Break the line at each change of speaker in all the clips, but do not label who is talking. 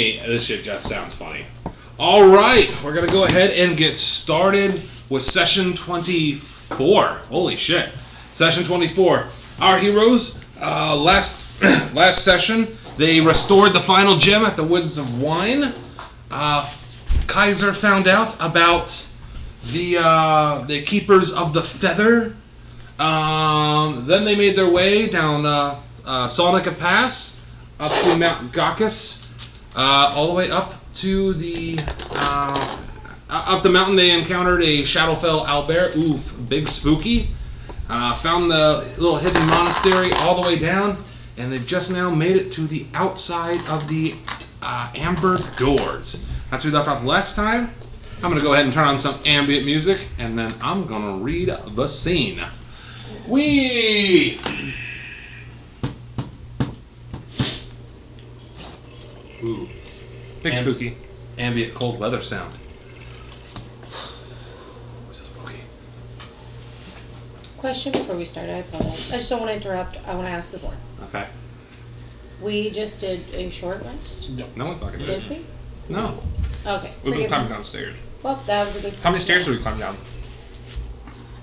This shit just sounds funny. All right, we're gonna go ahead and get started with session 24. Holy shit, session 24. Our heroes, last session, they restored the final gem at the Woods of Wine. Kaiser found out about the keepers of the feather. Then they made their way down Sonica Pass up to Mount Gakis. All the way up to the up the mountain, they encountered a Shadowfell owlbear. Oof, big spooky. Found the little hidden monastery all the way down, and they've just now made it to the outside of the amber doors. That's where we left off last time. I'm gonna go ahead and turn on some ambient music, and then I'm gonna read the scene. Wee. Ooh. Big spooky. Ambient cold weather sound. Where's this spooky?
Question before we start, I apologize. I just don't want to interrupt. I want to ask before.
Okay.
We just did a short rest.
No one fucking
Did we?
No.
Okay.
We've been
forgive
climbing
me.
downstairs.
Well, that was a good.
How many stairs did we climb down?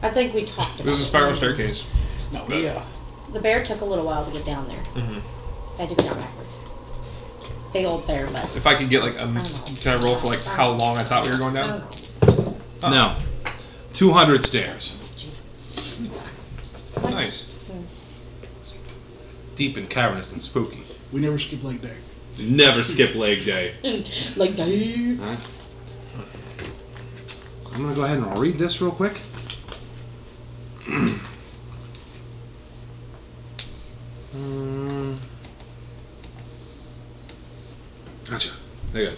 I think we talked about
There's a spiral staircase.
No, yeah.
The bear took a little while to get down there.
Mm-hmm.
I had to go down backwards. Big old bear butt.
If I could get like can I roll for like how long I thought we were going down?
Oh.
No. 200 stairs.
Nice.
Deep and cavernous and spooky.
We never skip leg day.
Never skip leg day.
Like that.
Alright. I'm gonna go ahead and read this real quick. Gotcha. There you go.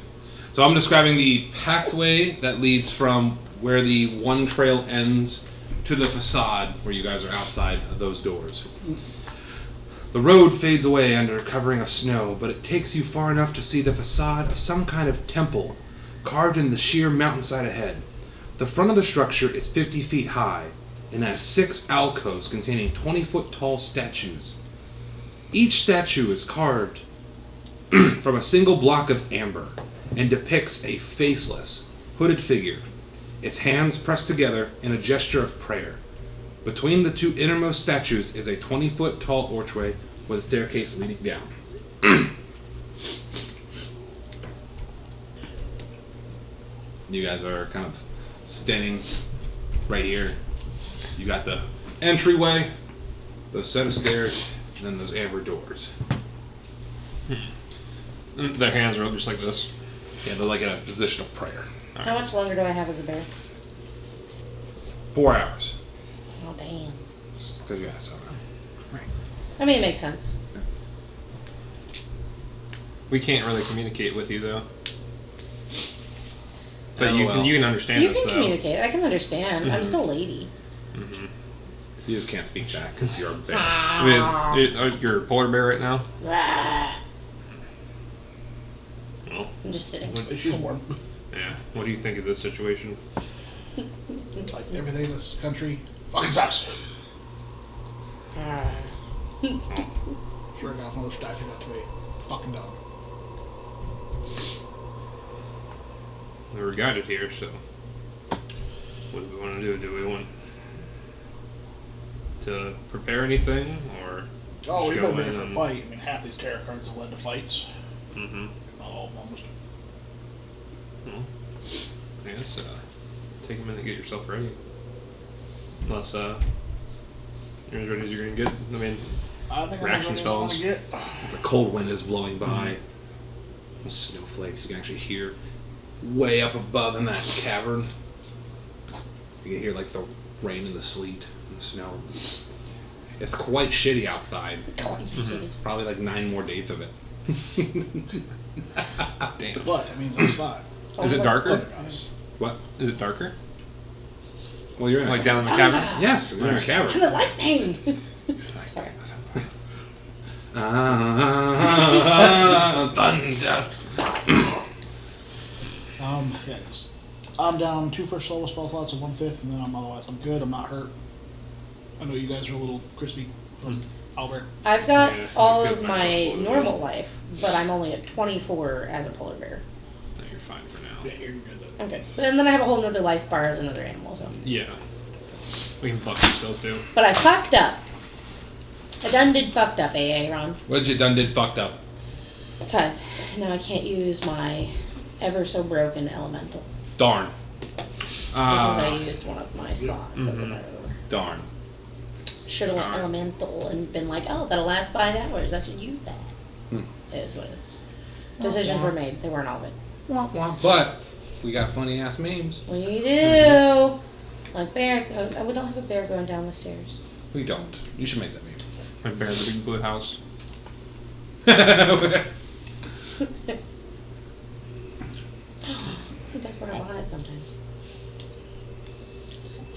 So I'm describing the pathway that leads from where the one trail ends to the facade where you guys are outside of those doors. The road fades away under a covering of snow, but it takes you far enough to see the facade of some kind of temple carved in the sheer mountainside ahead. The front of the structure is 50 feet high and has 6 alcoves containing 20-foot tall statues. Each statue is carved from a single block of amber and depicts a faceless, hooded figure, its hands pressed together in a gesture of prayer. Between the two innermost statues is a 20-foot tall archway with a staircase leading down. You guys are kind of standing right here. You got the entryway, those set of stairs, and then those amber doors.
Their hands are just like this.
Yeah, they're like in a position of prayer.
How much longer do I have as a bear?
4 hours.
Oh, damn.
Because you asked. Right.
I mean, it makes sense.
We can't really communicate with you though. But
Oh,
you
well.
can understand
You
us
can
though.
communicate. I can understand. I'm still a lady.
Mm-hmm.
You just can't speak back because you're a bear.
You're a polar bear right now.
Rah.
Well,
I'm just sitting.
She's warm.
yeah. What do you think of this situation?
Like everything in this country fucking sucks.
Ah.
Sure enough, no statue got to be fucking dumb.
We were guided here, so what do we want to do? Do we want to prepare anything, or
Oh,
just
we
go
better be
in
ready for a
and-
fight. I mean, half these tarot cards have led to fights.
Mm-hmm.
If not all of them, almost.
Well, I guess take a minute to get yourself ready. Unless you're as ready as you're gonna get. I mean,
I think I'm
Reaction
as ready as I want to
spells.
get.
The cold wind is blowing by. Snowflakes. You can actually hear way up above in that cavern. You can hear like the rain and the sleet and the snow. It's quite shitty outside. Probably like 9 more days of it.
damn.
But that means outside.
Is it darker?
Other guys.
What?
Is it darker?
Well, you're in
Like
a
down in the cavern?
Yes, you're in a
And
cavern.
the lightning. Sorry.
Thunder.
Yeah, I'm down 2 first level spell slots and 1/5, and then I'm good. I'm not hurt. I know you guys are a little crispy. Albert.
I've got
Yeah,
all
I
of
feel
my
myself a little
normal life, but I'm only at 24 as a polar bear.
No, you're fine for now.
Yeah, you're good though.
Okay. And then I have a whole nother life bar as another animal, so.
Yeah. We can buck you still too.
But I fucked up. I done did fucked up, AA, Ron.
What you done did fucked up?
Because now I can't use my ever so broken elemental.
Darn.
Because I used one of my slots of the road.
Darn.
Should have went
Darn.
elemental and been like, oh, that'll last 5 hours. I should use that. It is what it is. Decisions were made. They weren't all good.
But we got funny ass memes.
We do. Like bear. We don't have a bear going down the stairs.
We don't. You should make that meme.
My bear in the big blue house.
He does wear a bonnet sometimes.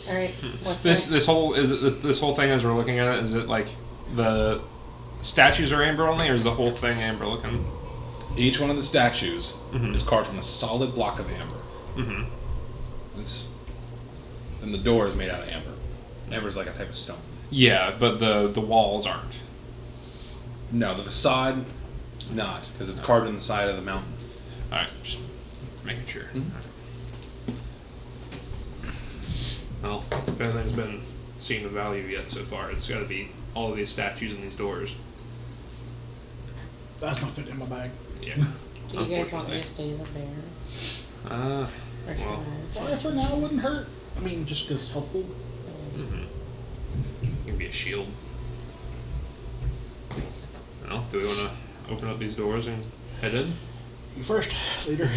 All right. What's
This whole thing as we're looking at it, is it like the statues are amber only, or is the whole thing amber looking?
Each one of the statues is carved from a solid block of amber.
Mm-hmm.
And the door is made out of amber. Amber is like a type of stone.
Yeah, but the walls aren't.
No, the facade is not, because it's carved in the side of the mountain.
Alright, just making sure. Well, if anything's been seen of value yet so far, it's got to be all of these statues and these doors.
That's not fitting in my bag.
Yeah.
Do you guys want me to stay as a bear?
Well,
Or should I?
Well, for now, it wouldn't hurt. I mean, just because helpful.
it can be a shield. Well, do we want to open up these doors and head in?
You first, leader.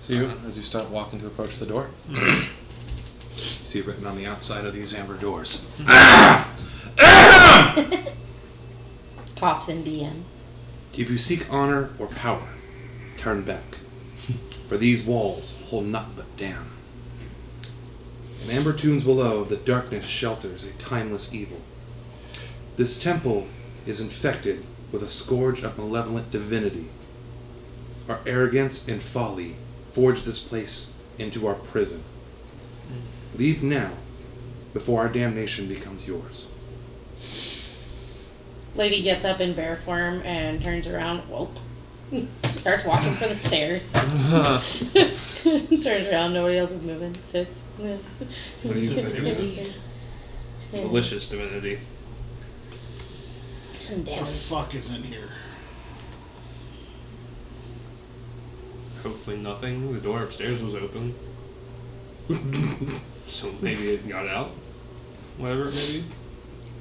So you, as you start walking to approach the door, you see written on the outside of these amber doors.
Cops in DM.
If you seek honor or power, turn back. For these walls hold naught but damn. In amber tombs below, the darkness shelters a timeless evil. This temple is infected with a scourge of malevolent divinity. Our arrogance and folly forged this place into our prison. Leave now, before our damnation becomes yours.
Lady gets up in bear form and turns around. Whoop. Starts walking for the stairs. Turns around. Nobody else is moving. Sits.
What do you think? Malicious divinity.
What
Damn
the
it.
fuck is in here?
Hopefully nothing. The door upstairs was open. So maybe it got out. Whatever, maybe.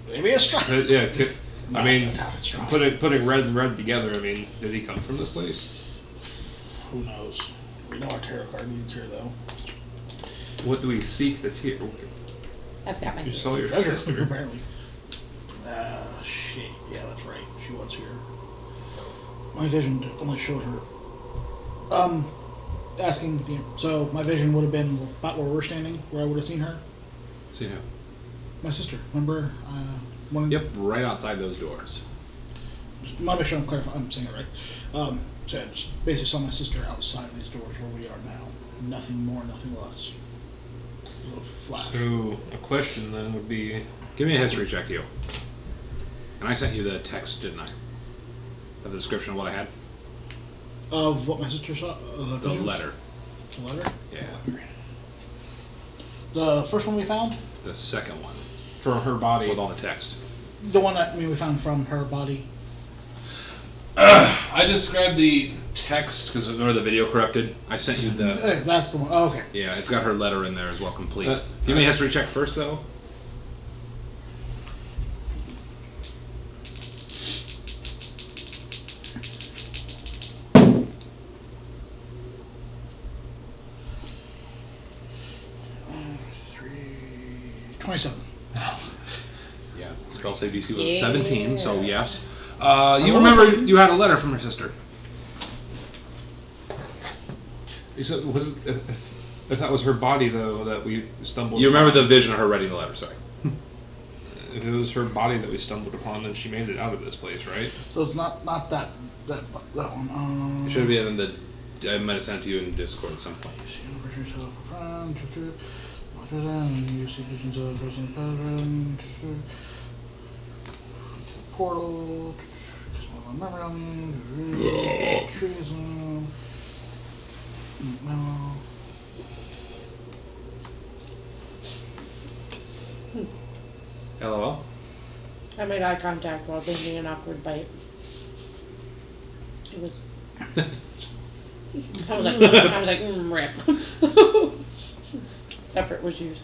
Maybe it's strong.
Yeah, I mean,
I doubt it's strong.
putting red and red together, I mean, did he come from this place?
Who knows? We know our tarot card leads here, though.
What do we seek that's here?
I've got my.
You saw your
Treasure,
sister.
apparently. Shit. Yeah, that's right. She was here. My vision only showed her. Asking. So my vision would have been about where we're standing, where I would have seen her.
See who?
My sister. Remember?
Yep, right outside those doors.
Just want to make sure I'm clarifying. I'm saying it right. So I just basically saw my sister outside of these doors where we are now. Nothing more, nothing less. A little flash.
So, a question then would be...
Give me a history check, you. And I sent you the text, didn't I? Of the description of what I had?
Of what my sister saw?
The
visions?
letter.
The letter?
Yeah.
The first one we found?
The second one.
From her body.
With all the text.
The one that we found from her body.
I described the text, because remember the video corrupted? I sent you the...
That's the one. Oh, okay.
Yeah, it's got her letter in there as well, complete. Give me a history check first, though.
Three... 27.
Yeah, spell save DC was
Yeah.
17, so yes. You remember you had a letter from her sister.
So was it, if that was her body, though, that we stumbled
You remember
upon,
the vision of her writing the letter, sorry.
if it was her body that we stumbled upon, then she made it out of this place, right?
So it's not that one.
It should have been in the... I might have sent it to you in Discord at some point.
portal. Memory on treason. No.
LOL.
I made eye contact while thinking an awkward bite. It was. I was like, rip. Effort was used.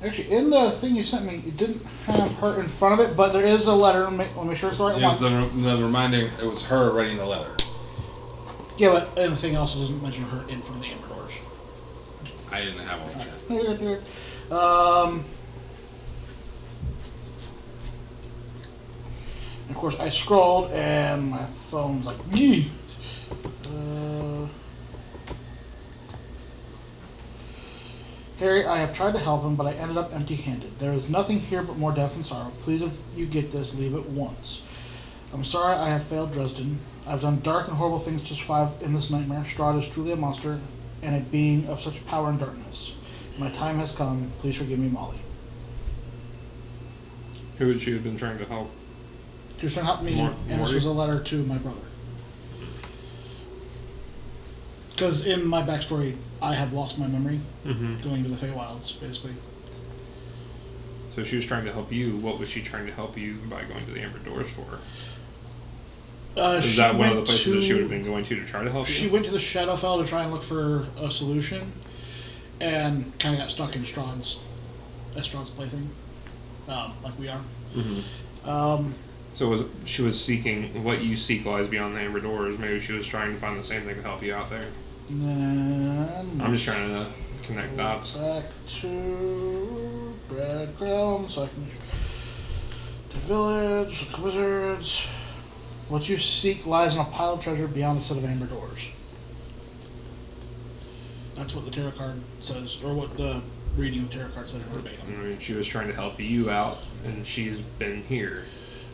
Actually, in the thing you sent me, it didn't have her in front of it, but there is a letter. Let me make sure it's the right
It was
one.
the reminding. It was her writing the letter.
Yeah, but anything else doesn't mention her in front of the amber doors.
I didn't have all that.
Of course, I scrolled and my phone's like, yee. Harry, I have tried to help him, but I ended up empty-handed. There is nothing here but more death and sorrow. Please, if you get this, leave it once. I'm sorry I have failed Dresden. I've done dark and horrible things to survive in this nightmare. Strahd is truly a monster and a being of such power and darkness. My time has come. Please forgive me, Molly.
Who would she have been trying to help?
She was trying to help me, and this was a letter to my brother. Because in my backstory, I have lost my memory going to the Feywilds, basically.
So she was trying to help you. What was she trying to help you by going to the Amber Doors for? Is that one of the places that she would have been going to try to help you?
She went to the Shadowfell to try and look for a solution, and kind of got stuck in Strahd's plaything, like we are.
So she was seeking what you seek lies beyond the Amber Doors. Maybe she was trying to find the same thing to help you out there.
Then
I'm just trying to connect dots.
back to breadcrumbs, so I can the village, the wizards. What you seek lies in a pile of treasure beyond a set of amber doors. That's what the tarot card says, or what the reading of the tarot card says verbatim.
I mean, she was trying to help you out, and she's been here.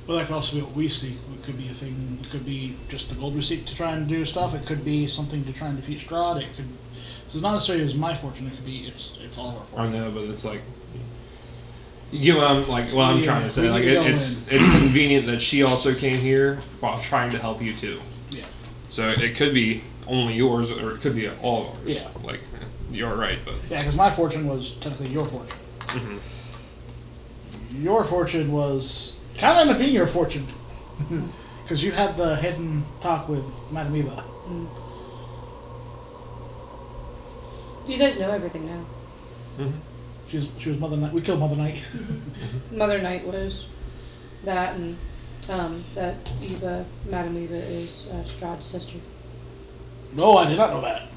But that could also be what we seek. It could be a thing. It could be just the gold we seek to try and do stuff. It could be something to try and defeat Strahd. It could. So it's not necessarily as my fortune. It could be it's all of our
I
fortune.
know, but it's like you know, what I'm trying to say.
we
Like
need to go
it's convenient that she also came here while trying to help you too.
Yeah.
So it could be only yours, or it could be all of ours.
Yeah.
Like you're right, but
Yeah, because my fortune was technically your fortune. Your fortune was kind of ended up being your fortune. Because you had the hidden talk with Madame Eva.
You guys know everything now.
She was Mother Night. We killed Mother Night.
Mother Night was that, and that Madame Eva is Strahd's sister.
No, I did not know that.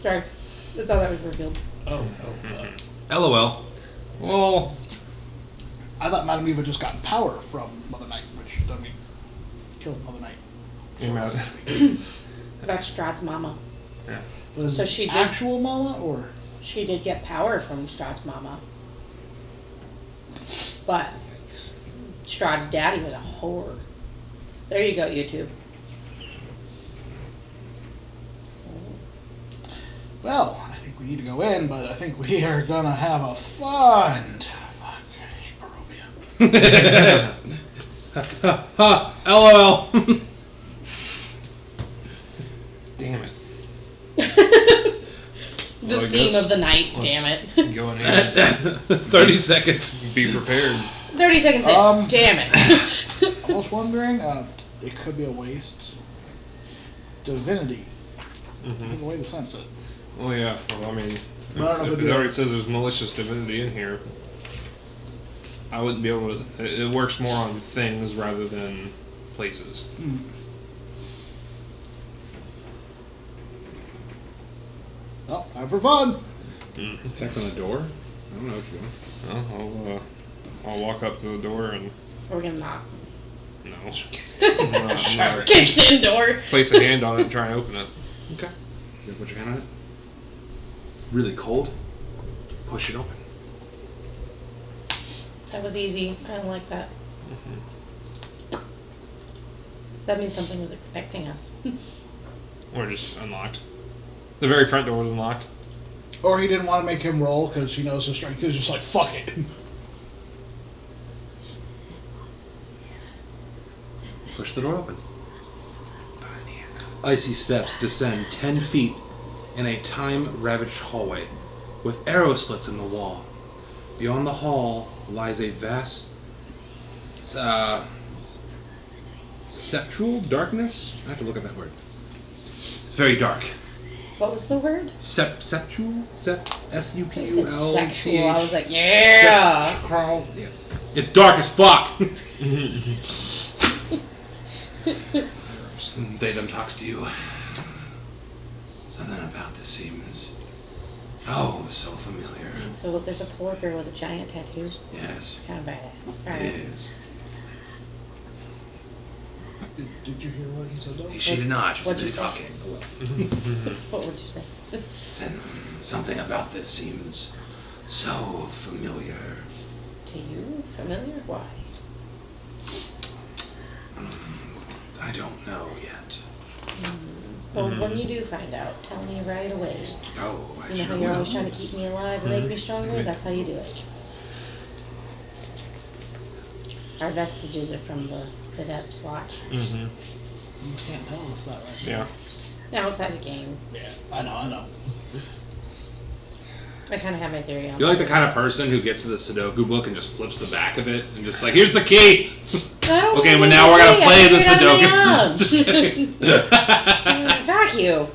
Sorry, I thought that was revealed.
LOL.
well,
I thought Madame Eva just got power from Mother Night, which doesn't mean killed Mother Night.
That's Strahd's mama.
Yeah.
Was
So she did-
actual mama or?
She did get power from Strahd's mama. But Strahd's daddy was a whore. There you go, YouTube.
Well, I think we need to go in, but I think we are gonna have a fun. Fuck, I hate Barovia.
LOL.
damn it.
The
Well, I
theme
guess
of the night,
let's
damn it.
Go in here.
30 seconds.
Be prepared.
30 seconds in, damn it.
I was wondering, it could be a waste. Divinity. Give away the sunset.
Well, yeah. Well, I mean,
I don't know if
if
it'd
it
be
already says there's malicious divinity in here, I wouldn't be able to. It works more on things rather than places.
Well, time for fun.
Check on the door. I don't know if you want.
Well, I'll walk up to the door and
We're gonna knock.
no. I'm gonna
Kicks in door.
place a hand on it and try and open it.
Okay. You put your hand on it. Really cold. Push it open.
That was easy. I don't like that. That means something was expecting us.
Or just unlocked. The very front door was unlocked.
Or he didn't want to make him roll because he knows his strength is just like, fuck it.
Push the door open. Icy steps descend 10 feet in a time-ravaged hallway with arrow slits in the wall. Beyond the hall lies a vast septual darkness. I have to look at that word. It's very dark.
What was the word?
Septual? S-U-P-U-L.
You said sexual. I was like, yeah.
Yeah. It's dark as fuck. They them talks to you. Something about this seems so familiar.
So there's a poor girl with a giant tattoo.
Yes,
Kind of badass.
it
Alright.
is.
Did you hear what he said though?
She did not. She was
What'd you
busy
say?
talking.
What would you say?
Said something about this seems so familiar.
To you? Familiar? Why?
I don't know yet.
Well, when you do find out, tell me right away.
Oh, I
You know how
sure
you're
will.
always trying to keep me alive and make me stronger? That's how you do it. Our vestiges are from the depths watch.
Mm-hmm.
You can't tell us that right
Yeah.
Outside the game.
Yeah, I know.
I kind of have my theory on
You're like the kind of person who gets to the Sudoku book and just flips the back of it and just like, here's the key.
I don't
Okay,
need
but
to
now we're gonna
I
play the
figured it out on
Sudoku.
my
Just kidding.
own. Fuck you.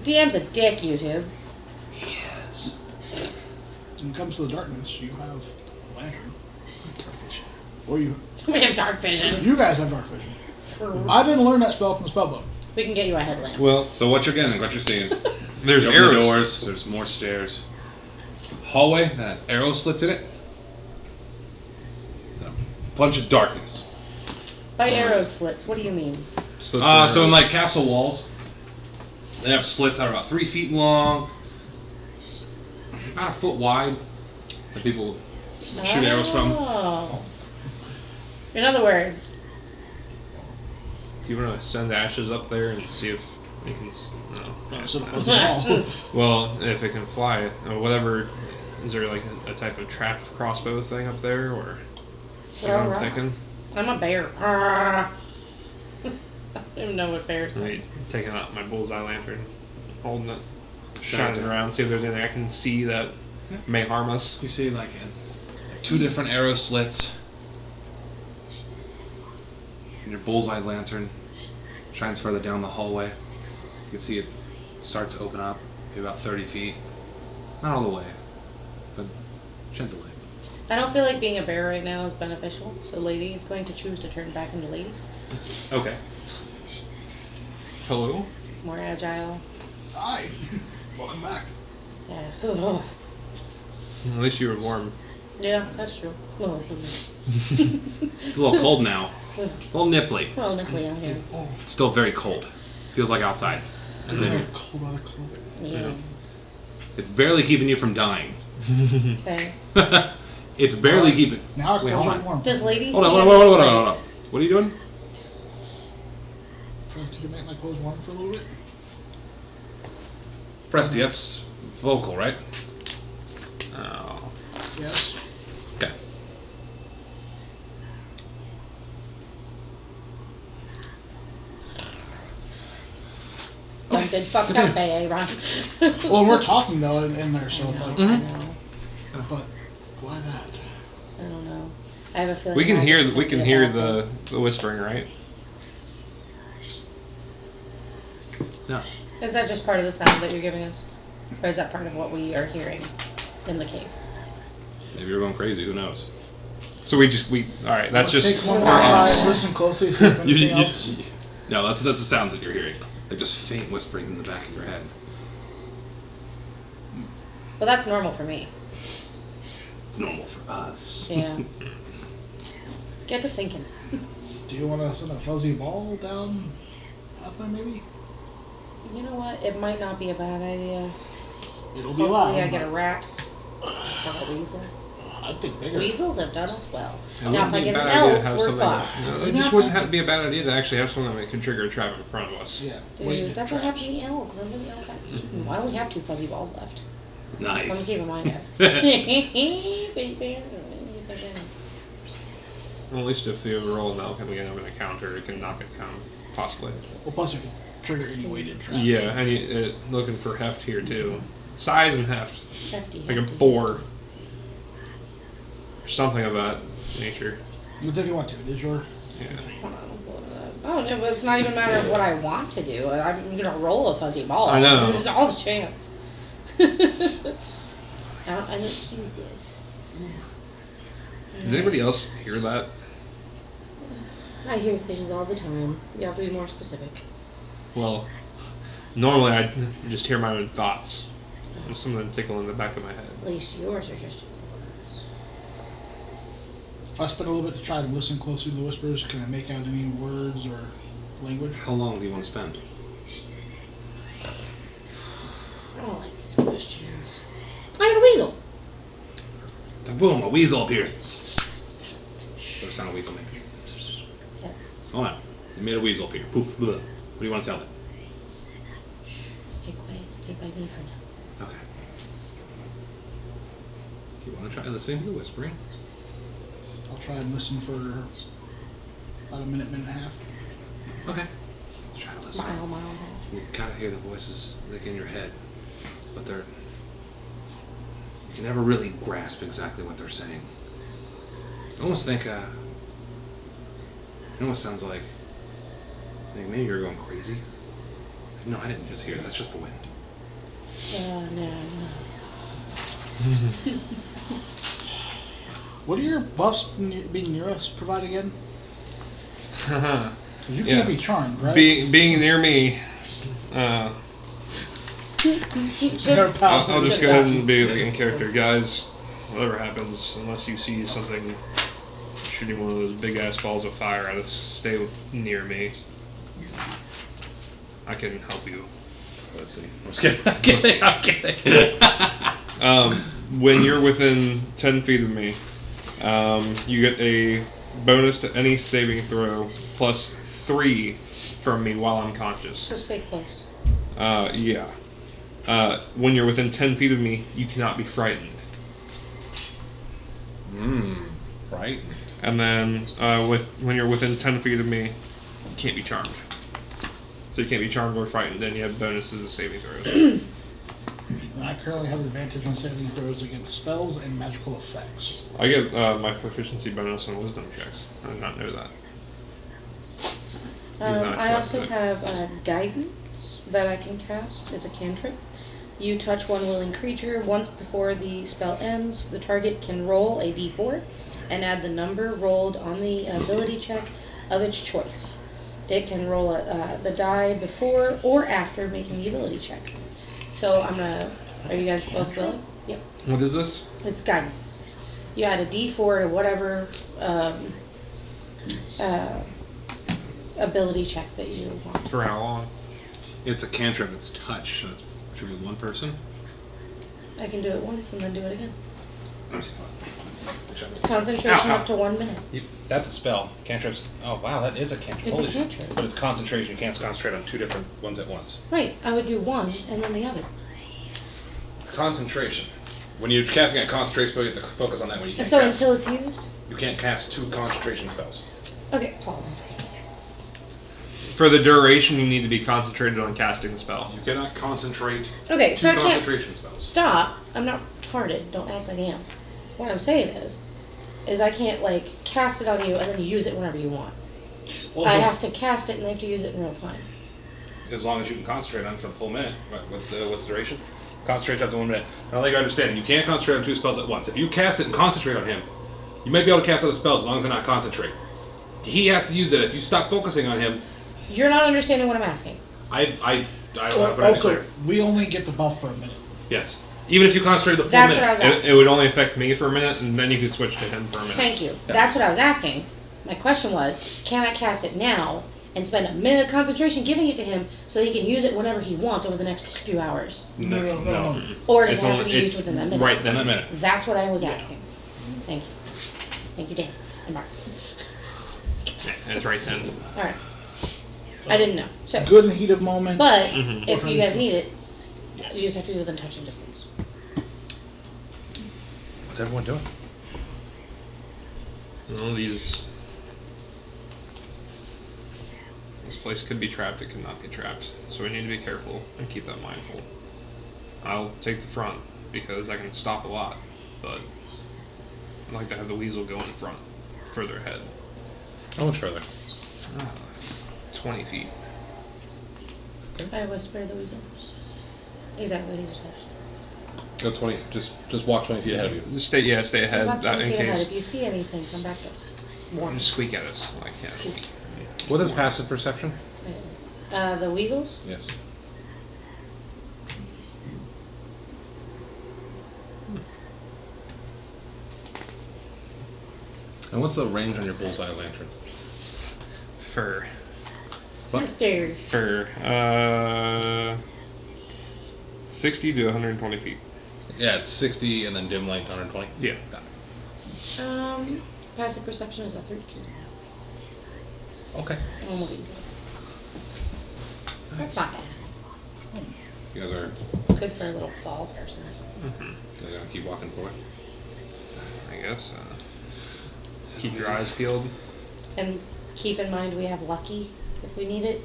DM's a dick, YouTube.
Yes.
When it comes to the darkness, you have a lantern. Or you
We have dark vision.
guys have dark vision. I didn't learn that spell from the spellbook.
We can get you a headlamp.
Well,
So what you're getting, what you're seeing.
there's
You open the
arrows.
doors, there's more stairs. Hallway that has arrow slits in it. Then a bunch of darkness.
By arrow slits, what do you mean?
So,
So in like castle walls, they have slits that are about 3 feet long, about a foot wide, that people shoot arrows from.
Oh. In other words,
do you want to send Ashes up there and see if it can? No.
Instead of fuzzy ball.
Well, if it can fly, or whatever. Is there like a type of trapped crossbow thing up there, or? You know what I'm thinking?
I'm a bear. I don't even know what bear
Maybe
sounds.
taking out my bullseye lantern, holding it, shining around, see if there's anything I can see that may harm us.
You see like 2 different arrow slits. And your bullseye lantern shines further down the hallway. You can see it starts to open up, maybe about 30 feet. Not all the way, but shines a light.
I don't feel like being a bear right now is beneficial, so Lady is going to choose to turn back into Lady.
Okay.
Hello?
More agile.
Hi. Welcome back.
Yeah.
At least you were warm.
Yeah, that's true. Well,
It's a little cold now. A little nipply.
nipply out here.
It's still very cold. Feels like outside.
And then have cold weather clothing.
Yeah.
It's barely keeping you from dying.
Okay.
It's barely keeping.
Now our
Wait,
clothes
hold
are
on.
warm.
Does Lady
Hold
see
on,
any,
hold
like-
on. What are you doing?
Trust you to make my clothes warm for a little bit?
Presty, that's vocal, right?
Oh.
Yes.
Okay.
Done been fucked up, eh, Ron?
Well, we're talking though in there, so it's like,
I know.
but why that?
I don't know. I have a feeling.
We can hear
Roger's
we can
thinking
hear
about
the whispering, right?
No.
it. Is that just part of the sound that you're giving us, or is that part of what we are hearing in the cave?
Maybe you're going crazy. Who knows?
So we all right. That's just
Take one
for
more try,
us.
listen closely, see if anything else.
No, that's the sounds that you're hearing. Like just faint whispering in the back of your head.
Well, that's normal for me.
It's normal for us.
Yeah. Get to thinking.
Do you want to send a fuzzy ball down pathway maybe?
You know what? It might not be a bad idea.
It'll be loud.
Hopefully, I get a
but
rat or a weasel.
I think bigger.
Weasels have done us well.
It
Now, if
wouldn't
I
be a
get an
bad idea to
elk,
have
we're
something.
fucked.
No, it just wouldn't have to be a bad idea to actually have something that can trigger a trap in front of us.
Yeah.
Dude,
weighted
that's what happened
traps.
to the elk. Remember the elk got eaten? I only have 2 fuzzy balls left. So I'm
Nice.
keeping mine, guys.
Well, at least if you roll an alchemy again of an encounter, it can knock it down, possibly.
Well, plus it can trigger any weighted trap.
Yeah, and looking for heft here too. Size and heft.
Hefty.
Like a boar. Or something of that nature.
But if you want to, it is your.
Yeah.
Oh no, but it's not even a matter of what I want to do. I'm gonna roll a fuzzy ball.
I know.
There's all this chance. I don't choose this.
Does anybody else hear that?
I hear things all the time. You have to be more specific.
Well, normally I just hear my own thoughts. There's something tickle in the back of my head.
At least yours are just yours.
If I spend a little bit to try to listen closely to the whispers, can I make out any words or language?
How long do you want to spend?
I don't like these questions. I got a weasel.
Boom, a weasel appeared. What does sound a weasel make? Hold on. You made a weasel appear. Poof. Blah. What do you want to tell it?
Stay quiet. Stay by me for now.
Okay. Do you want to try listening to the whispering?
I'll try and listen for about a minute, minute and a half.
Okay. Let's try to listen.
Mile and a half.
You kind of hear the voices like in your head, but they're. You can never really grasp exactly what they're saying. I almost think, it almost sounds like maybe you're going crazy. No, I didn't just hear that. That's just the wind.
No.
What do your buffs being near us provide again? Because you
Yeah.
can't be charmed, right?
Being near me,
Never
I'll just go ahead and be like in character, guys. Whatever happens, unless you see something shooting one of those big ass balls of fire at us, stay near me. I can help you.
Let's see. I'm just kidding. I'm kidding.
When you're within 10 feet of me, you get a bonus to any saving throw plus 3 from me while I'm conscious.
So stay close.
Yeah. When you're within 10 feet of me, you cannot be frightened.
Frightened.
And then when you're within 10 feet of me, you can't be charmed. So you can't be charmed or frightened, then you have bonuses of saving throws.
I currently have an advantage on saving throws against spells and magical effects.
I get my proficiency bonus on wisdom checks. I did not know that.
I also have guidance that I can cast as a cantrip. You touch one willing creature once before the spell ends. The target can roll a d4 and add the number rolled on the ability check of its choice. It can roll the die before or after making the ability check. So I'm gonna. Are you guys both willing? Yep.
What is this?
It's guidance. You add a d4 to whatever ability check that you want.
For how long?
It's a cantrip. It's touch. So it should be one person.
I can do it once and then do it again.
Let me see.
Concentration
Ow.
up to 1 minute.
That's a spell. Cantrips. Oh wow, that is a cantrip.
It's
Holy
a
shit.
cantrip.
But it's concentration. You can't concentrate on two different ones at once.
Right, I would do one and then the other.
It's concentration. When you're casting a concentration spell, you have to focus on that when you can't
So
cast.
until it's used?
You can't cast 2 concentration spells.
Okay, pause.
For the duration, you need to be concentrated on casting the spell.
You cannot concentrate
Okay,
2
so I can't
concentration spells.
stop. I'm not retarded. Don't act like I am. What I'm saying is I can't like cast it on you and then use it whenever you want.
Well,
I
so-
have to cast it and they have to use it in real time.
As long as you can concentrate on it for the full minute. What's the duration? Concentrate up to 1 minute. I don't think I understand. You can't concentrate on 2 spells at once. If you cast it and concentrate on him, you might be able to cast other spells as long as they're not concentrate. He has to use it. If you stop focusing on him,
You're not understanding what I'm asking.
I don't want to put it
Also,
clear.
we only get the buff for a minute.
Yes. Even if you concentrate the full
That's
minute.
what I was
It,
asking.
it would only affect me for a minute, and then you could switch to him for a minute.
Thank you. That's what I was asking. My question was, can I cast it now and spend a minute of concentration giving it to him so he can use it whenever he wants over the next few hours?
No.
Or does
It's
it have to
only-
be used
it's
within that minute?
Right then.
That minute.
That's what I was asking. Thank you. Thank you, Dan and Mark.
Yeah, it's right then.
All right. I didn't know. So,
Good and heat of moment.
but
Mhm.
if you guys need it, you just have to be within touching distance.
What's everyone doing?
Well, these place could be trapped, it could not be trapped. So we need to be careful and keep that mindful. I'll take the front because I can stop a lot, but I'd like to have the weasel go in front, further ahead.
How much further?
20 feet.
I whisper the weasel. Exactly what he just said.
Go 20. Just walk 20 feet ahead of you.
Just stay ahead,
Just walk 20
in
feet ahead.
case.
If you see anything, come back to us. Warn
Just squeak at us, like yeah.
What is passive perception?
The weasels?
Yes. And what's the range on your bullseye lantern?
Fur.
What?
There.
Fur. 60 to 120 feet.
Yeah, it's 60 and then dim light 120.
Yeah.
Got it.
Passive perception is a 13.
Okay.
I'm a weasel. That's not bad.
You guys are
Good for a little fall person.
you guys gonna keep walking forward?
I guess. Keep your eyes peeled.
And keep in mind we have lucky if we need it.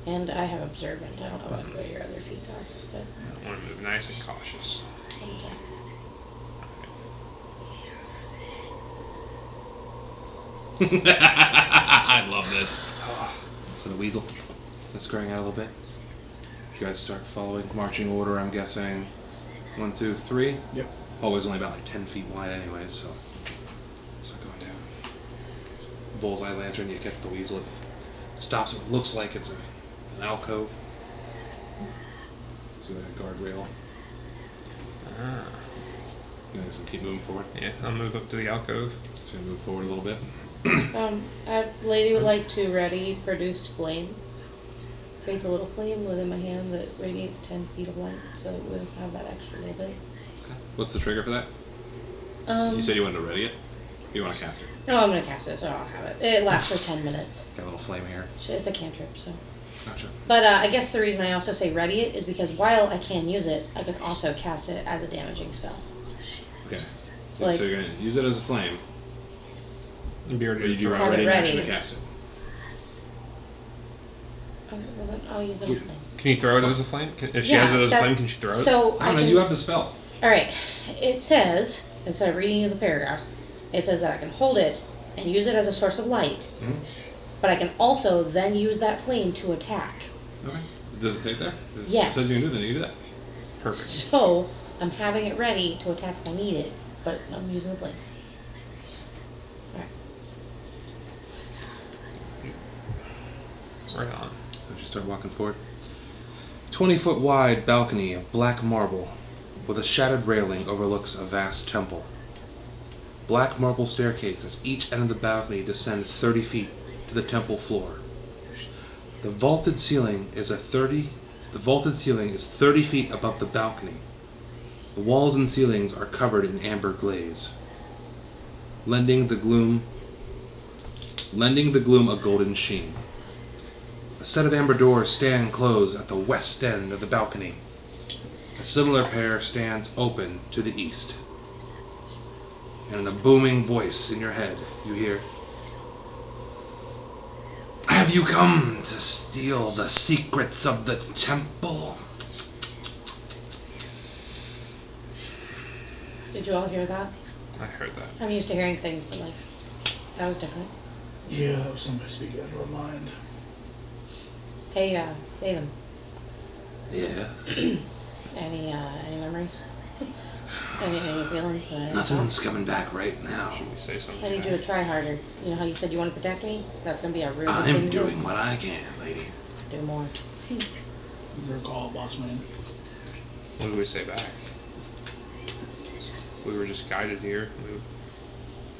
And I have observant. I don't know what your other feats are. But
I want to move nice and cautious.
okay.
I love this. So the weasel is growing out a little bit. You guys start following marching order, I'm guessing. 1, 2, 3.
Yep.
Always only about like 10 feet wide anyways, so start going down. Bullseye lantern, you catch the weasel. It stops what looks like it's an alcove. So a guardrail.
Ah.
You guys can keep moving forward.
Yeah, I'll move up to the alcove.
So move forward a little bit.
A lady would like to ready produce flame. Creates a little flame within my hand that radiates 10 feet of light, so we'll have that extra little bit.
Okay. What's the trigger for that? You said you wanted to ready it? Or you want to cast it?
Oh, I'm gonna cast it, so I'll have it. It lasts for 10 minutes.
Got a little flame here.
It's a cantrip, so.
Gotcha.
But I guess the reason I also say ready it is because while I can use it, I can also cast it as a damaging spell.
Okay. So,
Like-
so you're gonna use it as a flame.
And be
Or
ready
you do
to
right
Have it
ready in action to
ready.
cast it.
Okay, well then I'll use it as a flame.
Can you throw it as a flame? If she
Yeah,
has it as a
that-
flame, can she throw it?
So
I
I
don't know,
can.
you have the spell.
Alright, it says, instead of reading you the paragraphs, it says that I can hold it and use it as a source of light,
Mhm.
but I can also then use that flame to attack.
Okay. Does it say it there?
Yes.
It says you can do that, then you do that.
Perfect.
So, I'm having it ready to attack if I need it, but I'm using the flame. Alright.
Right on.
As you start walking forward. 20-foot wide balcony of black marble with a shattered railing overlooks a vast temple. Black marble staircases at each end of the balcony descend 30 feet to the temple floor. The vaulted ceiling is 30 feet above the balcony. The walls and ceilings are covered in amber glaze, lending the gloom a golden sheen. A set of amber doors stand closed at the west end of the balcony. A similar pair stands open to the east. And in a booming voice in your head, you hear, "Have you come to steal the secrets of the temple?"
Did you all hear that?
I heard that.
I'm used to hearing things, but like, that was different.
Yeah, that was somebody speaking into our mind.
Hey, David,
Yeah.
any memories? any feelings?
Nothing's coming back right now.
Should we say something?
I need you to try harder. You know how you said you want to protect me? That's gonna be a real good
I'm
thing to
doing what I can, lady.
do more.
Your call, boss man.
What did we say back? We were just guided here. We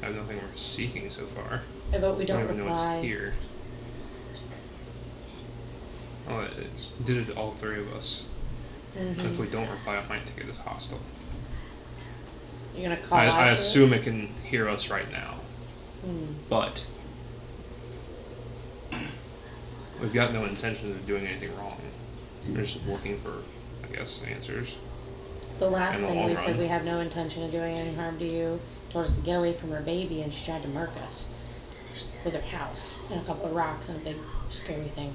have nothing we're seeking so far.
I vote we don't
even know
reply.
what's here. Oh, it did it to all three of us. If we don't reply, it might take it as hostile.
You're gonna call out.
I
to it?
assume it can hear us right now, but we've got no intentions of doing anything wrong. We're just looking for, I guess, answers.
The last
in the
thing
long
we said,
run.
we have no intention of doing any harm to you. Told us to get away from her baby, and she tried to murk us with her house and a couple of rocks and a big scary thing.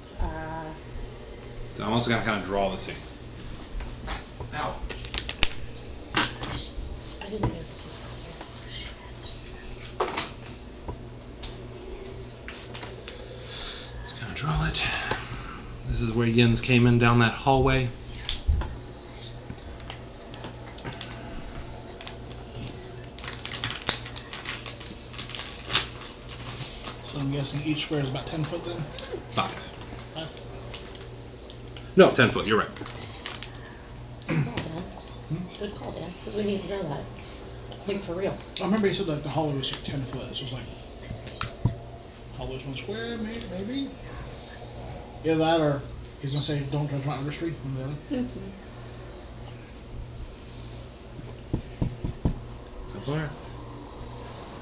So I'm also gonna kind of draw the scene. Ow.
I didn't know this was
Just gonna draw it. This is where Yins came in down that hallway.
So I'm guessing each square is about 10 foot then?
5.
5?
No, 10 foot. You're right.
Good call, Dan. Good call, Dan. Because we need to know that. Like, for real.
I remember you said like the hallway was like 10 foot. So it was like, hallway's 1 square, maybe? Either that or he's going to say, don't judge my artistry. One or the other.
So far.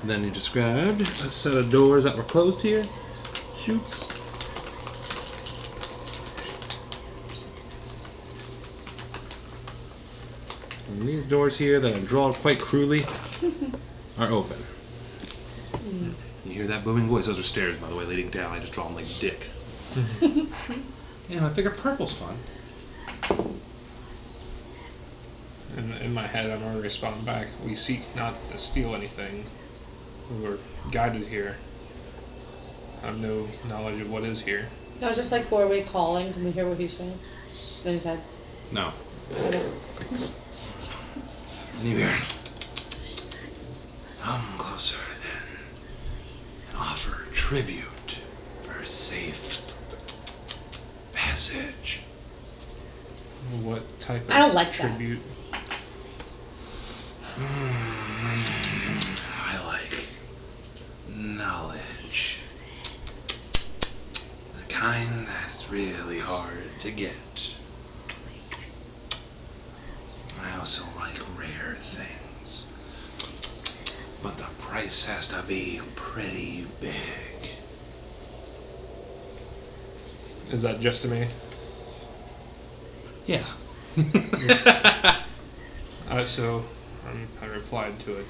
Then you described a set of doors that were closed here. Shoot. And these doors here that are drawn quite cruelly are open. You hear that booming voice? Those are stairs, by the way, leading down. I just draw them like a dick. And I figure purple's fun.
And in my head, I'm already responding back. We seek not to steal anything. We were guided here. I have no knowledge of what is here.
That was just like four-way calling. Can we hear what he's saying? Then he said,
No.
okay.
And you hear, come closer then, and offer tribute for safe passage.
What type of
I don't like that.
tribute?
I like knowledge. The kind that's really hard to get. I also like rare things. But the price has to be pretty big.
Is that just to me?
Yeah.
So I replied to it,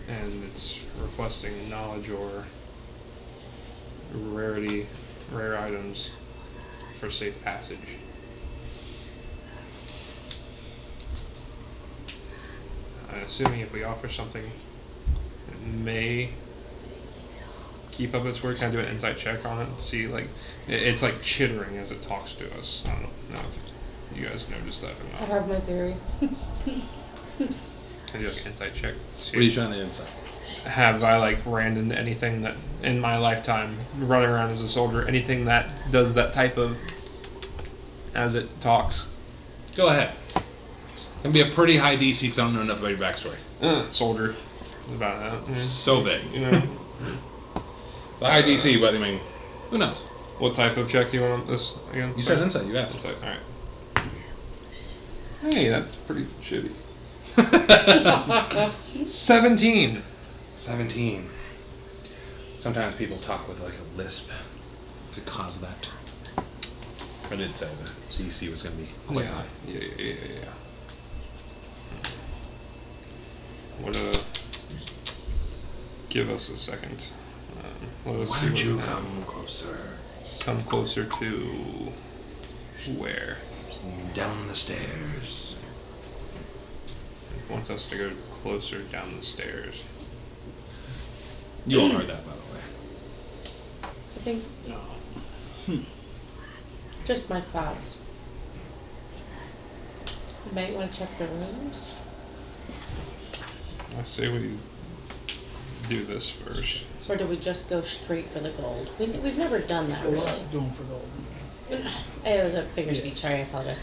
and it's requesting knowledge or rare items for safe passage. I'm assuming if we offer something, it may keep up its word. Can I do an insight check on it and see, like, it's like chittering as it talks to us. I don't know if you guys noticed that
I
or not.
have my theory.
Can I do like an insight check? See,
What are you trying to insight?
have I like ran into anything that in my lifetime running around as a soldier, anything that does that type of as it talks?
Go ahead. Can be a pretty high DC because I don't know enough about your backstory.
Soldier. About that. Yeah.
So big.
You know.
It's a high DC, but I mean, who knows?
What type of check do you want on this again?
You said insight. You asked.
Insight. All right. Hey, that's pretty shitty. 17.
17. Sometimes people talk with like a lisp. Could cause that. I did say the DC was going to be quite high.
Yeah. What give us a second. Let us
Why
see
don't
what
you
we have.
come closer?
Come closer to where?
Down the stairs.
It wants us to go closer down the stairs.
You all heard that, by the way.
I think. Just my thoughts. You might want to check the rooms.
I say we do this first.
Or do we just go straight for the gold? We've never done that,
We're
really.
going for gold.
It was a figure speech. Sorry, I apologize.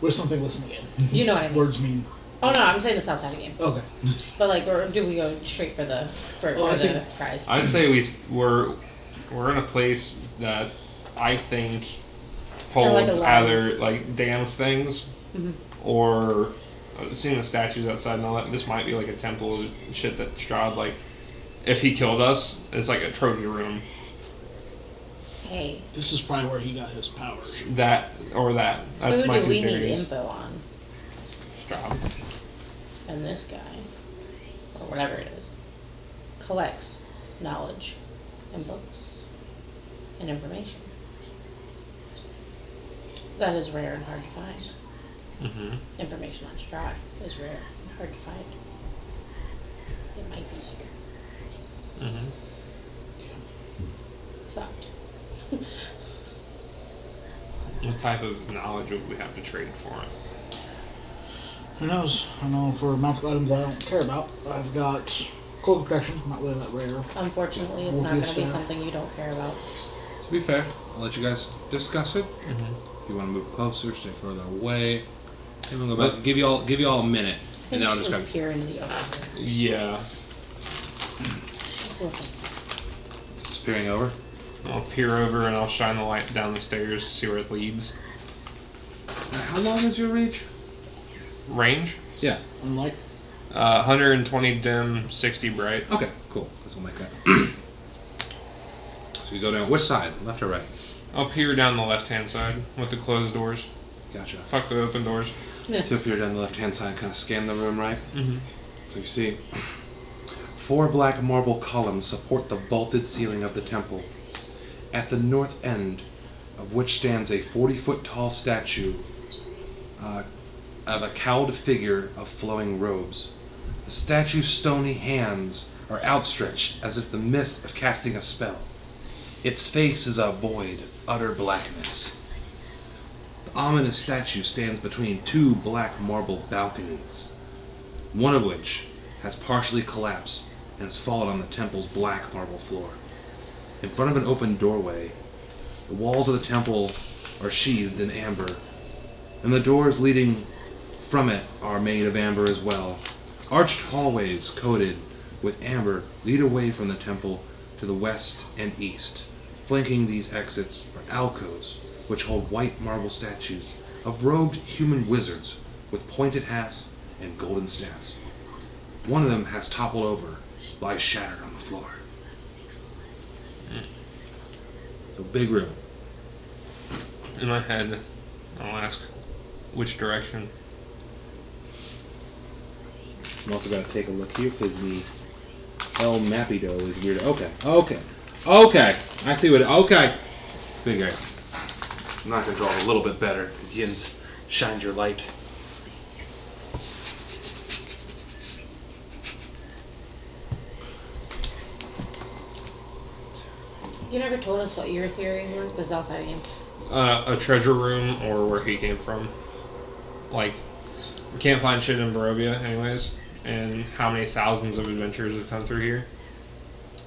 Where's something listening in?
You know what I mean.
Words mean.
Oh no, I'm saying the south side game.
Okay.
But like, or do we go straight for the
I
the
think-
prize?
I say we're in a place that I think
Kinda like
holds
a
either
lens.
like damn things
Mhm.
or seeing the statues outside and all that. This might be like a temple shit that Strahd, like, if he killed us, it's like a trophy room.
Hey,
This is probably where he got his powers.
That or that. That's
who
my
do
two
we need
theories.
info on?
Strahd.
And this guy, or whatever it is, collects knowledge and books. and information. That is rare and hard to find.
Mm-hmm.
Information on Strahd is rare and hard to find. It might be here.
Mm-hmm.
Fact.
What type of knowledge would we have to trade for it?
Who knows? I know for magical items I don't care about. I've got cloak of protection, not really that rare.
Unfortunately, it's not going to be something you don't care about.
To be fair, I'll let you guys discuss it.
Mm-hmm.
If you want to move closer, stay further away. Maybe we'll go back. Give you all a minute,
I
and
think
then I'll
she
describe.
was peer into the other.
Yeah.
She's looking.
Just peering over.
I'll peer over and I'll shine the light down the stairs to see where it leads.
How long is your reach?
Range?
Yeah.
And like,
120 dim, 60 bright.
Okay, cool. This will make that. So you go down. Which side? Left or right?
I'll peer down the left-hand side with the closed doors.
Gotcha.
Fuck the open doors.
Yeah.
So if you're down the left-hand side, kind of scan the room, right?
Mm-hmm.
So you see 4 black marble columns support the vaulted ceiling of the temple, at the north end of which stands a 40-foot tall statue of a cowled figure of flowing robes. The statue's stony hands are outstretched as if the mist of casting a spell. Its face is a void, utter blackness. The ominous statue stands between 2 black marble balconies, one of which has partially collapsed and has fallen on the temple's black marble floor. In front of an open doorway, the walls of the temple are sheathed in amber, and the doors leading from it are made of amber as well. Arched hallways coated with amber lead away from the temple to the west and east. Flanking these exits are alcoves, which hold white marble statues of robed human wizards with pointed hats and golden staffs. One of them has toppled over, lies shattered on the floor. So big room.
In my head, I'll ask, which direction?
I'm also going to take a look here because the El Mapido is weird. Okay. I see what. Okay. Big guy. I'm not going to draw it a little bit better because Yin's shined your light.
You never told us what your theories were. This is outside game.
A treasure room or where he came from. Like, we can't find shit in Barovia anyways. And how many thousands of adventurers have come through here?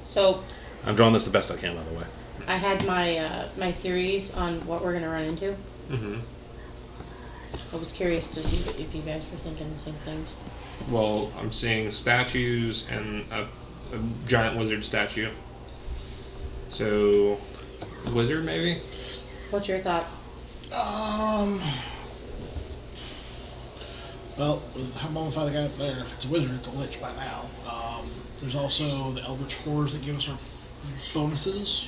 So
I'm drawing this the best I can, by the way.
I had my my theories on what we're gonna run into.
Mm-hmm.
I was curious to see if you guys were thinking the same things.
Well, I'm seeing statues and a giant wizard statue. So, wizard maybe?
What's your thought?
Well, with how mummified the guy up there, if it's a wizard, it's a lich by now. There's also the Eldritch Horrors that give us our bonuses.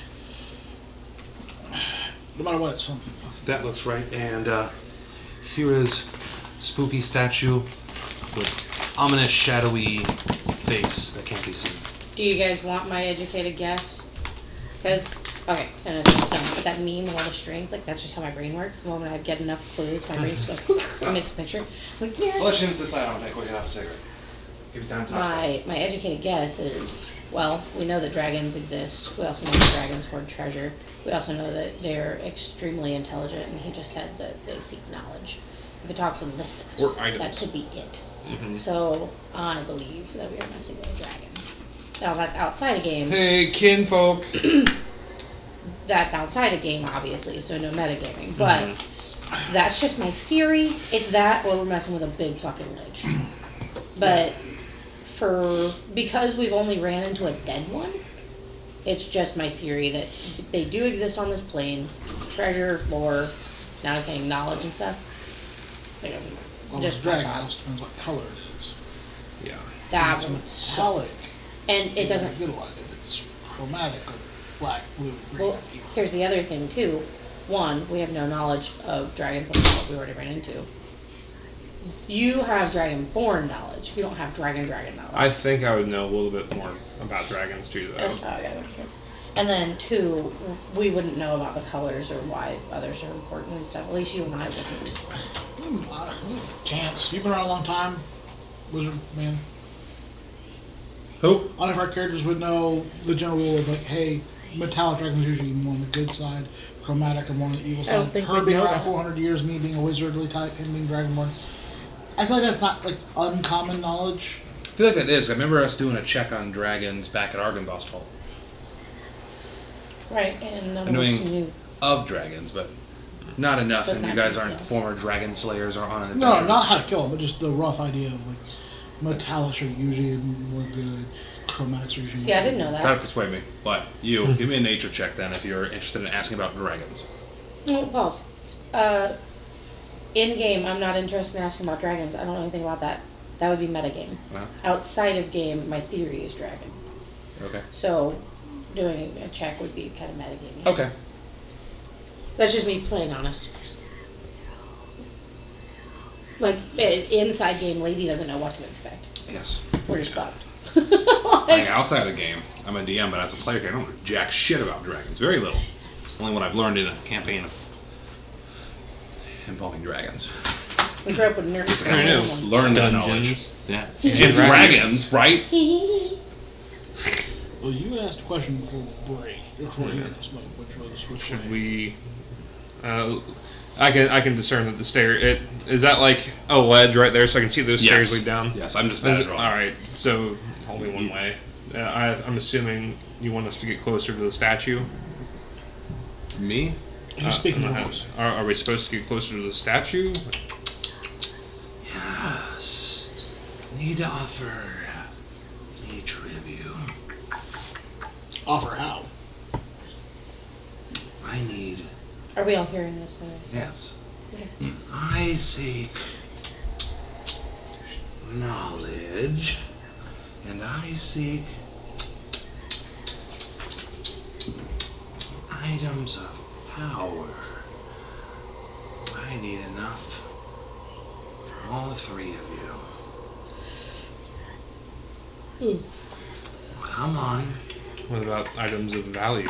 No matter what, it's something.
That looks right. And here is spooky statue with ominous, shadowy face that can't be seen.
Do you guys want my educated guess? Because, okay, I know it's dumb, but that meme with all the strings, like, that's just how my brain works. The moment I get enough clues, my brain just goes, and makes a picture. Like, yeah.
I'll let you decide on it. Go get off a cigarette. Give you time to talk.
My educated guess is, well, we know that dragons exist. We also know that dragons hoard treasure. We also know that they're extremely intelligent, and he just said that they seek knowledge. If it talks with lisp,
Or items.
that could be it.
Mm-hmm.
So, I believe that we are messing with a dragon. Now, that's outside a game.
Hey, kinfolk!
That's outside a game, obviously, so no metagaming. But that's just my theory. It's that, or we're messing with a big fucking lich. But because we've only ran into a dead one, it's just my theory that they do exist on this plane. Treasure, lore, now I'm saying knowledge and stuff. Like,
Well,
just
it's dragon.
my
It
thought.
also depends what color it is.
Yeah.
That
If
would
it's
suck.
metallic,
And it
it's
doesn't.
a good one. If it's chromatic, like black, blue, green,
Well,
it's evil.
here's the other thing too. One, we have no knowledge of dragons like what we already ran into. You have dragonborn knowledge. You don't have dragon knowledge.
I think I would know a little bit more about dragons too, though.
Oh, yeah, okay. And then 2, we wouldn't know about the colors or why others are important and stuff. At least you and I wouldn't.
Chance, you've been around a long time, wizard man.
Who?
All of our characters would know the general rule of like, hey, metallic dragons are usually more on the good side, chromatic are more on the evil
I don't
side.
think
Her
we'd
being
know
around
that.
400 years, me being a wizardly type, him being dragonborn. I feel like that's not like uncommon knowledge.
I feel like that is. I remember us doing a check on dragons back at Argynvost Hall.
Right, and none
I'm
of us
doing
knew.
of dragons, but not enough,
But
and you
not
guys aren't
details.
former dragon slayers or on an
No,
adventure.
not how to kill them, but just the rough idea of like metallics are usually more good, chromatics are usually
See,
more
I didn't
good.
know that.
Try to persuade me. What? You. Give me a nature check then if you're interested in asking about dragons.
Pause. In game, I'm not interested in asking about dragons. I don't know anything about that. That would be metagame.
Uh-huh.
Outside of game, my theory is dragon.
Okay.
So, doing a check would be kind of metagame.
Okay.
That's just me playing honest. Like, inside game, lady doesn't know what to expect.
Yes.
We're just fucked.
Like, outside of the game, I'm a DM, but as a player, I don't know jack shit about dragons. Very little. Only what I've learned in a campaign involving dragons.
We grew up with nerds.
I know.
Learn the
Dungeons.
knowledge. Yeah.
And
And
dragons.
dragons, right?
Well, you had asked a question before break. Before
Yeah.
this, like, which
Should
way?
we? I can discern that the stair. Is that like a ledge right there, so I can see those stairs lead down.
Yes, I'm just
Is
bad
it-
at drawing.
all right, so only one way. I'm assuming you want us to get closer to the statue.
Me?
He's speaking
I'm
to
not-
us.
Are we supposed to get closer to the statue?
Yes. Need to offer a tribute.
Offer how?
I need.
Are we all hearing this, by the way?
Yes.
Okay.
I seek knowledge, and I seek items of power. I need enough for all 3 of you. Come on.
What about items of value?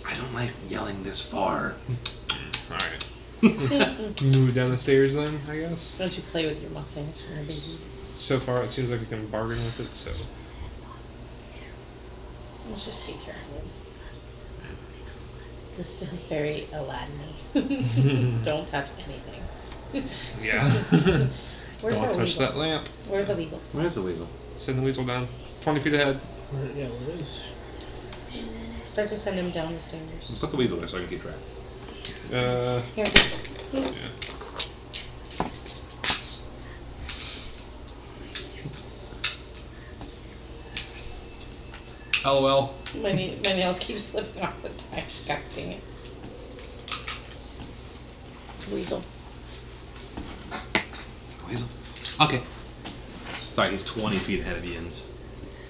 I don't like yelling this far.
All right. Move down the stairs then, I guess.
Don't you play with your mustangs, your baby?
So far, it seems like we can bargain with it. So
Let's just be careful. This feels very Aladdin-y. Don't touch anything.
yeah.
Where's
Don't
our
touch
weasel?
that lamp.
Where's the weasel?
Where's the weasel?
Send the weasel down. 20 feet ahead.
Where it is?
Start to send him down the stairs.
Put the weasel there so I can keep track.
Here.
Yeah.
LOL.
My nails keep slipping off the time. God dang it. Weasel.
Weasel. Okay. Sorry, he's 20 feet ahead of Ian's.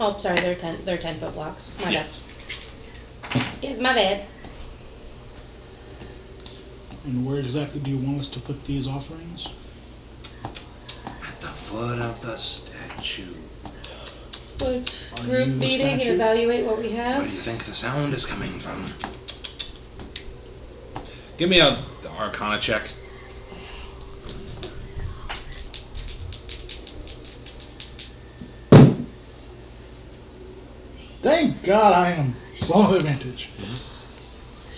Oh, sorry, they're 10-foot blocks. My
Yes.
bad. It's my bad.
And where exactly do you want us to put these offerings?
At the foot of the statue.
Let's
Are
group
you the
meeting and
statue?
evaluate what we
Where
have.
do you think the sound is coming from? Give me a Arcana check.
Thank God I am full advantage.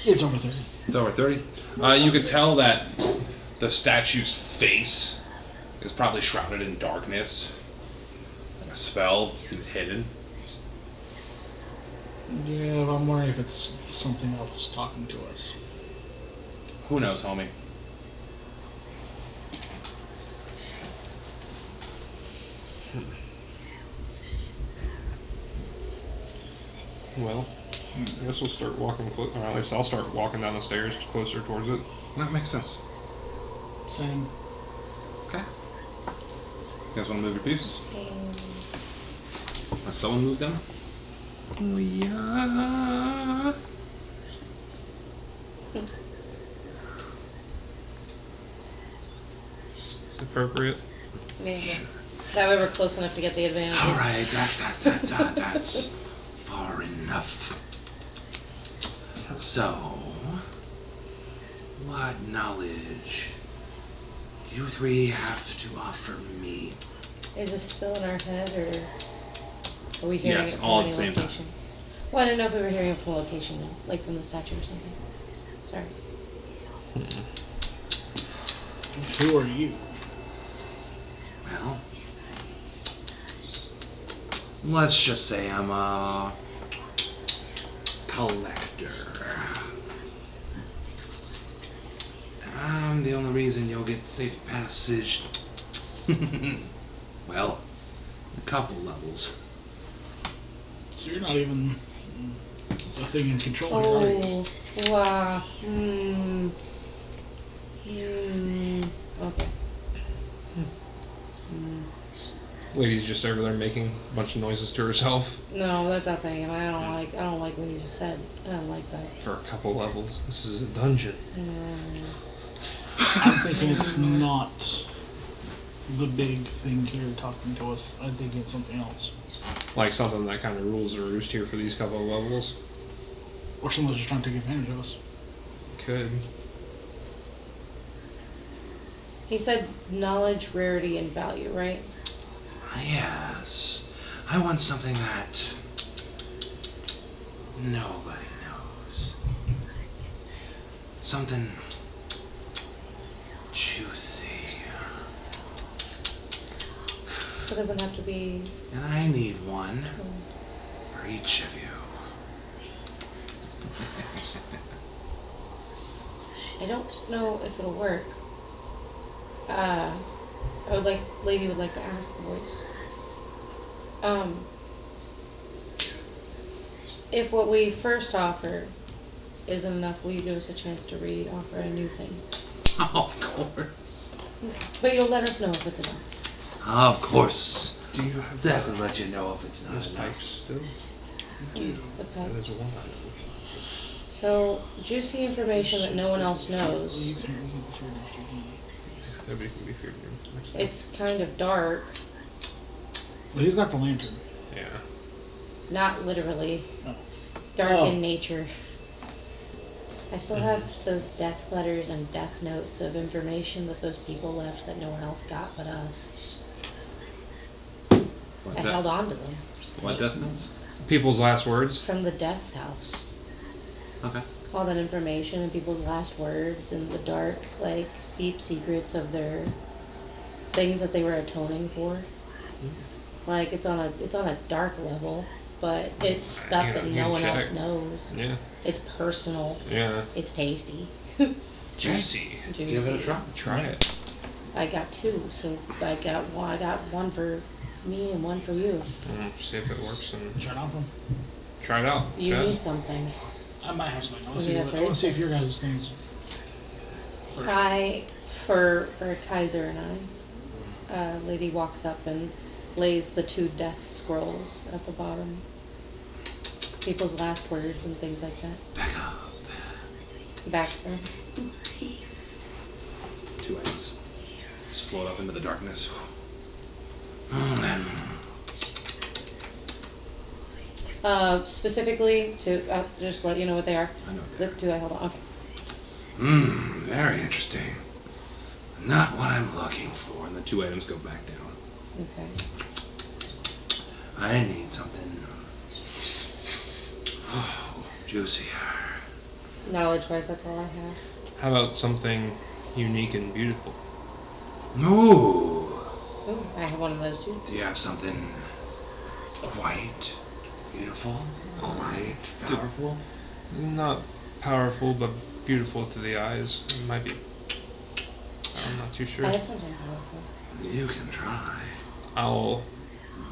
It's over 30.
It's over 30. You could tell that the statue's face is probably shrouded in darkness. Like a spell, it's been hidden.
Yeah, but I'm wondering if it's something else talking to us.
Who knows, homie?
Well, I guess we'll start walking or at least I'll start walking down the stairs closer towards it.
That makes sense.
Same.
Okay. You guys want to move your pieces? Has someone moved them?
Oh yeah. It's appropriate.
Maybe. That way we're close enough to get the advantages.
Alright, that's far enough. enough. So, what knowledge do you three have to offer me?
Is this still in our head, or are we hearing
Yes,
it from
all at
any
the same
location? Well, I didn't know if we were hearing it from a location, like from the statue or something. Sorry.
Who are you?
Well, let's just say I'm a collector. I'm the only reason you'll get safe passage. Well, a couple levels.
So you're not even a thing in control here, are you?
Oh, wow. Okay.
Lady's just over there making a bunch of noises to herself
No, that's not thing. I don't like what you just said. I don't like that.
for a couple levels. This is a dungeon.
I'm thinking it's not the big thing here talking to us. I'm thinking it's something else.
Like something that kind of rules the roost here for these couple of levels.
Or someone's just trying to take advantage of us.
Could.
He said knowledge, rarity, and value, right?
Yes, I want something that nobody knows. Something juicy.
So it doesn't have to be.
And I need one for each of you.
I don't know if it'll work. Lady would like to ask the voice. If what we first offer isn't enough, will you give us a chance to offer a new thing?
Of course.
But you'll let us know if it's enough.
Of course.
Do you have
Definitely let you know if it's not
those
enough.
pipes still?
The
That is
pet.
one item.
So, juicy information that no one else knows.
You can't leave it for next year.
Nobody can be feared next time.
It's kind of dark.
Well, he's got the lantern.
Yeah.
Not literally.
Oh.
Dark
Oh.
in nature. I still have those death letters and death notes of information that those people left that no one else got but us.
What,
I held on to them.
what death notes?
People's last words.
From the death house.
Okay.
All that information and people's last words and the dark, like, deep secrets of their things that they were atoning for. Like, it's on a dark level, but it's stuff
Yeah,
that
you
no
can
one else
check.
knows.
Yeah.
It's personal.
Yeah.
It's tasty.
Juicy.
Juicy.
Give it a try.
Try it.
I got two, so I got one for me and one for you.
See if it works and
Turn off him.
try it out.
You
Yeah.
need something.
I might have something. I want
You need a
to see,
third
if your guys' things.
Try for Kaiser and I. Lady walks up and lays the 2 death scrolls at the bottom. People's last words and things like that.
Back up.
Backs them.
2 items. Just float up into the darkness.
Specifically to just let you know what they are.
I know
The
that.
2 I held on. Okay.
Very interesting. Not what I'm looking for. And the 2 items go back down.
Okay.
I need something juicier.
Knowledge-wise, that's all I have.
How about something unique and beautiful?
Ooh.
Ooh, I have one of those too.
Do you have something quite beautiful, quite powerful?
Not powerful, but beautiful to the eyes. It might be. I'm not too sure.
I have something powerful.
You can try.
I'll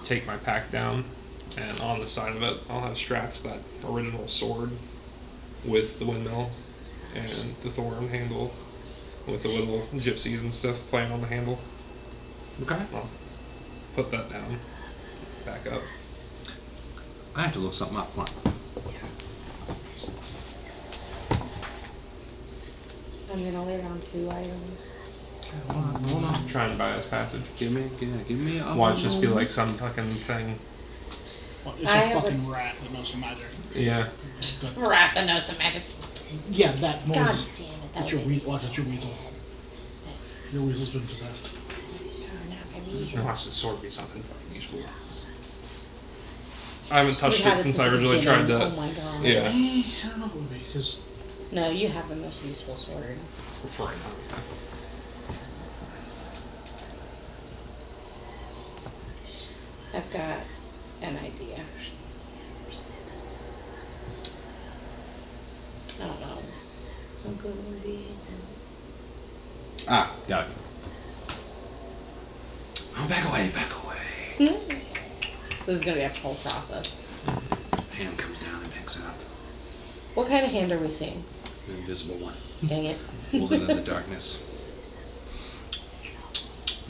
take my pack down, and on the side of it, I'll have strapped that original sword with the windmill and the thorn handle with the little gypsies and stuff playing on the handle.
Okay.
I'll put that down, back up.
I have to look something up. Come on.
I'm gonna lay down 2 items.
Hold on.
Try and buy us passage.
Give me a
Watch just be like some fucking thing.
Well, it's
I
a
have
fucking rat that knows some magic.
Yeah.
Good.
Rat that knows some magic.
Yeah, that noise.
God damn it, that
It's
would
your
make me
weasel. Watch,
so
it's your weasel.
mad.
Your weasel's been possessed.
No, not my
You
weasel.
can watch the sword be something fucking useful. I haven't touched
We had
it since
since
I
the
originally tried
beginning.
to.
Oh my god.
Yeah.
I don't know, maybe because
No, you have the most useful sword.
For right now, yeah.
I've got an idea. I don't know. I'm gonna be.
Ah, got it. Oh, back away, back away.
This is gonna be a whole process.
Hand comes down and picks it up.
What kind of hand are we seeing?
The invisible one.
Dang it.
Pulls it in the darkness.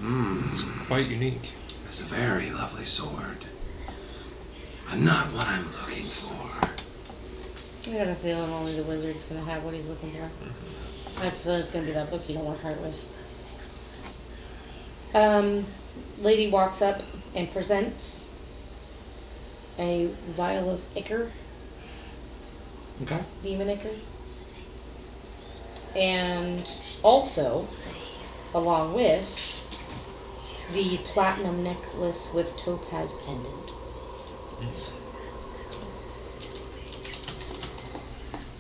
It's quite unique.
It's a very lovely sword. But not what I'm looking for.
I got a feeling only the wizard's gonna have what he's looking for. I feel it's gonna be that book you don't want to part with. Lady walks up and presents a vial of ichor,
Okay.
demon ichor, and also, along with, the platinum necklace with topaz pendant.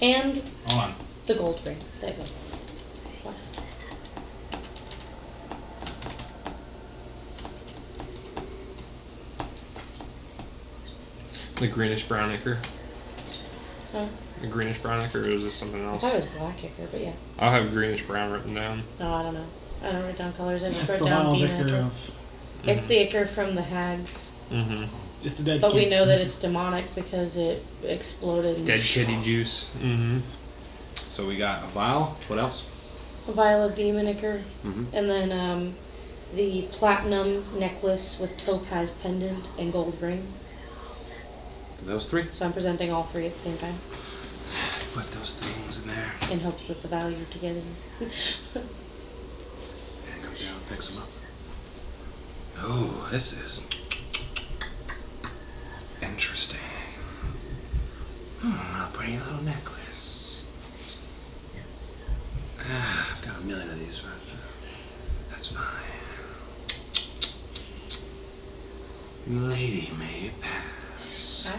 And
Hold on.
the gold ring. There you go.
The greenish brown ichor.
Huh?
The greenish brown ichor, or is this something
I
else?
thought it was black ichor, but yeah.
I'll have greenish brown written down.
No, I don't know. I don't write down colors. I just
it's
wrote
the
down
wild
demon
ichor
ichor.
of.
It's the ichor from the hags.
Mm-hmm.
It's the dead
But we
kids.
know that it's demonic because it exploded.
Dead kitty juice. Mm-hmm.
So we got a vial. What else?
A vial of demon ichor.
Mm-hmm.
And then the platinum necklace with topaz pendant and gold ring.
Those three.
So I'm presenting all three at the same time
Put those things in there.
in hopes that the value together.
Hand comes down, picks them up. Oh, this is interesting. A pretty little necklace. I've got a million of these, but that's fine. Lady may pass.
Huh?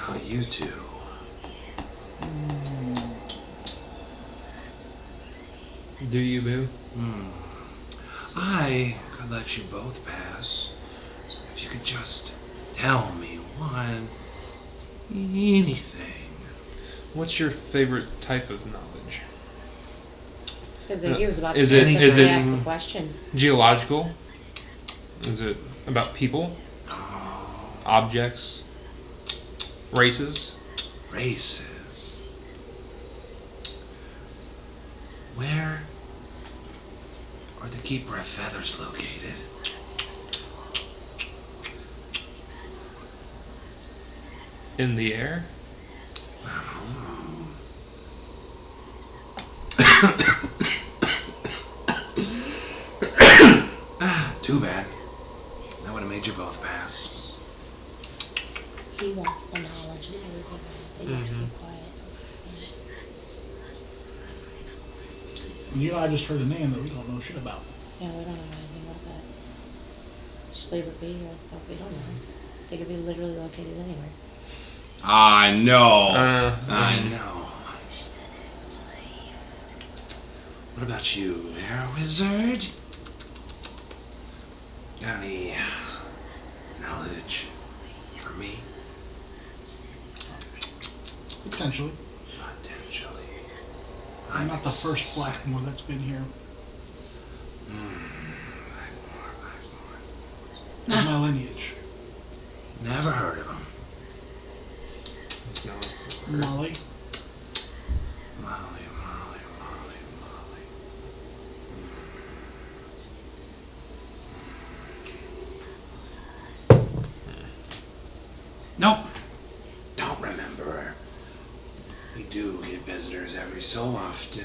Now you two.
Do you, boo?
I could let you both pass if you could just tell me anything.
What's your favorite type of knowledge?
Because he was about to
Is
say
it-
something,
is it-
I asked a question.
Geological? Is it about people? Objects? Races?
Races. Where are the Keeper of Feathers located?
In the air?
Too bad. That would have made you both pass.
He wants the knowledge that we're given. That you have to keep quiet.
You know, I just heard a name that we don't know shit about.
Yeah, we don't know anything about that. Just leave it be. We don't know. They could be literally located anywhere.
I know.
I
know. What about you there, wizard? Got any knowledge for me?
Potentially.
Potentially.
I'm not the first Blackmore that's been here. That's my lineage.
Never heard of him.
It's not.
Molly.
Molly. Nope. Don't remember her. We do get visitors every so often.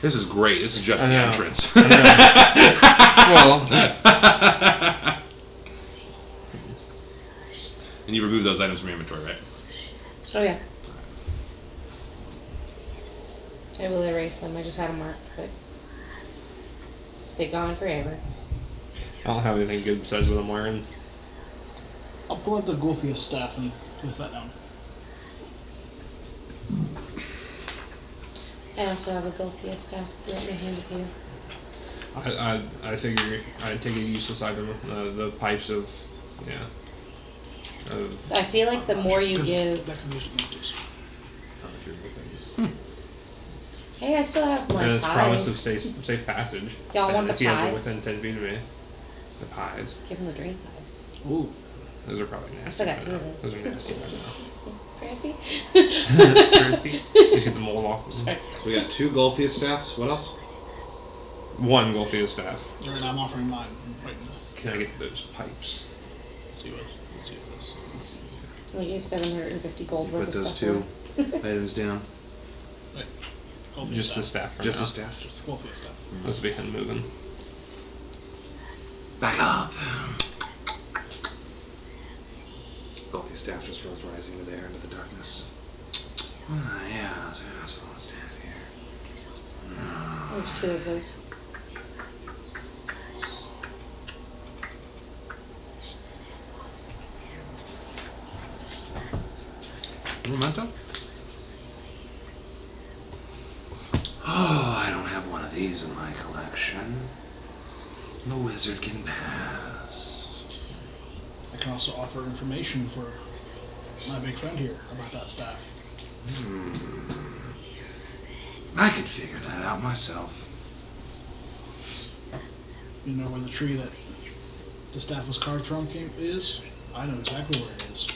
This is great. This is just
I
the
know.
entrance.
Well,
and you remove those items from your inventory, right?
Oh yeah. I will erase them. I just had them marked, but they're gone forever.
I don't have anything good besides what I'm wearing.
I'll pull out the Golfius staff and place that down.
I also have a Golfia staff. Let me hand it to you.
I figure I'd take a useless item. The pipes of,
I feel like the more you
'Cause
give.
that can be used against us.
Hey, I still have my
and it's
pies.
promise of safe passage.
Y'all want
And
the
if you guys are
pies?
within 10 feet of me, the pies.
Give him the dream pies.
Ooh.
Those are probably nasty.
I still got
right
two
now.
of those.
Those are nasty right
Thirsty?
now. Thirsty? You get the mold off.
Sorry.
We got 2 Golfius staffs. What else?
One Golfia staff.
Alright, I'm offering mine right now.
Can I get those pipes?
Let's see if this.
We gave 750 gold worth
Put
of
those
stuff
2
away.
items down.
Right. Golfius
Just
staff.
the staff for
Just
now.
the staff.
Just the Golfius staff.
Let's begin moving.
Back up. Golfius staff just rose rising into the air, into the darkness. Ah, yeah. So let's stand here.
There's 2 of those.
Memento?
Oh, I don't have one of these in my collection. The wizard can pass.
I can also offer information for my big friend here about that staff.
I could figure that out myself.
You know where the tree that the staff was carved from is? I know exactly where it is.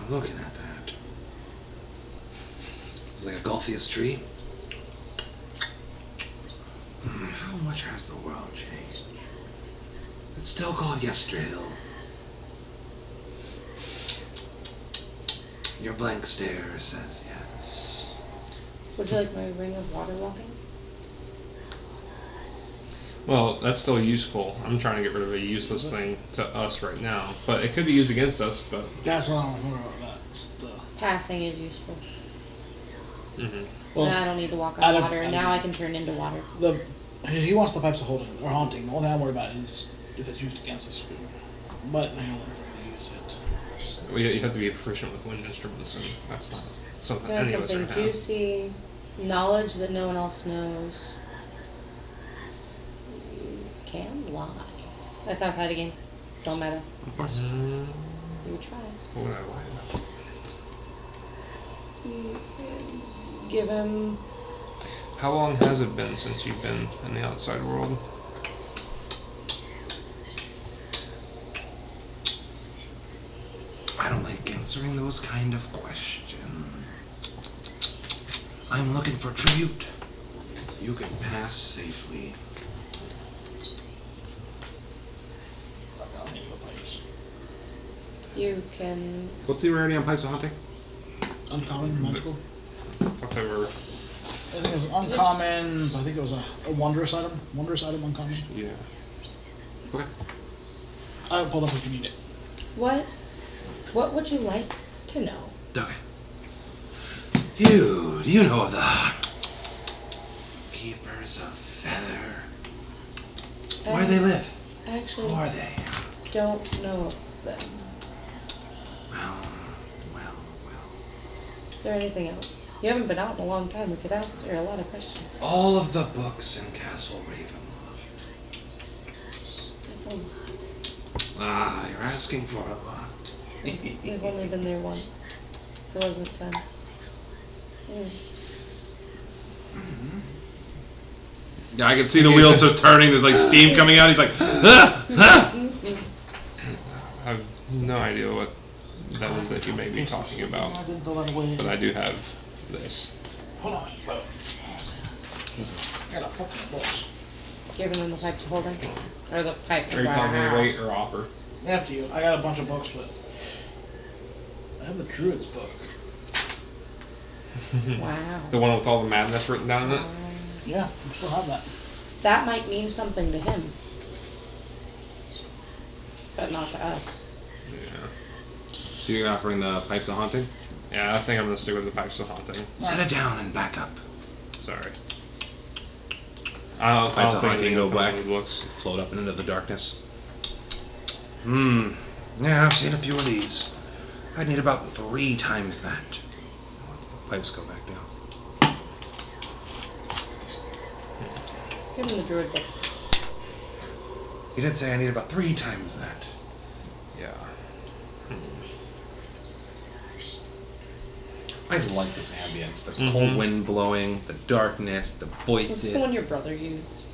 Looking at that. It's like a Golfius tree. How much has the world changed? It's still called Yesterhill. Your blank stare says yes.
Would you like my ring of water walking?
Well, that's still useful. I'm trying to get rid of a useless thing to us right now. But it could be used against us, but...
That's what I'm worried about. That's the...
Passing is useful.
Mm-hmm.
Well,
Now I don't need to walk on
out of-
water.
out of-
Now I can turn into water.
he wants the pipes of holding or haunting. The only thing I'm worried about is if it's used against us. But I don't know if we're going to use it.
Well, you have to be proficient with wind instruments, and that's not something
You want
any of us are
something
gonna have.
juicy, knowledge that no one else knows. You can lie. That's outside again. Don't matter.
Of course.
You try.
What would I lie about?
Give him.
How long has it been since you've been in the outside world?
I don't like answering those kind of questions. I'm looking for tribute, so you can pass safely.
I need the pipes.
You can.
What's the rarity on Pipes of Haunting?
Uncommon, magical.
I thought they were.
I think it was uncommon, but I think it was a wondrous item. Wondrous item, uncommon.
Yeah.
Okay.
I will pull it up if you need it.
What would you like to know?
Okay. Do you know of the Keepers of Feather? Where they live?
I actually
Who are they?
don't know of them.
Well.
Is there anything else? You haven't been out in a long time. We could answer a lot of questions.
All of the books in Castle Ravenloft.
That's a lot.
Ah, you're asking for a lot.
We've only been there once. It wasn't fun.
Yeah, I can see the wheels are turning. There's like steam coming out. He's like, ah, ah.
I have no idea what that is that you may be talking about,
I didn't throw that away.
but I do have this.
Hold on. I got a fucking box.
Giving them the pipe to holding? Or the pipe
Are you telling me to wait or offer?
Up to you. I got a bunch of books, but I have the Druid's book.
Wow.
The one with all the madness written down in it?
Yeah, we still have that.
That might mean something to him. But not to us.
Yeah.
So you're offering the Pipes of Haunting?
Yeah, I think I'm gonna stick with the Pipes of Haunting.
Set it down and back up.
Sorry. I don't
Pipes of
think
Haunting
any
go
of the
black.
looks.
Float up into the darkness.
Yeah, I've seen a few of these. I'd need about 3 times that.
Pipes go back down.
Give him the druid book.
You did say I need about 3 times that.
Yeah.
I like this ambience. The cold wind blowing, the darkness, the voices.
This is the one your brother used.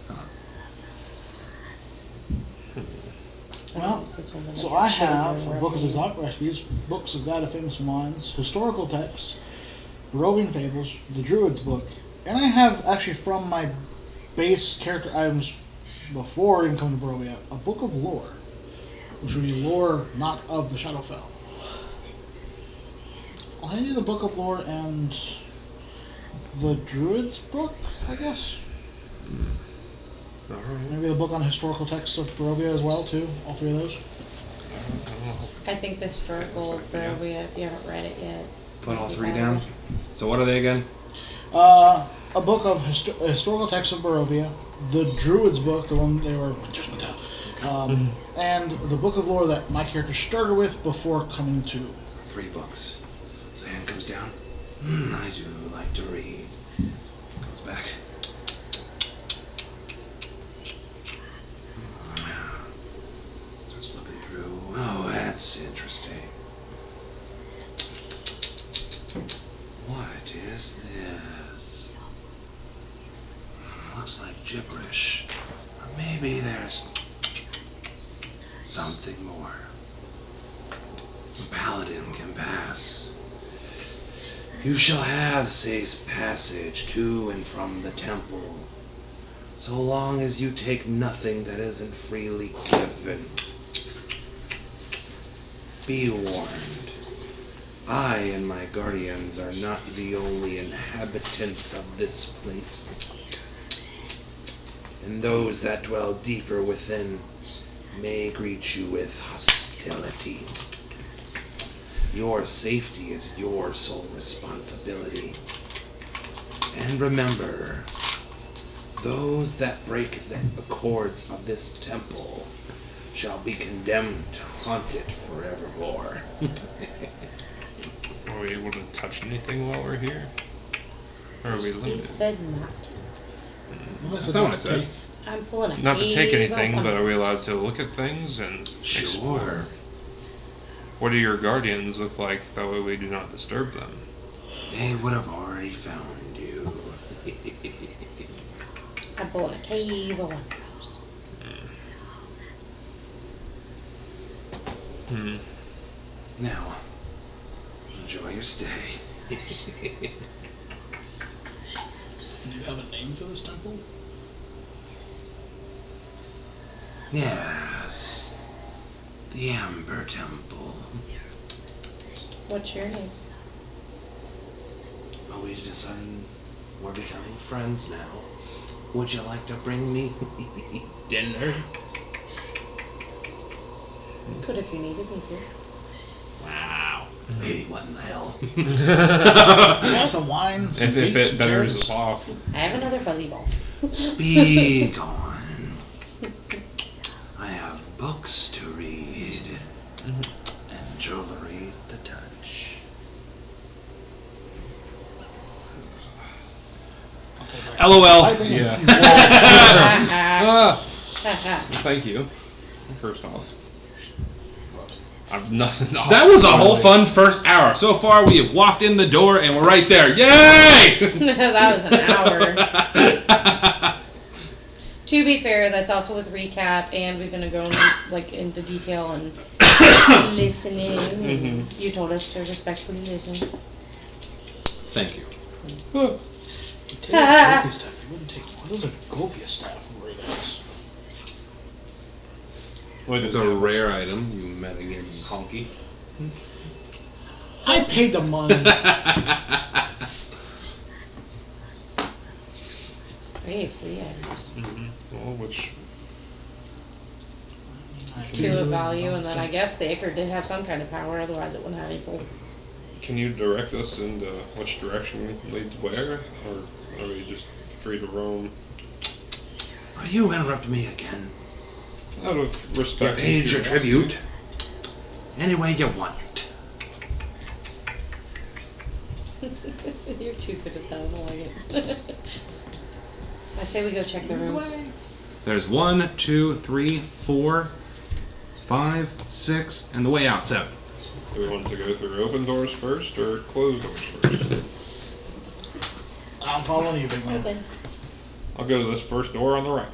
Well,
This one that
so
I
I
showed you
have
in
a book of
Revelation.
exotic recipes, books of God of famous wines, historical texts, Barovian fables, the Druid's book, and I have actually from my base character items before even coming to Barovia, a book of lore, which would be lore not of the Shadowfell. I'll hand you the book of lore and the Druid's book, I guess.
Alright.
Maybe the book on historical texts of Barovia as well, too. All 3 of those.
I think the historical Barovia, if you haven't read it yet.
Put all 3 down.
So what are they again?
A book of historical texts of Barovia, the Druid's book, the one they were Winter's Metal, and the book of lore that my character started with before coming to.
3 books. So hand comes down. I do like to read. Comes back. Starts flipping through. Oh, that's interesting. What is this? Looks like gibberish. Or maybe there's something more. Paladin can pass. You shall have safe passage to and from the temple, so long as you take nothing that isn't freely given. Be warned, I and my guardians are not the only inhabitants of this place, and those that dwell deeper within may greet you with hostility. Your safety is your sole responsibility. And remember, those that break the accords of this temple shall be condemned to haunt it forevermore.
Are we able to touch anything while we're here? Or are we
He
limited?
said not.
That's
not what I said.
I'm pulling a
Not to take
cave
anything,
up
but
on
are we allowed
us.
to look at things and explore?
Sure.
What do your guardians look like? That way we do not disturb them.
They would have already found you.
I'm pulling a cave of wonders.
Now, enjoy your stay.
Do you have a name for this temple?
Yes. The Amber Temple.
What's your name?
Are we deciding we're becoming friends now? Would you like to bring me dinner?
Could if you needed me to.
Wow. Hey, what in the hell?
You want some wine? Some
If
beets,
it
some
betters
carrots?
us off.
I have another fuzzy ball.
Be gone. I have books to read and jewelry to touch.
LOL.
I think
Yeah.
Ha,
Thank you. First off. I've nothing.
That was a whole fun first hour. So far, we have walked in the door and we're right there. Yay!
That was an hour. To be fair, that's also with recap, and we're gonna go into detail and listening. And you told us to respectfully listen.
Thank you.
Take a Golfia staff. You wouldn't take one. Those are Golfia staff from where those.
It's a rare item. You met again, honky.
I paid the money.
I gave 3 items.
Well, which
2 of value, and then I guess the Ichor did have some kind of power, otherwise it wouldn't have any pull.
can you direct us into which direction leads where, or are we just free to roam?
Are you interrupting me again?
Out of
You
respect.
paid your tribute. Any way you want.
You're too good at that, I don't like it. I say we go check the rooms.
There's 1, 2, 3, 4, 5, 6, and the way out 7.
Do we want to go through open doors first or closed doors first?
I'm following you, big man.
Open.
I'll go to this first door on the right.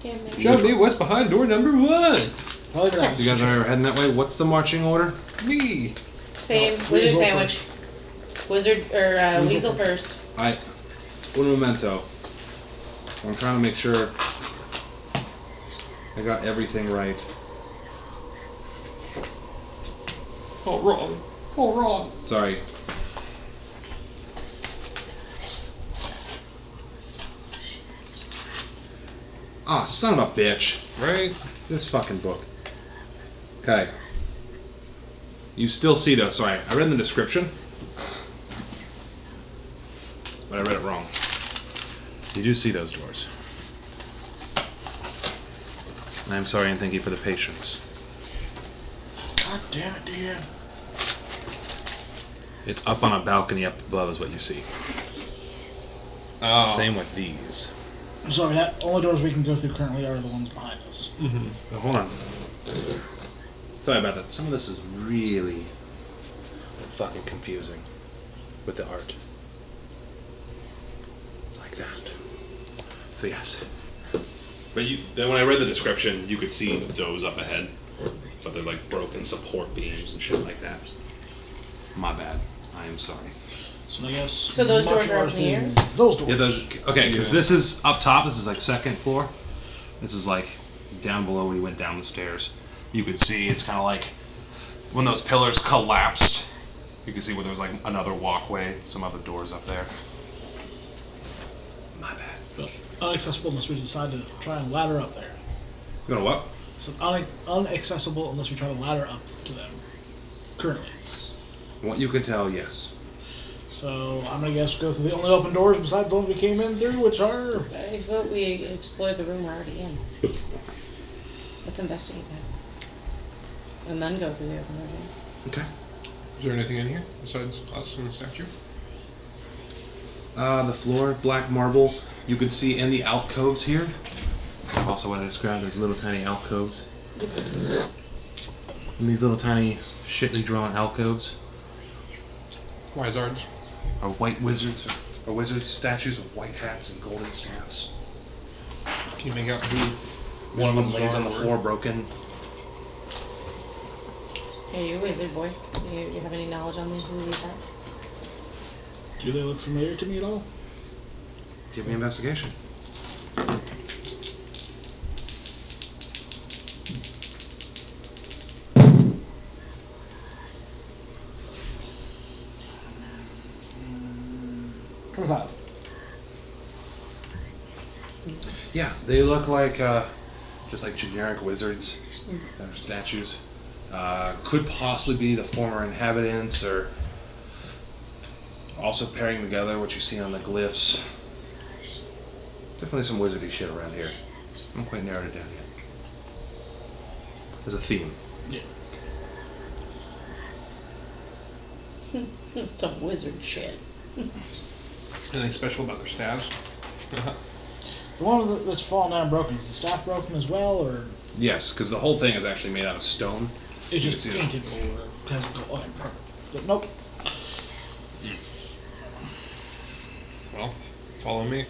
Damn man.
Show me what's behind door number 1.
Probably that.
So you guys are heading that way. What's the marching order?
Me.
Same.
No,
Wizard
Weasel
sandwich. Wizard or Weasel first.
Un momento. I'm trying to make sure I got everything right.
It's all wrong. It's all wrong.
Sorry. Ah, son of a bitch.
Right?
This fucking book. Okay. You still see those. Sorry, I read the description, but I read it wrong. You do see those doors. And I'm sorry and thank you for the patience.
God damn it, DM.
It's up on a balcony up above is what you see.
Oh.
Same with these.
I'm sorry, that only doors we can go through currently are the ones behind us.
Mm-hmm.
Oh, hold on. Sorry about that. Some of this is really fucking confusing with the art. It's like that. So yes. But then when I read the description, you could see those up ahead. But they're like broken support beams and shit like that. My bad. I am sorry.
So I guess.
So those doors
martial
are
arts
up in the
thing- Those doors.
Yeah, those. Okay, because this is up top. This is like second floor. This is like down below when you went down the stairs. You could see it's kind of like when those pillars collapsed. You can see where there was like another walkway, some other doors up there. My bad.
But unaccessible unless we decide to try and ladder up there.
You know what?
So unaccessible unless we try to ladder up to them. Currently.
From what you can tell, yes.
So I'm gonna guess go through the only open doors besides the ones we came in through, which are.
I vote we explore the room we're already in. Let's investigate that. And then go through the open door.
Okay.
Is there anything in here besides us and the statue?
The floor, black marble. You can see in the alcoves here. Also, what I described, there's little tiny alcoves. And these little tiny, shitly drawn alcoves
Wizards.
are white wizards, or wizards statues with white hats and golden staffs.
Can you make out who?
One of them
which
lays on
ones
the
are
floor broken.
Hey, you wizard boy. You have any knowledge on these who these are?
Do they look familiar to me at all?
Give me investigation. Yeah, they look like just like generic wizards. They're statues. Could possibly be the former inhabitants, or also pairing together what you see on the glyphs. Definitely some wizardy shit around here. I haven't quite narrowed it down yet. There's a theme.
Yeah.
Some wizard shit.
Anything special about their staves?
The one that's fallen down broken, is the staff broken as well, or
Yes, because the whole thing is actually made out of stone.
it's
You
just
can see
painted gold or has gold? Okay, perfect. But nope.
Well, follow me.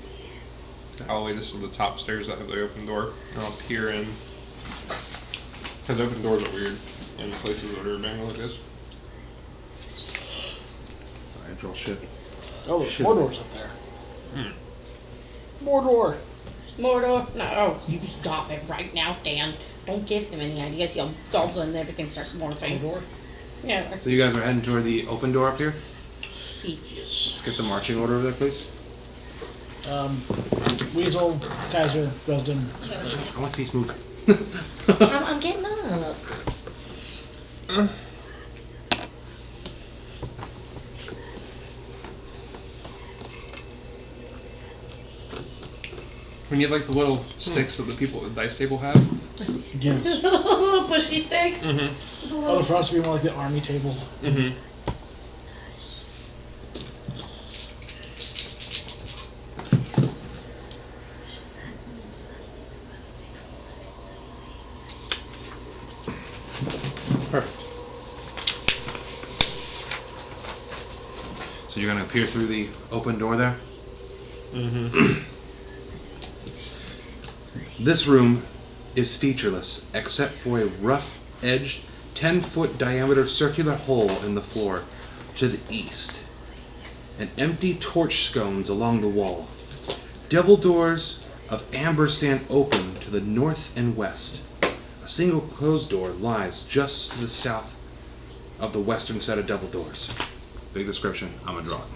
I'll lead us to the top stairs that have the open door, and I'll peer in. Because open doors are weird in places that are bang like this.
Sorry, I draw shit.
Oh, there's
Shit.
more doors up there.
Hmm.
More door.
Mordor. No, oh, you stop it right now, Dan. Don't give him any ideas. He'll guzzle and everything starts morphing.
Door.
Yeah.
So you guys are heading toward the open door up here?
See.
Let's get the marching order over there, please.
Weasel, Kaiser, Dresden.
I want peace move.
I'm getting up.
When you have like the little sticks that the people at the dice table have.
Yes.
Little pushy sticks.
Mm-hmm.
Oh, for us to be more like the army table.
Mm-hmm.
Perfect. So you're gonna peer through the open door there?
Mm-hmm.
This room is featureless except for a rough-edged, 10-foot diameter circular hole in the floor to the east, and empty torch scones along the wall. Double doors of amber stand open to the north and west. A single closed door lies just to the south of the western set of double doors. Big description. I'm gonna draw it.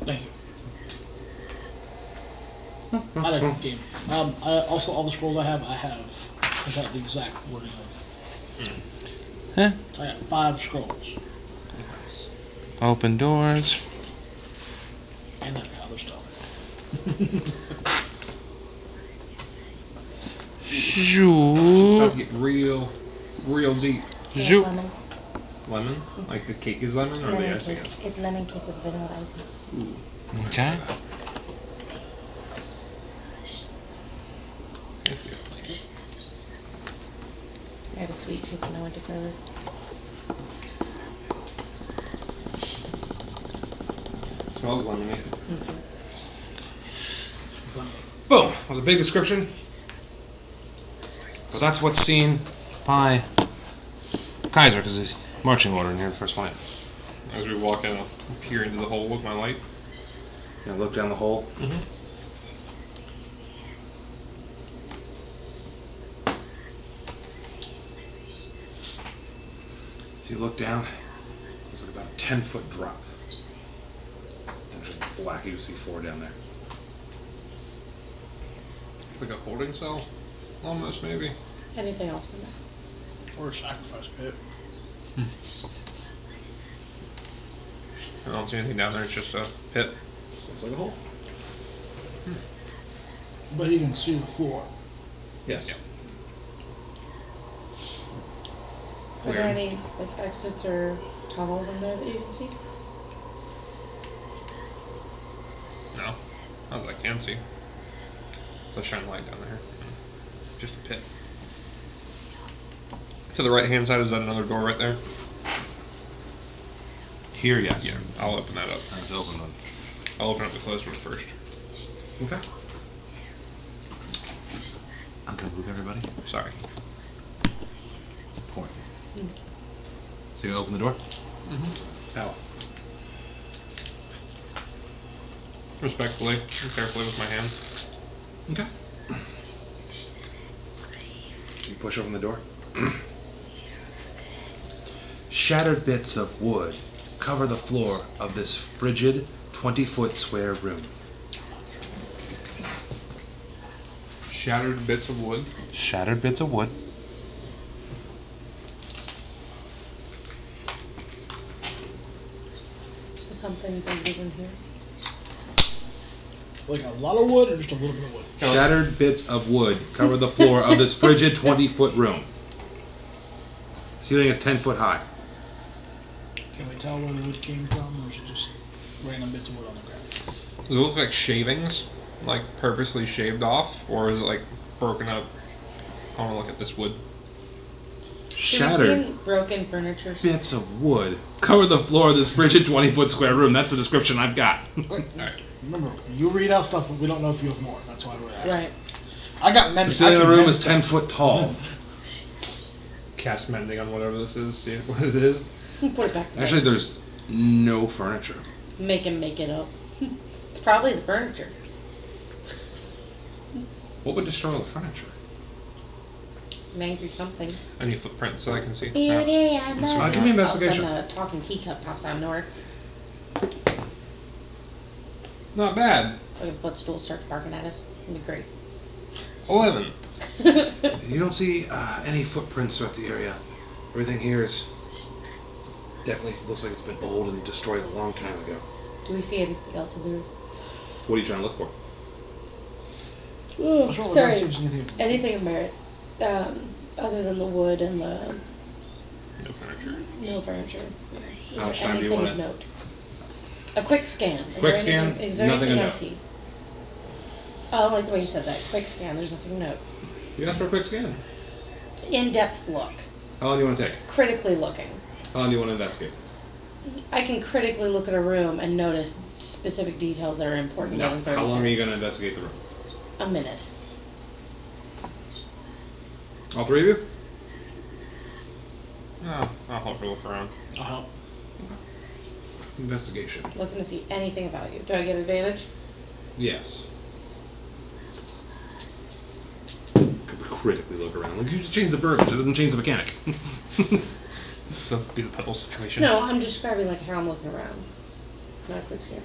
Thank you. I like the game. Also, all the scrolls I have got the exact wording of.
Huh?
So I got 5 scrolls.
Open doors.
And every other stuff.
It's about to get real deep.
Yeah, lemon.
Lemon? Like the cake is lemon or the
Lemon
icing
cake.
is?
It's lemon cake with vanilla icing.
Okay.
Thank you.
I had a sweet tooth when I went to serve.
Smells lemony.
Boom. That was a big description. But that's what's seen by Kaiser, because he's marching order in here, the first one.
As we walk in, I'll peer into the hole with my light.
Now look down the hole.
Mm-hmm.
So you look down, it's like about a 10-foot drop. And just black, you see 4 down there.
Like a holding cell? Almost, maybe.
Anything else in there?
Or a sacrifice pit.
I don't see anything down there, it's just a pit.
Looks like a hole.
But you can see the floor.
Yes.
Yeah.
Are there
Weird.
any like exits or tunnels in there that you can see?
No. Not that I can see. Let's shine light down there. Just a pit. To the right hand side, is that another door right there?
Here, yes.
Yeah, I'll open that up.
That's open one.
I'll open up the closed one first.
Okay. I'm gonna move everybody.
Sorry.
It's important. So you open the door?
Mm-hmm.
How?
Respectfully and carefully with my hand.
Okay. You push open the door. Shattered bits of wood cover the floor of this frigid 20-foot square room.
Shattered bits of wood.
Shattered bits of wood.
So something big is in here.
Like a lot of wood or just a little bit of wood?
Shattered bits of wood cover the floor of this frigid 20-foot room. The ceiling is 10 foot high.
Can we tell where the wood came from, or is it just random bits of wood on the ground?
Does it look like shavings? Like purposely shaved off? Or is it like broken up? I want to look at this wood.
Have you
Shattered
seen broken furniture?
bits of wood cover the floor of this frigid 20-foot square room. That's the description I've got.
Alright.
Remember, you read out stuff, but we don't know if you have more. That's why we're asking.
Right.
I got men.
The ceiling of the room is 10 foot tall.
Cast mending on whatever this is. See what it is.
Put it back together.
Actually, there's no furniture.
Make him make it up. It's probably the furniture.
What would destroy the furniture?
Angry something.
I need footprints so I can see.
Beauty and the
Give me investigation.
All of a sudden, a talking teacup pops out of nowhere.
Not bad.
a footstool starts barking at us. It'd be great.
11.
You don't see any footprints throughout the area. Everything here is definitely looks like it's been old and destroyed a long time ago.
Do we see anything else in there?
What are you trying to look for?
Oh,
Sure,
sorry.
that seems anything.
Anything of merit, other than the wood and the
No furniture.
no furniture. Is
How much
there
time do you
anything
want
of note? A quick scan.
Quick scan,
Is there
nothing
anything
of
I
note.
see? Oh, I like the way you said that. Quick scan. There's nothing of note.
You asked for a quick scan.
In-depth look.
How long do you want to take?
Critically looking.
How long do you want to investigate?
I can critically look at a room and notice specific details that are important
No.
within 30
How long are you going
seconds.
to investigate the room?
A minute.
All three of you?
Oh, I'll help her look around.
I'll help.
Investigation.
Looking to see anything about you. Do I get advantage?
Yes. Critically look around. Like you just change the verbiage. It doesn't change the mechanic.
So be the pedal situation.
No, I'm describing like how I'm looking around. Not a quick scan.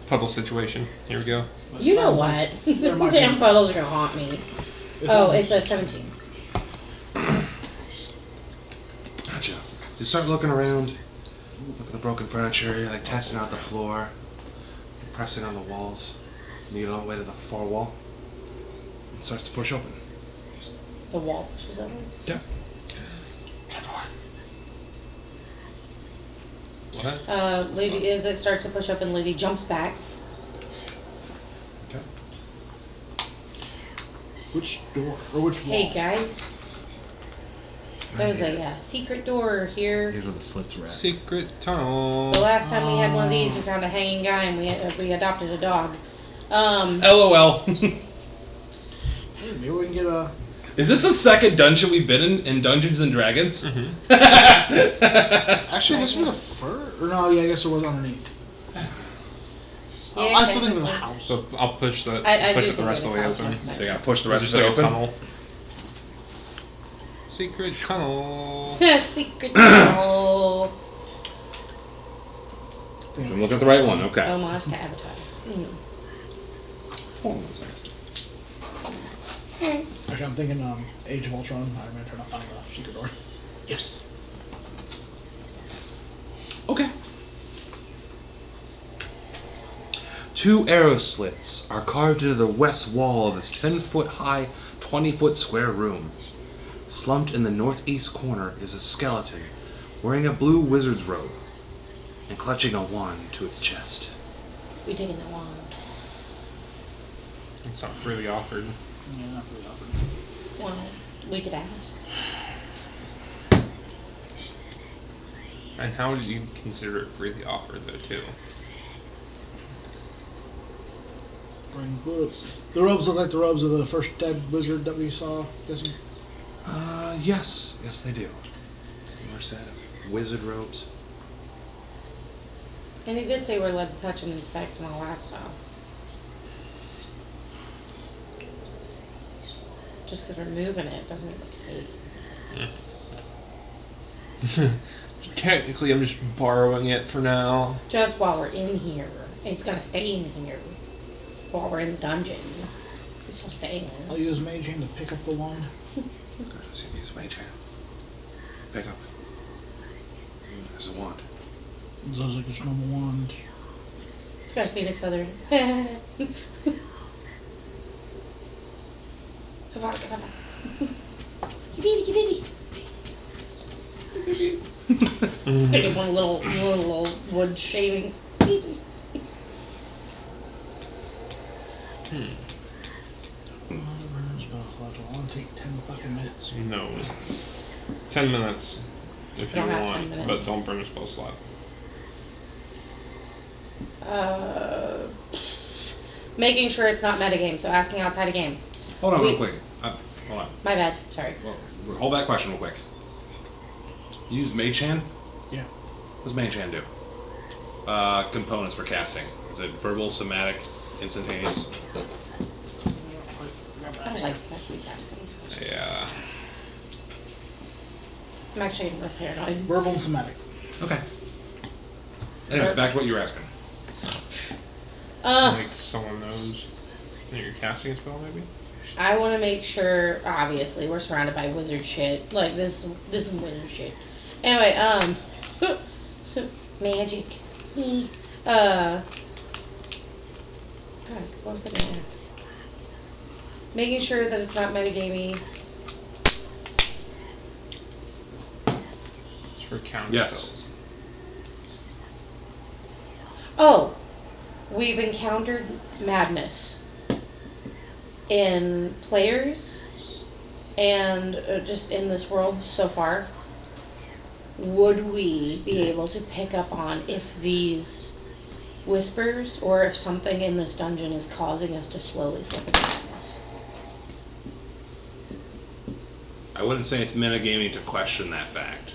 Puddle situation. Here we go.
But
You know
sounds
what?
like there might
Damn
be-
puddles are gonna haunt me.
it
Oh,
sounds
it's a 17.
Gotcha. You start looking around, look at the broken furniture, you're like testing out the floor, pressing on the walls, and you get all the way to the far wall. It starts to push open.
The wall pushes over.
Yeah.
What?
Lady is it starts to push up and lady jumps back.
Okay.
Which door or which wall?
Hey guys, there's a secret door here.
Here's where the slits were at.
Secret tunnel.
The last time we had one of these, we found a hanging guy and we adopted a dog.
LOL.
Hey, maybe we can get a.
Is this the second dungeon we've been in Dungeons and Dragons?
Actually, this would be the first. Or no, yeah, I guess it was underneath. I still think of the house.
So I'll push the
I
push
do
it the
think
rest of the way
it's
open.
house.
So you gotta push the
Or
rest
just
of it
like a
open.
tunnel. Secret tunnel.
Secret tunnel.
I'm looking at the right one. Okay.
Homage to Avatar.
Hold on a second.
Actually, I'm thinking Age of Ultron. I'm gonna try to find the secret door. Yes.
Okay. 2 arrow slits are carved into the west wall of this 10-foot high, 20-foot square room. Slumped in the northeast corner is a skeleton wearing a blue wizard's robe and clutching a wand to its chest.
We taking the wand.
It's not freely offered.
Yeah, not really offered.
Well, we could ask.
And how did you consider it freely offered though too?
Wearing blue. The robes look like the robes of the first dead wizard that we saw. Guessing.
Yes. Yes, they do. Similar set of wizard robes.
And he did say we're allowed to touch and inspect and all that stuff. Just because we're moving it doesn't mean we take.
Technically, I'm just borrowing it for now.
Just while we're in here. It's gonna stay in here. While we're in the dungeon. It's still staying
I'll
in.
use Mage Hand to pick up the wand.
So you use mage hand. Pick up. There's a wand.
It looks like it's a normal wand.
It's got a phoenix feather. Take one little wood shavings.
It'll only take 10 fucking minutes.
No. 10 minutes if
I
you
don't have 10
want,
minutes.
but don't burn a spell slot.
Making sure it's not metagame, so asking outside a game.
Hold on
We-
real quick. Hold on.
My bad, sorry.
Well, hold that question real quick. You use Mage Hand?
Yeah.
What does Mage Hand do? Components for casting. Is it verbal, somatic, instantaneous?
I like the fact he's asking these questions.
Yeah.
I'm actually getting more paranoid.
Verbal and somatic.
Okay. Anyway, back to what you were asking.
Like someone knows that you're casting a spell, maybe?
I want to make sure. Obviously, we're surrounded by wizard shit. Like this is wizard shit. Anyway, magic. Fuck, what was I gonna ask? Making sure that it's not metagamey.
It's for counter
Yes.
spells.
Oh, we've encountered madness in players and just in this world so far. Would we be able to pick up on if these whispers or if something in this dungeon is causing us to slowly slip into madness?
I wouldn't say it's metagaming to question that fact.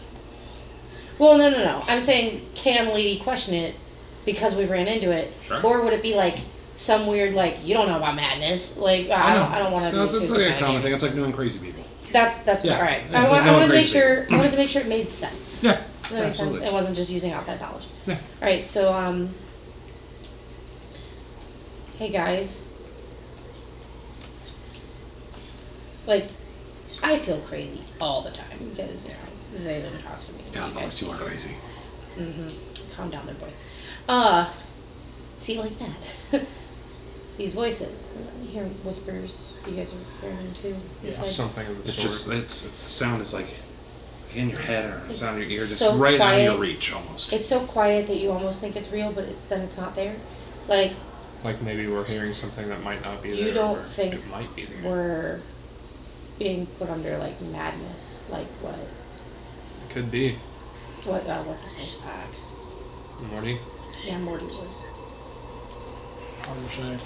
Well, no. I'm saying, can Lady question it because we ran into it?
Sure.
Or would it be like some weird, like, you don't know about madness? Like, I don't want to.
No, it's like a common thing. It's like knowing crazy people.
That's
Yeah.
all right.
It's
I
like
wanted
knowing
to make
crazy
sure. I wanted to make sure it made sense.
Yeah.
Does that make sense?
Absolutely.
It wasn't just using outside knowledge.
Yeah.
All right. So, hey guys. Like, I feel crazy all the time because they don't talk to me.
Yeah, of course you are crazy.
Calm down there, boy. See, like that. These voices. You hear whispers. You guys are hearing them too. You said?
Something of the
It's
sort.
just it's the sound is like in your head or the sound of your ear, just
so
right out of your
quiet.
reach almost.
It's so quiet that you almost think it's real, but then it's not there. Like,
Like maybe we're hearing something that might not be there.
you don't
or
think
it might be there.
we're being put under like madness. Like what?
Could be.
What's his face back?
Morty?
Yeah, Morty was.
How do you say?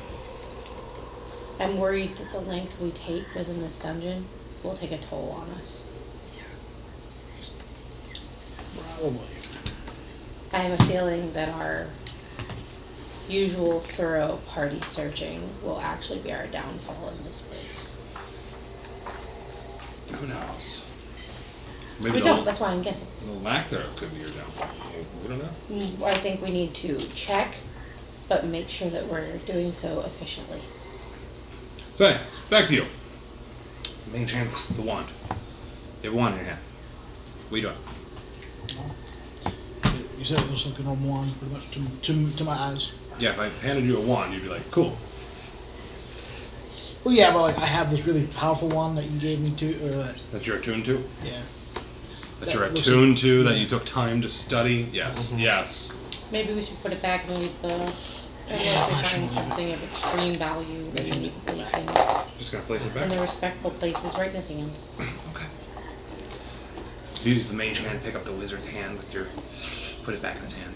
I'm worried that the length we take within this dungeon will take a toll on us.
Probably.
I have a feeling that our usual thorough party searching will actually be our downfall in this place.
Who knows?
We
Maybe
don't, that's why I'm guessing.
the lack thereof could be your downfall. We don't know.
I think we need to check, but make sure that we're doing so efficiently.
So, back to you. Mage hand, the wand. You have a wand in your hand. What are you doing?
You said it was like a normal wand, pretty much to my eyes.
Yeah, if I handed you a wand, you'd be like, cool.
Well, yeah, but like I have this really powerful wand that you gave me
That you're attuned to?
yeah.
That
That
you're
looks
attuned to, that
yeah.
you took time to study? Yes, yes.
Maybe we should put it back and leave the.
Yeah,
Unless we
actually,
find something of extreme value, then we need to leave things
Just gonna place it
in
back?
the respectful places right in his hand.
Okay. You use the mage hand, pick up the wizard's hand with your... Put it back in his hand.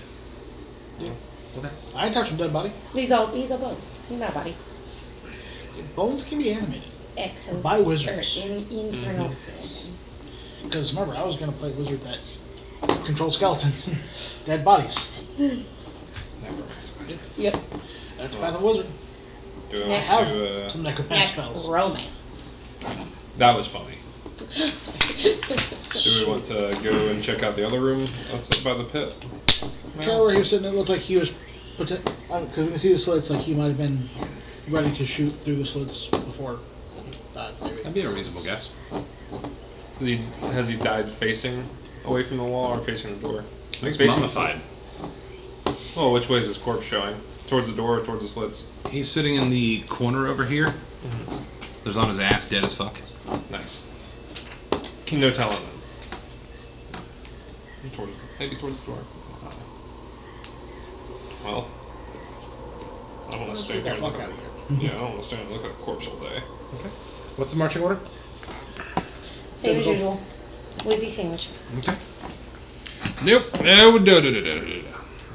Yeah.
Okay.
I ain't touching dead body.
He's all bones. He's not a body.
Bones can be animated.
Exos.
By wizards.
Or internal.
Because remember, I was gonna play wizard that controls skeletons, dead bodies.
Yep.
That's Path of Wizard.
Do
I
I
have
want to,
some necromantic spells.
Romance.
that was funny.
Sorry.
Do we want to go and check out the other room outside by the pit?
Kind of where he was sitting, it looked like he was, because we can see the slits, like he might have been ready to shoot through the slits before he died, maybe.
That'd be a reasonable guess.
Has he died facing away from the wall or facing the door?
I think
Facing
he's mummified.
Well, which way is his corpse showing? Towards the door or towards the slits?
He's sitting in the corner over here. There's on his ass, dead as fuck.
Nice. No telling then. Maybe towards the door. Well, I don't want to
Let's
stand
get
here
that
and
fuck
look
out
at
of here.
Yeah, I don't want to stand and look at a corpse all day.
Okay. What's the marching order?
Same as
Typical.
usual. Whizzy sandwich.
Okay. Nope.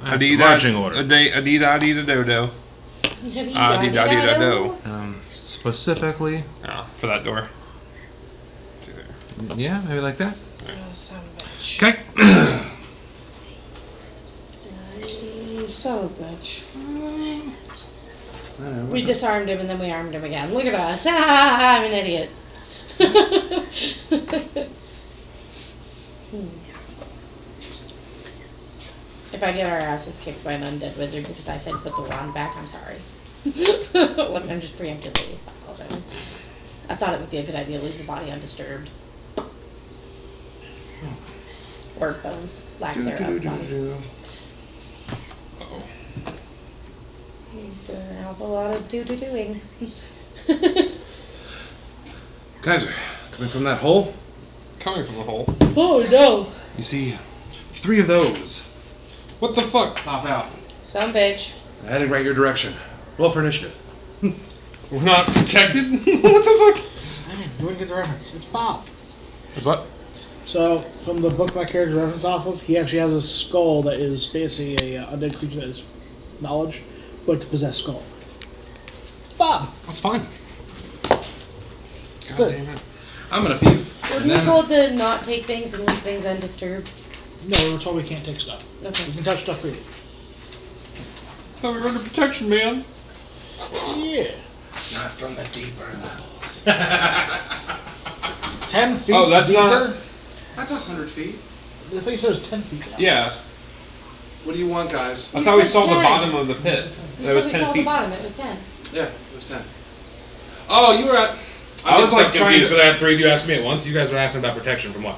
That's the marching order.
Adida-dida-do-do. Adida-dida-do.
Specifically,
Ah, for that door. See there.
yeah, maybe like that.
Son of a bitch.
Okay.
Son of a bitch. We disarmed him and then we armed him again. Look at us. Ah, I'm an idiot. If I get our asses kicked by an undead wizard because I said put the wand back, I'm sorry. Look, I'm just preemptively apologizing. I thought it would be a good idea to leave the body undisturbed. Or bones, lack thereof.
Uh-oh.
Doing an awful lot of doing.
Kaiser, coming from that hole,
Coming from the hole.
Oh no!
you see 3 of those
What the fuck?
pop out.
Some bitch.
Heading right your direction. Roll for initiative.
We're not protected? What the fuck?
I didn't even get the reference. It's Bob.
That's what?
So, from the book my character reference off of, he actually has a skull that is basically a undead creature that is knowledge, but it's a possessed skull. Bob!
That's fine.
God
Good.
damn it.
I'm gonna pew.
Were you told to not take things and leave things undisturbed?
No, we were told we can't take stuff. We
Okay.
can touch stuff freely.
Thought we were under protection, man.
Yeah.
Not from the deeper levels.
10 feet
Oh, that's
deeper?
not-
That's 100 feet.
I think it says 10 feet now.
Yeah.
What do you want, guys?
I
You
thought we
said
saw the
10.
bottom of the pit.
You
That was
said we
10
saw
feet.
the bottom, it was 10.
Yeah, it was 10. Oh, you were at...
I was like trying to.
because I had 3 of you ask me at once. You guys were asking about protection from what?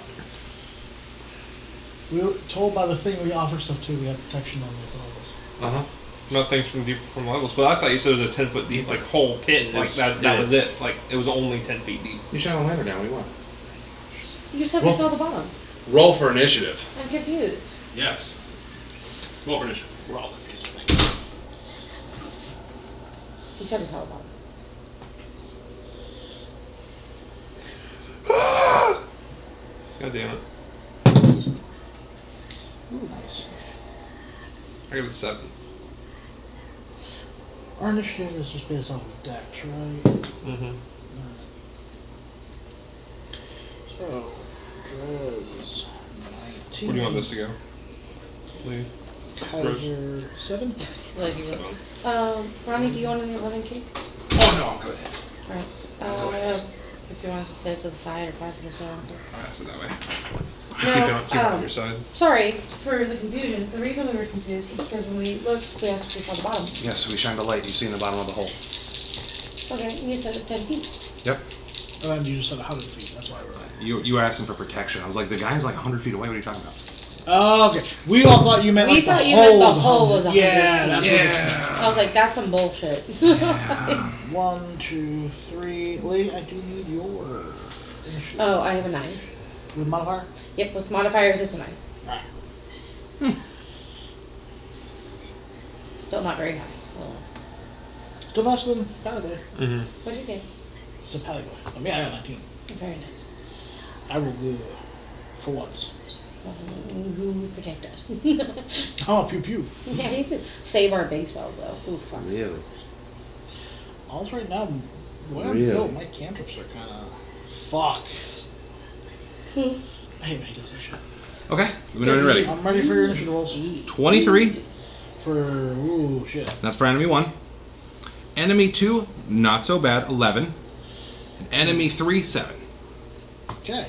We were told by the thing we offered stuff to, we had protection on the levels.
Not things from deep from levels, but I thought you said it was a 10-foot deep, like whole pit. Like that was it. Like it was only 10 feet deep.
You shot a lantern down. What do you want?
You said
Well-
we saw the bottom.
Roll for initiative.
I'm confused.
Yes. Roll for initiative.
We're all confused, I think.
He said we saw the bottom.
God damn it.
Ooh, nice.
I got a 7.
Our initiative is just based off of dex, right?
Mm-hmm.
Nice. So, Drez, 19.
Where do you want this to go? Lee?
Kaiser, 7?
Just let you
7.
Ronnie, do you want any 11 cake?
Oh, no, I'm good.
Alright. If you want to sit to the side or pass it this way.
I'll pass it that way.
No,
keep it on your side.
Sorry for the confusion. The reason we were confused is because when we looked, we asked if we saw the bottom.
Yes, we shined a light. You see in the bottom of the hole.
Okay, you said it was 10 feet.
Yep.
And then you just said 100 feet, that's why we're like.
You asked him for protection. I was like, the guy's like 100 feet away. What are you talking about?
Oh, okay. We all thought you meant
We
like
thought
the
you
hole
meant the
was
hole was 100
Yeah,
feet.
that's
Yeah.
I was like, that's some bullshit.
what 1, 2, 3. Lady, I do need your initiative.
Oh, I have a 9.
With modifier?
Yep, with modifiers, it's a 9.
Alright.
Still not very high. Well,
Still faster than Palagoy.
Mm-hmm.
what'd you get?
It's a Palagoy. I mean, I got 19.
Very nice.
I will do for once.
Who protect us?
Oh, pew pew.
Yeah, you could save our base spell though. Ooh, fuck.
Really?
Also, right now, the way I'm
Really?
built, my cantrips are kind of fuck. I hate when he does that shit.
Okay. We're doing it ready.
I'm ready for your initiative rolls.
23.
For ooh shit.
That's for enemy 1. Enemy 2, not so bad, 11. And enemy 3, 7.
Okay.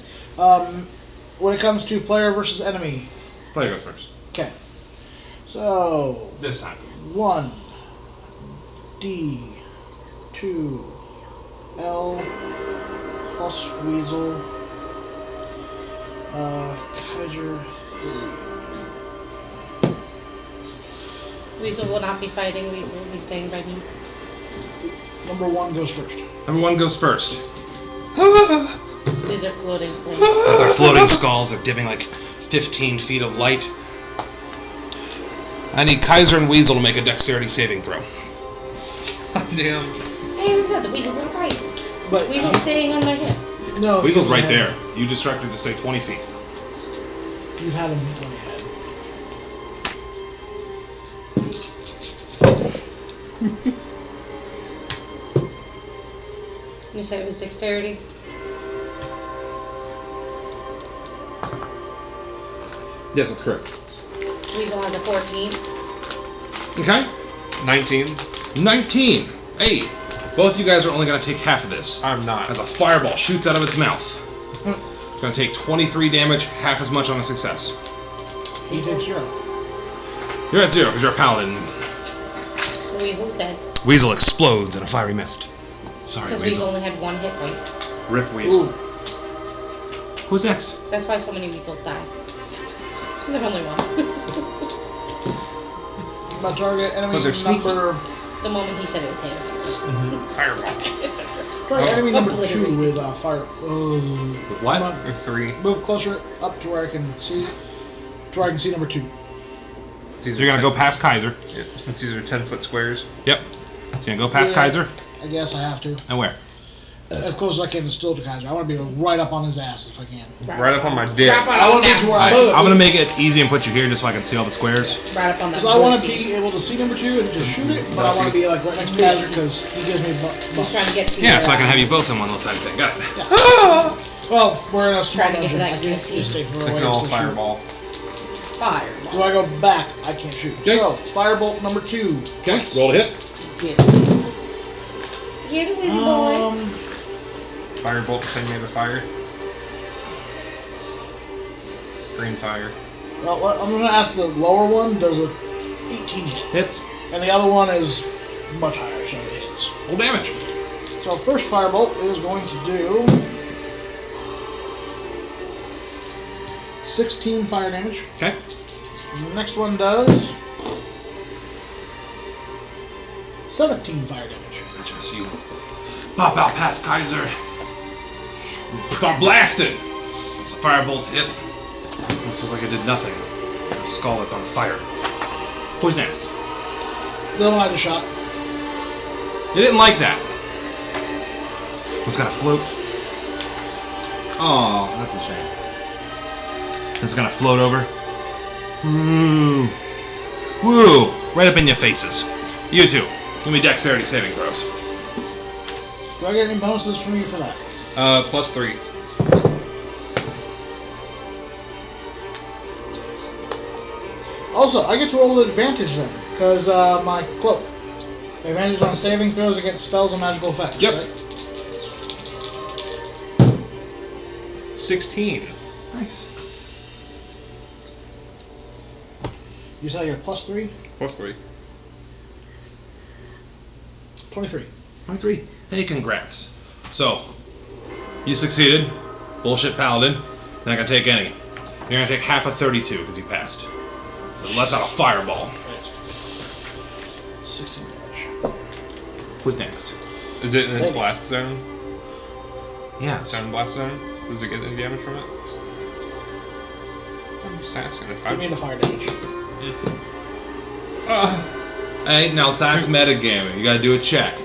When it comes to player versus enemy,
Player goes first.
okay. So
This time.
1 D 2 L plus Weasel Kaiser 3.
Weasel will not be fighting. Weasel will be staying by me.
Number 1 goes first.
Number 1 goes first.
These are floating flames.
With our floating skulls of dipping like 15 feet of light. I need Kaiser and Weasel to make a dexterity saving throw.
God damn.
I haven't said the weasel will fight.
But
Weasel's staying on my hip.
no,
Weasel's
you
right
had-
there. You distracted to stay 20 feet.
You had him when you had.
You said it was dexterity?
Yes, that's correct.
Weasel has a 14.
Okay.
19.
19. Hey, both you guys are only going to take half of this.
I'm not.
As a fireball shoots out of its mouth. It's going to take 23 damage, half as much on a succce.
He takes 0.
You're at 0 because you're a paladin.
The weasel's dead.
Weasel explodes in a fiery mist. Sorry,
Because
Weasel.
Weasel only had 1 hit point.
Rip Weasel.
Ooh.
Who's next?
That's why so many weasels die. There's only one.
My target enemy
But they're sneaky.
number.
The moment he said it was him.
Fireball.
Target enemy number
Obliterate.
2 with fire.
What?
Come on,
Or 3.
move closer up to where I can see. To where I can see number 2.
So you're gonna go past Kaiser.
Yeah, since these are 10-foot squares.
Yep. So you're gonna go past
Yeah.
Kaiser.
I guess I have to.
And where?
As close as I can still to Kaiser. I want to be right up on his ass if I can.
Right up on my dick.
Drop on
I want to
that
be to where
boat.
I'm gonna make it easy and put you here just so I can see all the squares.
Right up on that
Because I want to
pussy.
be able to see number 2 and just shoot it, but I want to be like right next to Kaiser because he gives me
He's
buffs.
trying to get to
Yeah,
your,
so I can have you both in one little tiny thing. Got it.
Well, we're in a small
Trying to get to
dungeon.
that
I can't
pussy.
stay far
They
away.
can all
to shoot.
fireball.
Fireball.
Do I go back? I can't shoot.
Okay.
So, firebolt number 2.
Okay, roll to hit.
Get it, Weasel boy.
Firebolt, the same rate of fire. Green fire.
Well, I'm going to ask the lower one. Does a 18 hit?
Hits.
And the other one is much higher, so it hits.
Roll damage.
So first firebolt is going to do 16 fire damage.
Okay.
The next one does 17 fire damage.
Gotcha. So you pop out past Kaiser. Start blasting. So firebolts hit. It feels like it did nothing. A skull that's on fire. Who's next?
The one I just shot.
You didn't like that. What's got a float? Oh, that's a shame. It's gonna float over. Woo! Woo! Right up in your faces. You two, give me dexterity saving throws.
Do I get any bonuses from you for that?
+3.
Also, I get to roll with advantage then, because my cloak. Advantage on saving throws against spells and magical effects.
Yep.
Right?
16.
Nice.
You said I get +3?
+3.
23.
23. Hey, congrats. So, you succeeded. Bullshit paladin. You're not gonna take any. You're gonna take half of 32 because you passed. So let's out a fireball.
16 damage.
Who's next?
Is it in its
Same.
blast zone?
Yes.
Zone blast zone? Does it get any damage from it? I'm just asking if
Give me the fire damage.
Hey, now that's metagaming. You gotta do a check.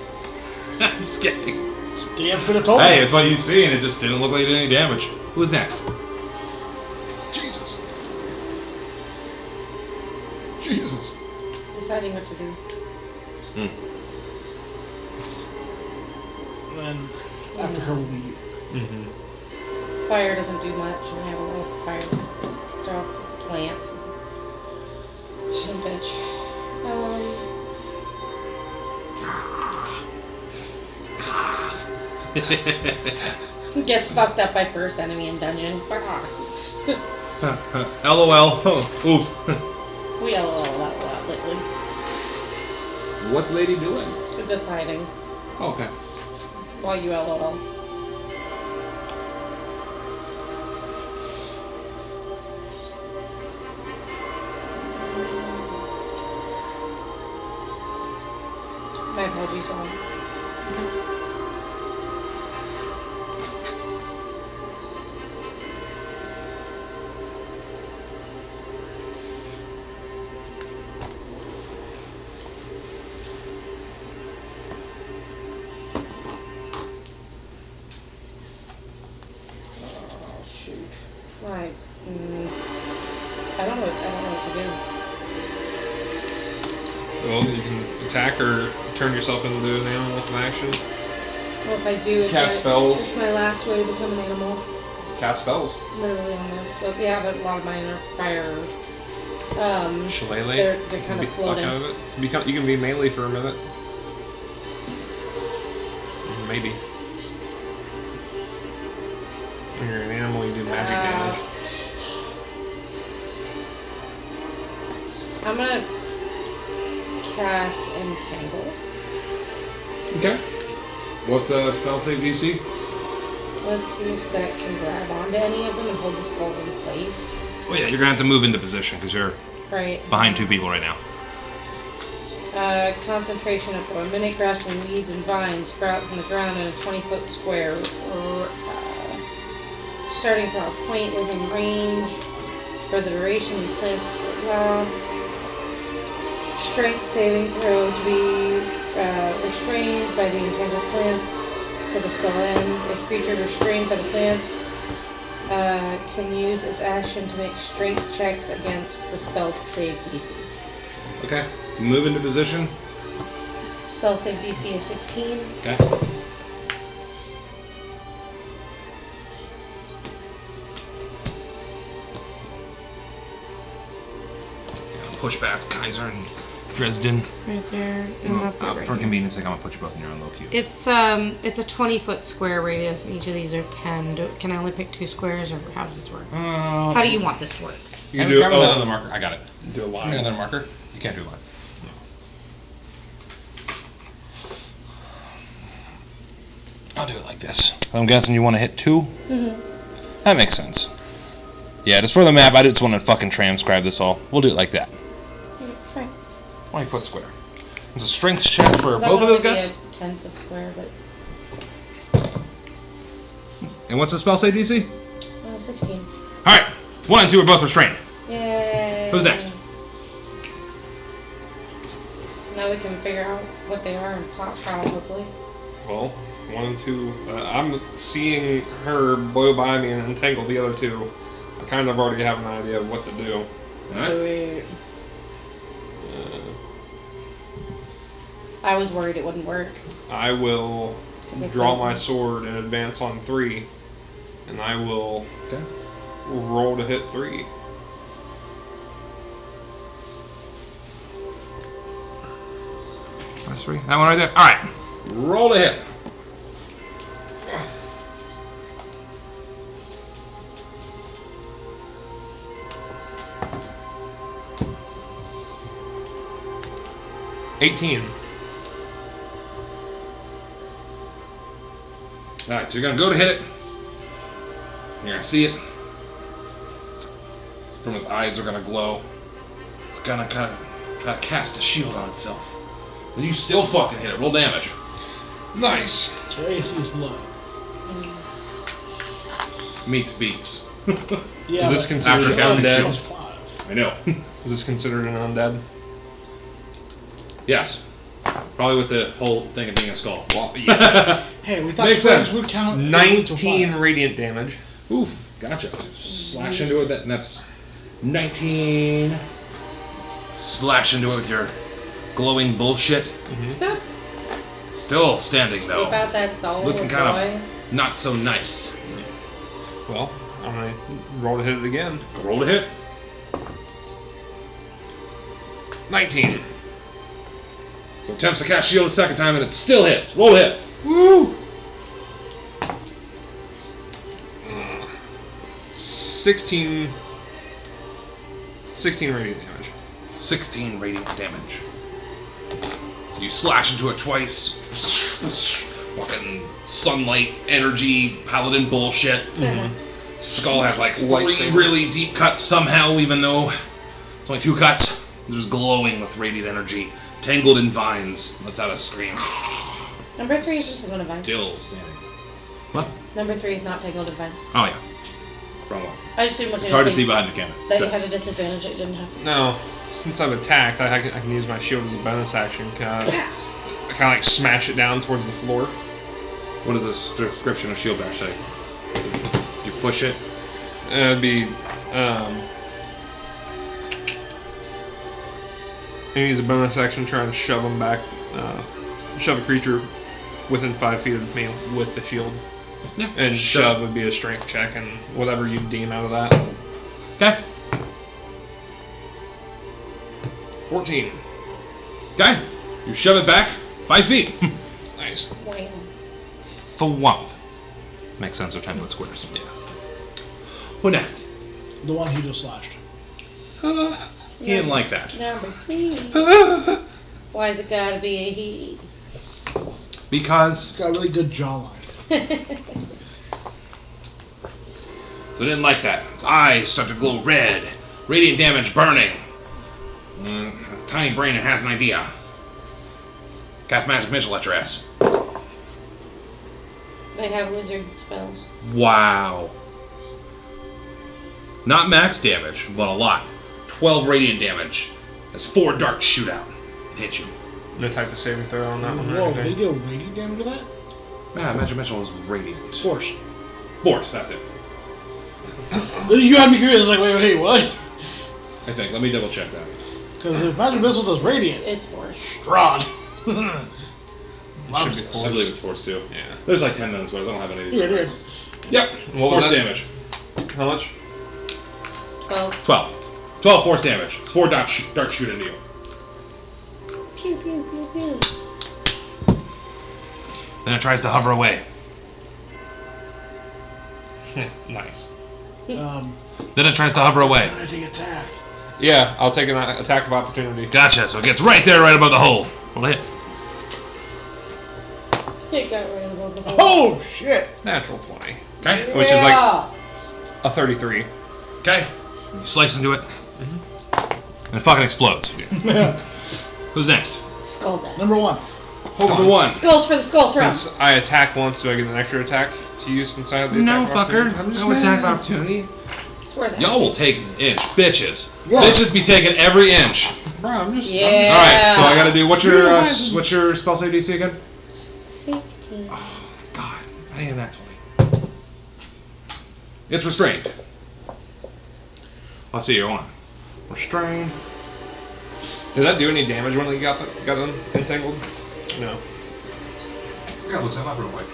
I'm just kidding.
Damn should have told
Hey,
me.
it's what you see, and it just didn't look like it did any damage. Who's next?
Jesus. Jesus.
Deciding what to do.
And then after her will be you.
Fire doesn't do much, and I have a little fire stuff, plants. Shit, bitch. Gets fucked up by first enemy in dungeon.
LOL. Oof.
We LOL a lot lately.
What's lady doing?
Deciding
Oh, okay.
while you LOL. My apologies, Ron. Oh shoot! Right. I don't know what to do.
Well, you can attack or turn yourself into an animal with an action.
Well, if I do, it's
Cast spells.
It's my last way to become an animal.
Cast spells.
Literally on there. But yeah, but a lot of mine are fire.
Shillelagh.
They're kind
Beat
of
the fuck
floating.
out of it. You can be melee for a minute. Maybe. When you're an animal, you do magic damage.
I'm gonna cast Entangle.
Okay. What's the spell save DC?
Let's see if that can grab onto any of them and hold the skulls in place.
Oh yeah, you're gonna have to move into position because you're
Right.
behind 2 people right now.
Concentration up for a minute, grasping weeds and vines sprout from the ground in a 20-foot square, starting from a point within range. For the duration, these plants strength saving throw to be restrained by the entangled plants till the spell ends. A creature restrained by the plants can use its action to make strength checks against the spell to save DC.
Okay. Move into position.
Spell save DC is 16.
Okay. Push past Kaiser and Dresden.
Right there.
For convenience sake, I'm gonna put you both in your own low cube.
It's a 20-foot square radius, and each of these are 10. Can I only pick 2 squares, or how does this work? How do you want this to work?
You can do
Grab another marker. I got it.
Do a
Give me
line.
another marker. You can't do a line. I'll do it like this. I'm guessing you want to hit 2?
Mm-hmm.
That makes sense. Yeah, just for the map, I just want to fucking transcribe this all. We'll do it like that.
Right.
20-foot square. It's a strength check for
That
both of
would
those
only
guys?
be a 10-foot square, but
And what's the spell save DC?
16.
Alright. 1 and 2 are both restrained.
Yay!
Who's next?
Now we can figure out what they are and pop trial, hopefully.
Well, 1 and 2. I'm seeing her blow by me and entangle the other 2. I kind of already have an idea of what to do.
Alright.
Wait. I was worried it wouldn't work.
I will
'Cause they
draw
play-
my sword and advance on 3, and I will
Okay.
roll to hit 3.
That's 3. That one right there. Alright. Roll to hit.
$18.
Alright, so you're gonna go to hit it. You're gonna see it. From his eyes are gonna glow. It's gonna kind of try to cast a shield on itself. But you still fucking hit it. Roll damage.
Nice.
So AC is low.
Meets beats.
Yeah,
Is this
but
considered
after counting
undead?
plus 5.
I know.
Is this considered an undead?
Yes. Probably with the whole thing of being a skull.
Well, yeah.
Hey, we thought
Makes
friends
sense.
would count
19 radiant damage.
Oof. Gotcha. Slash into it. And that's 19. Slash into it with your glowing bullshit. Still standing though.
What about that soul
Looking
boy?
kind of not so nice.
Well, I'm gonna roll to hit it again.
Roll to hit.
19.
So attempts to cast shield a second time and it still hits. Roll to hit. Woo!
16 radiant damage.
16 radiant damage. So you slash into it twice. Fucking sunlight, energy, paladin bullshit. Skull has like 3
Lightsaber.
really deep cuts somehow, even though it's only 2 cuts. There's glowing with radiant energy. Tangled in vines. Lets out a scream.
Number 3 is tangled in vines.
Still standing. What?
Number 3 is not tangled in vines.
Oh yeah. Wrong one.
I just didn't want you
It's
to
hard to
think
see behind the camera.
that
So-
you had a disadvantage it didn't have.
No, since I've attacked, I can use my shield as a bonus action. I kind of like smash it down towards the floor.
What does this description of shield bash say? You push it.
It'd be, you use a bonus action trying to shove them back, shove a creature within 5 feet of me with the shield.
Yeah.
And shove would be a strength check and whatever you deem out of that.
Okay.
14.
Okay. You shove it back 5 feet.
Nice.
Wham.
Thwomp. Makes sense of 10-foot squares.
Yeah.
Who next?
The one he just slashed.
He didn't like that.
Number 3. Why is it gotta be a he?
Because
Got a really good jawline.
so I didn't like that. Its eyes start to glow red. Radiant damage burning. A tiny brain and has an idea. Cast Magic Missile at your ass.
They have wizard spells.
Wow. Not max damage, but a lot. 12 radiant damage. That's 4 darts shoot out and hit you.
No type of saving throw on that one.
Whoa,
Or
they
anything.
deal radiant damage to that?
Yeah, Magic Missile is radiant.
Force.
Force, that's it.
You had me curious. I was like, wait, what?
I think. Let me double check that.
Because if Magic Missile does radiant,
It's force.
strong.
Should be
I
force.
believe it's Force too.
Yeah.
There's like 10 minutes, but I don't have any of these.
Yeah, dude.
Yep.
What was
Force
that?
damage.
How much?
12.
12. 12 force damage. It's 4 darts shoot into you.
Pew, pew, pew, pew.
Then it tries to hover away.
Nice.
Then it tries to hover away.
Opportunity attack.
Yeah, I'll take an attack of opportunity.
Gotcha. So it gets right there, right above the hole. Well, hit.
It got right above the hole.
Oh, shit.
Natural 20.
Okay.
Which is like a 33.
Okay. You slice into it. And it fucking explodes. Who's next?
Skull death.
Number 1.
Hold
Number
on.
1.
Skulls for the skull throw.
Since I attack once, do I get an extra attack to use inside of the
No,
attack of
fucker.
opportunity? I'm just
No attack of
saying.
opportunity.
It's worth it.
Y'all will take an inch. Bitches.
Yeah.
Bitches be taking every inch.
Bro, I'm just.
Yeah.
Alright, so I gotta do. What's
Yeah.
your spell save DC again?
16.
Oh, God. I need that 20. It's restrained. I'll see you. Hold on. Restrained.
Did that do any damage when they got entangled? No.
I gotta look something up real quick.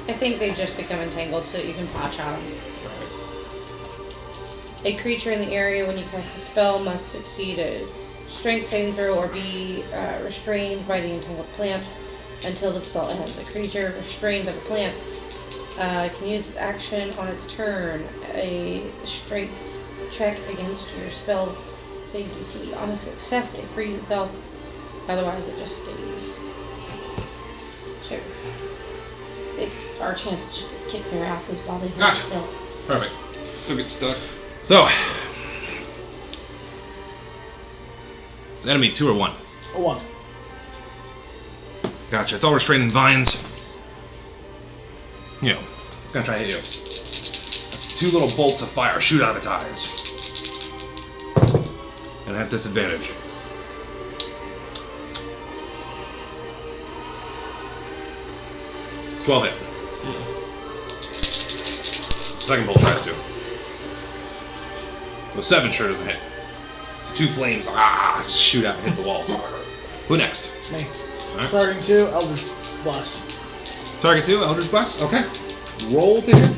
I think they just become entangled so that you can pot shot them. A creature in the area when you cast a spell must succeed a strength saving throw or be restrained by the entangled plants until the spell ends. A creature restrained by the plants can use its action on its turn. A strength check against your spell save DC. On a success, it frees itself. Otherwise, it just stays. So, it's our chance just to kick their asses while they hold
Gotcha.
still.
Perfect.
Still get stuck.
So, it's enemy 2 or 1.
A 1.
Gotcha. It's all restrained in vines. You know, gonna try to hit you. 2 little bolts of fire shoot out of its eyes. And it has disadvantage. It's 12 hit. Second bolt tries to. The 7 sure doesn't hit. So 2 flames shoot out and hit the walls. Who next?
Me.
Alright.
Targeting 2, Eldritch Blast.
Target 2, Eldritch Blast. Okay. Roll to hit.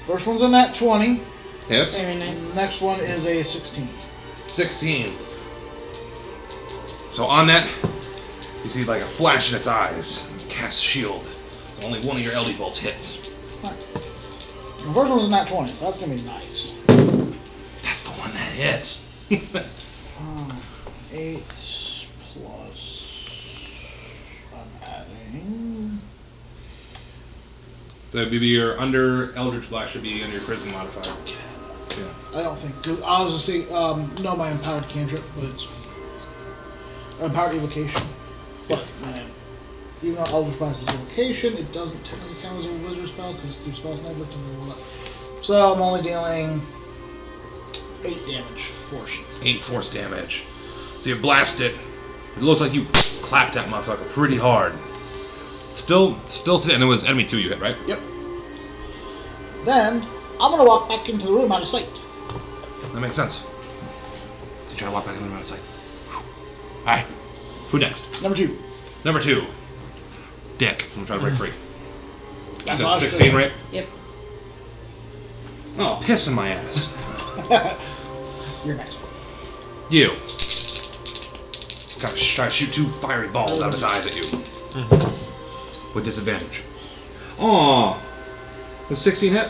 First one's a nat 20.
Hits.
Very nice.
Next one is a 16.
16. So on that, you see like a flash in its eyes. Cast shield. So only one of your LD bolts hits.
Alright. The first one's a nat 20, so that's going to be nice.
That's the one that hits.
8 plus... I'm adding...
So it'd be your under Eldritch Blast should be under your charisma modifier. Yeah.
I don't think... Cause I was going to say, no, my empowered cantrip, but it's... Empowered evocation. But, man, even though Eldritch Blast is evocation, it doesn't technically count as a wizard spell, because it's through spells never lifted. So I'm only dealing 8 damage, force.
8 force damage. So you blast it. It looks like you clapped that motherfucker pretty hard. Still, and it was enemy 2 you hit, right?
Yep. Then, I'm going to walk back into the room out of sight.
That makes sense. So you try to walk back in the out of sight. Alright. Who next?
Number 2.
Number 2. Dick. I'm trying to break free. You
That's
said
what I was
16,
saying.
right?
Yep.
Oh, piss in my ass.
You're next.
You. Gotta try to shoot 2 fiery balls out of his eyes at you. With disadvantage. Aw. Was 16 hit?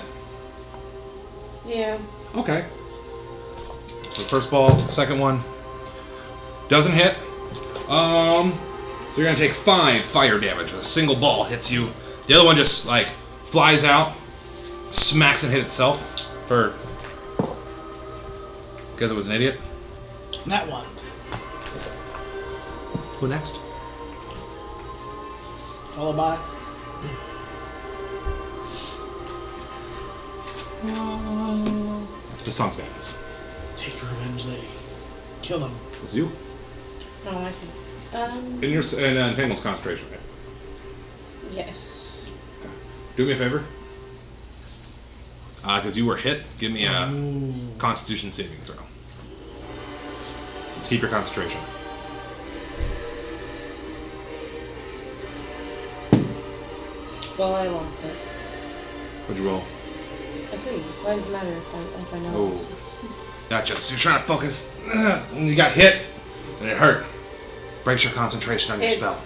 Yeah.
Okay. So first ball, second one. Doesn't hit. So you're gonna take 5 fire damage. A single ball hits you. The other one just like flies out, smacks and hit itself for because it was an idiot.
That one.
Who next?
Followed by.
The song's badass.
Take your revenge, lady. Kill them.
It's you.
Oh, I can.
In your Entangled's concentration, right?
Yes.
Do me a favor. Because you were hit, give me a Constitution saving throw. Keep your concentration.
Well, I lost it.
What'd you roll?
A 3. Why does it matter if I know?
Oh.
this?
Gotcha. So you're trying to focus, and you got hit, and it hurt. Breaks your concentration on your spell.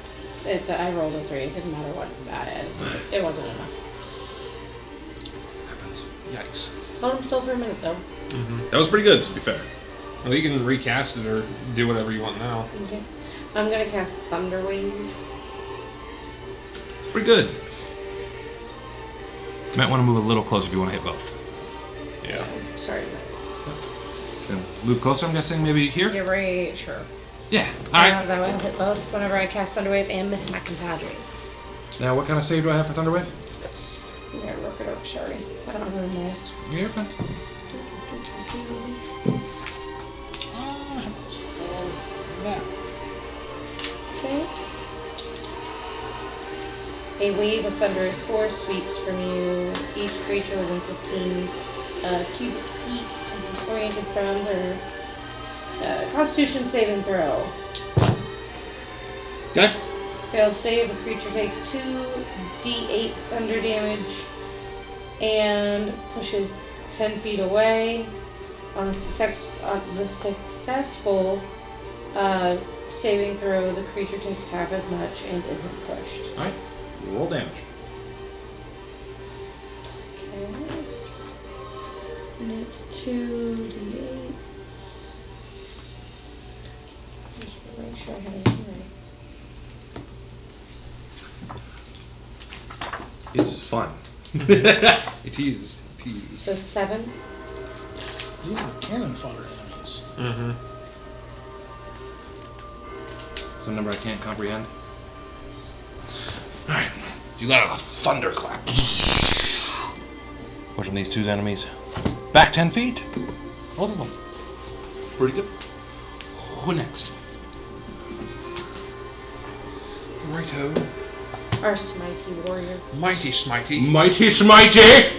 I rolled a 3. It didn't matter what. It wasn't enough.
Happens.
Yikes.
Hold him still for a minute though.
That was pretty good, to be fair.
Well, you can recast it or do whatever you want now.
Okay. I'm gonna cast Thunder Wave.
It's pretty good. You might want to move a little closer if you want to hit both.
Yeah.
Sorry.
So move closer, I'm guessing, maybe here?
You're right. Sure.
Yeah. Alright.
That way I'll hit both whenever I cast Thunder Wave and miss my compadres.
Now, what kind of save do I have for Thunderwave?
I'm gonna look it up. Sorry. I don't know the list.
Yeah, you're fine.
Now.
Okay. A wave of thunderous force sweeps from you. Each creature within 15 cubic feet oriented from her Constitution saving throw.
Okay.
Failed save, a creature takes 2d8 thunder damage and pushes 10 feet away. On the successful saving throw, the creature takes half as much and isn't pushed.
Alright. Roll damage.
Okay. And it's 2d8s. Just make sure I have everything ready.
This is fun.
It is.
So 7.
These are cannon fodder enemies.
Mm-hmm.
Some number I can't comprehend. Alright. So you let out a thunderclap. Pushing these 2 enemies back 10 feet. Both of them. Pretty good. Who next?
Righto.
Our smitey warrior.
Mighty Smitey.
Mighty Smitey!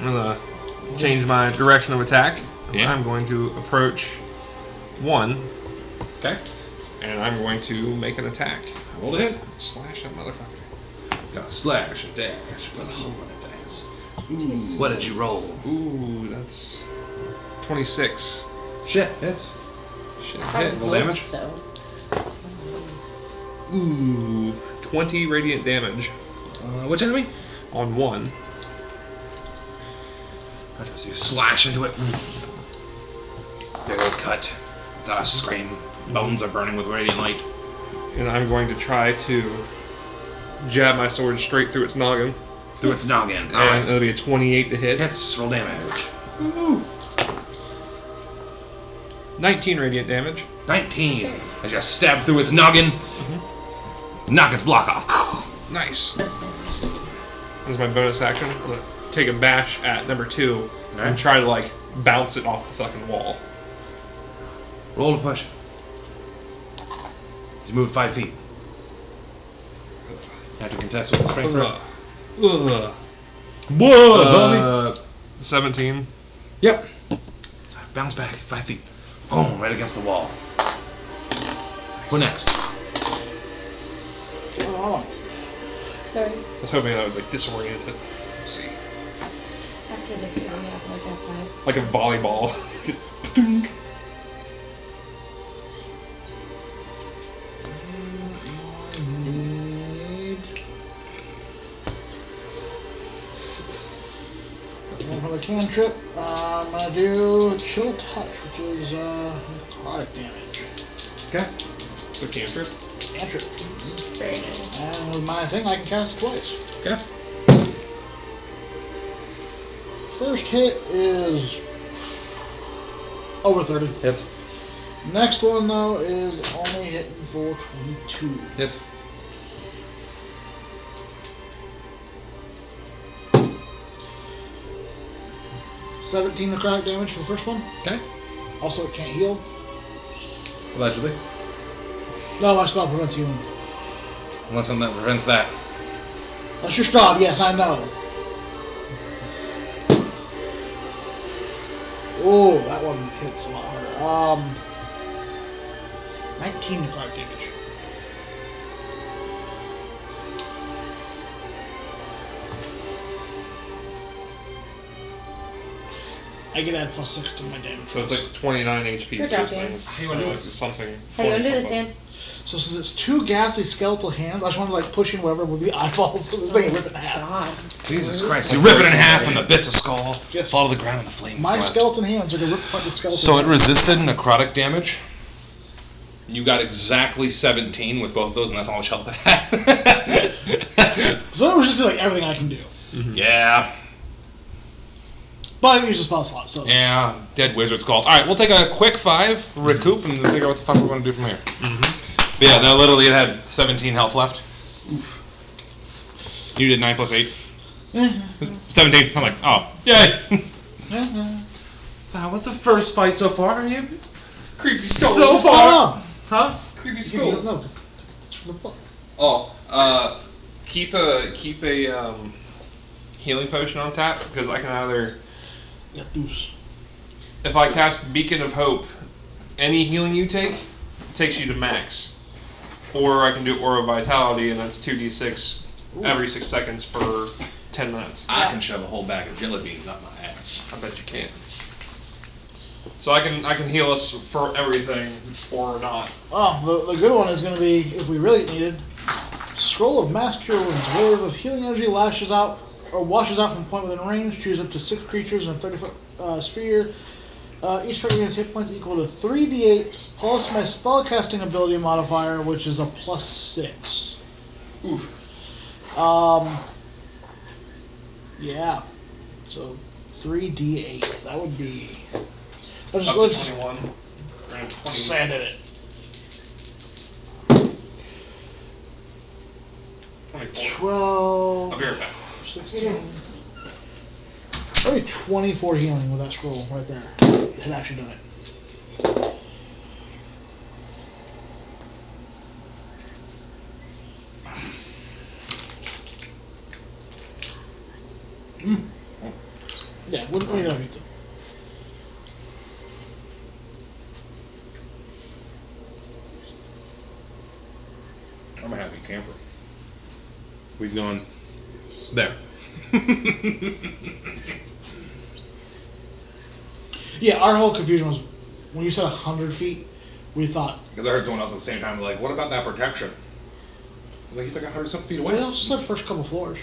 I'm gonna change my direction of attack.
Yeah.
I'm going to approach 1,
Okay.
and I'm going to make an attack.
Roll to hit.
Slash that motherfucker.
Got a slash, a dash, got a hole in its ass.
Jesus.
What did you roll?
Ooh, that's 26.
Shit, hits.
Shit,
I
hits.
would
Roll
hope
damage?
So.
Ooh, 20 radiant damage
Which enemy?
on 1.
I just see you slash into it. Big old cut. It's out a scream. Bones are burning with radiant light.
And I'm going to try to jab my sword straight through its noggin.
Through its noggin.
And
Alright.
it'll be a 28 to hit.
Hits. Roll damage.
19 radiant damage.
19. As you stab through its noggin. Knock its block off.
Nice.
Those things.
That's my bonus action. I'm gonna take a bash at number 2
Okay.
and try to like bounce it off the fucking wall.
Roll to push. You move 5 feet. You have to contest with a strength throw.
Ugh.
Whoa,
17.
Yep. So I bounce back 5 feet. Boom, right against the wall. Who next?
Hold on.
Sorry.
I was hoping I would like disorient it. Let's see.
After this, we have like a 5.
Like a volleyball.
One for the cantrip. I'm gonna do chill touch, which is necrotic damage.
Okay.
It's a cantrip.
Cantrip.
Very nice.
And with my thing, I can cast it twice.
Okay.
First hit is over 30.
Hits.
Next one, though, is only hitting for 22.
Hits.
$17 necrotic damage for the first one.
Okay.
Also, it can't heal.
Allegedly.
No, my spell prevents healing.
Unless something that prevents that.
That's your strong, yes, I know. Oh, that one hits a lot harder. 19 necrotic damage. I can add +6 to my damage.
So it's like 29 HP.
Good
for
job,
those
Dan.
things.
Hey, you wanna do
It's something.
How you want to do this,
20
Dan?
So since it's two ghastly skeletal hands, I just want to like push in wherever with the eyeballs so this thing can rip it in half.
God.
Jesus Christ. You rip it in half and the bits of skull
Yes.
fall to the ground and the flames
My
go out.
skeleton hands are going to rip apart the skeleton.
So it resisted necrotic damage. You got exactly 17 with both of those, and that's how much health it had.
So it was just like everything I can do.
Yeah.
But I can use the spell slot, so.
Yeah. Dead wizard skulls. All right, we'll take a quick 5, recoup, and figure out what the fuck we're going to do from here. But yeah, no, literally it had 17 health left. You did 9 plus 8. 17. I'm like, oh, yay.
So how was the first fight so far? You
Creepy
so
skulls.
far? Huh?
Creepy
No,
skulls.
'cause it's from the book.
Oh, keep a healing potion on tap because I can either,
Yeah, deuce.
if I cast Beacon of Hope, any healing you take takes you to max, or I can do Aura of Vitality and that's 2d6 every 6 seconds for 10 minutes.
I can shove a whole bag of jelly beans up my ass.
I bet you can't. So I can heal us for everything or not.
Oh, the good one is going to be, if we really needed, Scroll of Mass Cure Wounds. Wave of healing energy lashes out or washes out from a point within range. Choose up to 6 creatures in a 30-foot sphere. Each target gains hit points equal to 3d8 plus my spellcasting ability modifier, which is a +6.
Oof.
Yeah. So 3d8. That would be.
Up to 21. Around 20.
Sand in it.
24.
12.
I'll be right back.
16. Probably 24 healing with that scroll right there. Had actually done it. Yeah, we don't need to.
I'm a happy camper. We've gone there.
Yeah, our whole confusion was when you said 100 feet, we thought.
Because I heard someone else at the same time, like, what about that protection? I was like, he's like 100-something feet away.
Well, just said first couple floors.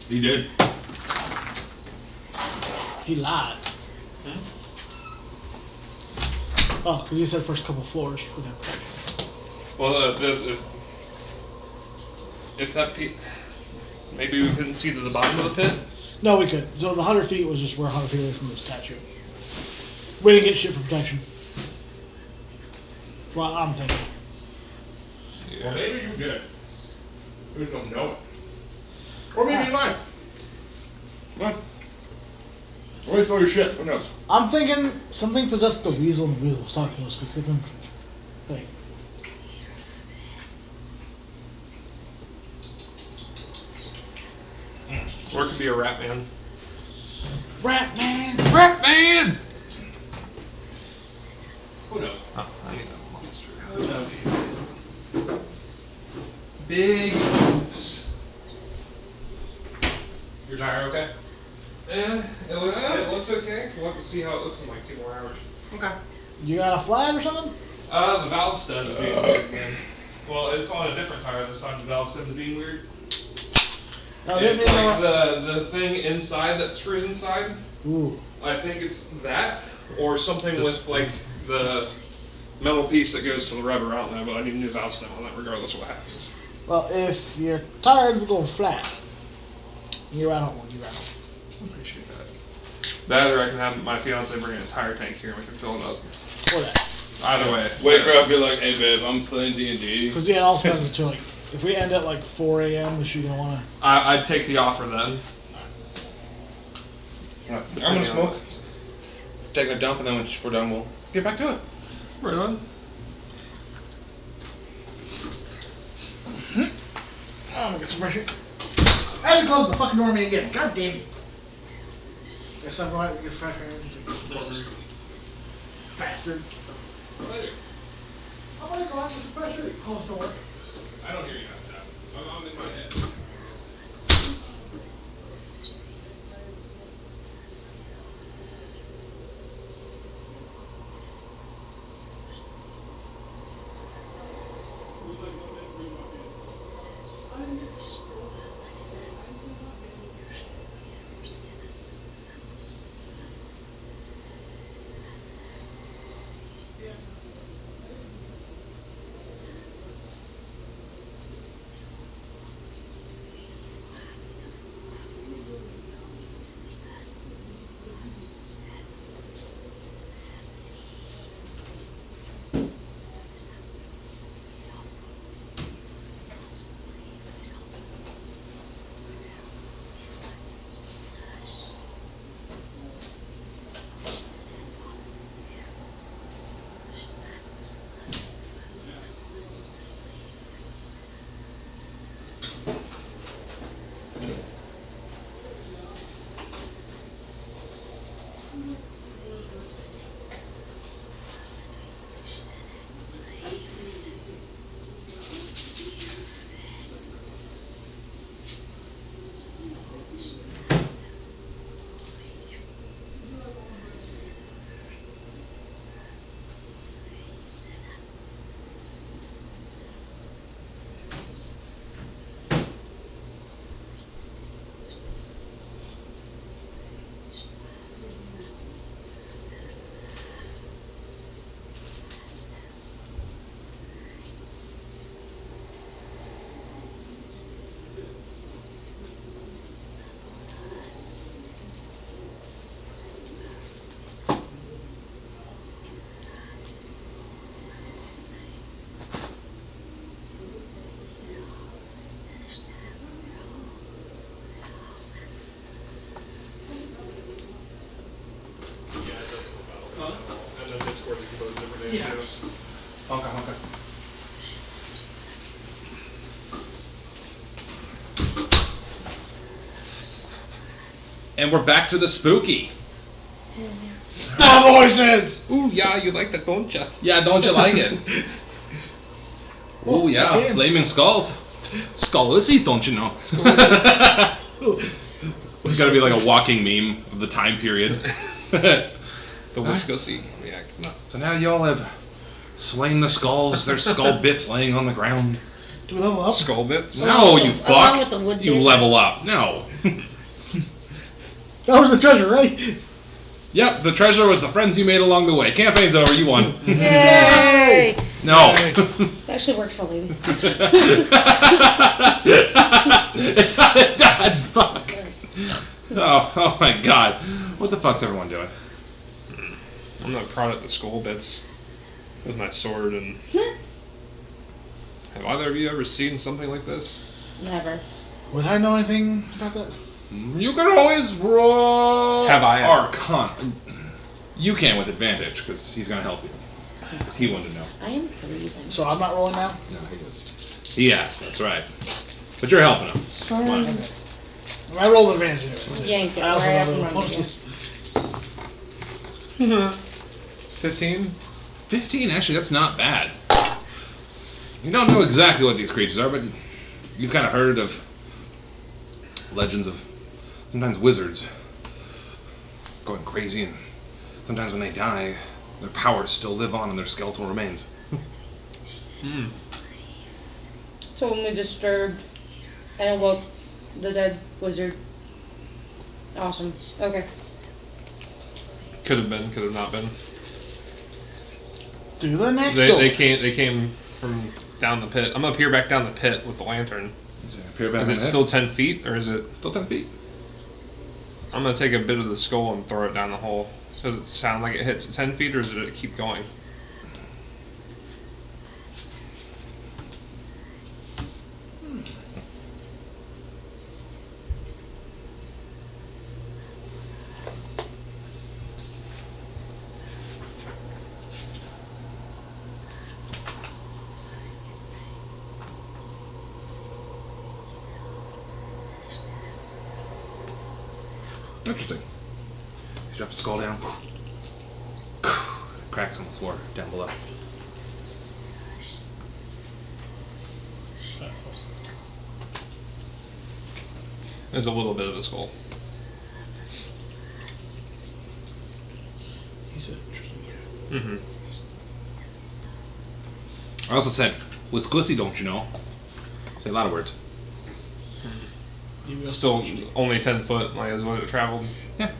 He did.
He lied. Oh, because you said first couple floors with that protection.
Well, if that maybe we couldn't see to the bottom of the pit.
No, we could. So the 100 feet was just we're 100 feet away from the statue. We didn't get shit for protection. Well, I'm thinking.
Well, maybe you did. We don't know it. Or maybe you lied. What? Always throw your shit. Who knows?
I'm thinking something possessed the weasel and the weasel was talking to us because they couldn't think.
Or it could be a rat man.
Rat man!
Rat man! Who knows?
Oh, I need that monster.
Who knows? Big oofs. Your tire okay?
Yeah, it looks okay. We'll have to see how it looks in like 2 more hours.
Okay.
You got a flag or something?
The valve stem is being weird again. Well, it's on a different tire this time. The valve stem is being weird.
No,
It's like the thing inside that screws inside.
Ooh.
I think it's that, Or something with like the metal piece that goes to the rubber. I don't know, but I need a new valve stem on that regardless of what happens.
Well, if you're tired of going flat, you're out on one. You're out.
Appreciate that. That or I can have my fiance bring an entire tank here and we can fill it up.
Or that.
Either way.
Wake her up, be like, hey babe, I'm playing D&D.
Because yeah, it all depends too. Like, if we end at like 4 a.m., is she gonna wanna?
I'd take the offer then.
I'm gonna smoke, taking a dump, and then when we're done, we'll get back to it.
Right on.
Oh, I'm gonna get some fresh air. As it close the fucking door on me again. God damn it. Guess I'm going to get fresh air. Bastard. I'm gonna go out with some fresh air. Close the door.
I don't hear you out there. I'm in my head.
Yeah.
Okay.
And we're back to the spooky.
The voices!
Ooh, yeah, you like that, don't ya?
Yeah, don't you like it? Oh
I
yeah,
can.
flaming skulls. Skullissies, don't you know? It's gotta be like a walking meme of the time period.
The Wisconsin. Yeah, no.
So now y'all have slain the skulls. There's skull bits laying on the ground.
Do we level up?
Skull bits?
No, you
Along
fuck.
with the wood
You
bits.
level up. No.
That was the treasure, right?
Yep, the treasure was the friends you made along the way. Campaign's over, you won.
Yay!
No.
That actually works for Lady.
It does, fuck. Oh my god. What the fuck's everyone doing?
I'm gonna prod at the skull bits with my sword and... Have either of you ever seen something like this?
Never.
Would I know anything about that?
You can always roll
Have I ever?
Arcana. You can with advantage, because he's going to help you. He wanted to know.
I am freezing.
So I'm not rolling now?
No, he is. He asked, that's right. But you're helping him. Come on.
Okay. I rolled advantage anyway.
Yank it
I also
right
know
up
the
from under you.
15?
15, actually, that's not bad. You don't know exactly what these creatures are, but you've kind of heard of legends of sometimes wizards going crazy, and sometimes when they die, their powers still live on in their skeletal remains.
So when we disturbed and awoke the dead wizard. Awesome. Okay.
Could have been, could have not been.
Do the next door.
They came from down the pit. I'm gonna peer back down the pit with the lantern. Is it still 10 feet, or is it
Still 10 feet.
I'm gonna take a bit of the skull and throw it down the hole. Does it sound like it hits at 10 feet, or does it keep going?
Interesting. You drop the skull down. Cracks on the floor down below.
There's a little bit of the skull.
He said interesting.
Mm-hmm.
I also said, with Squissy, don't you know? Say a lot of words.
Still only 10 foot, like is what it traveled.
Yeah.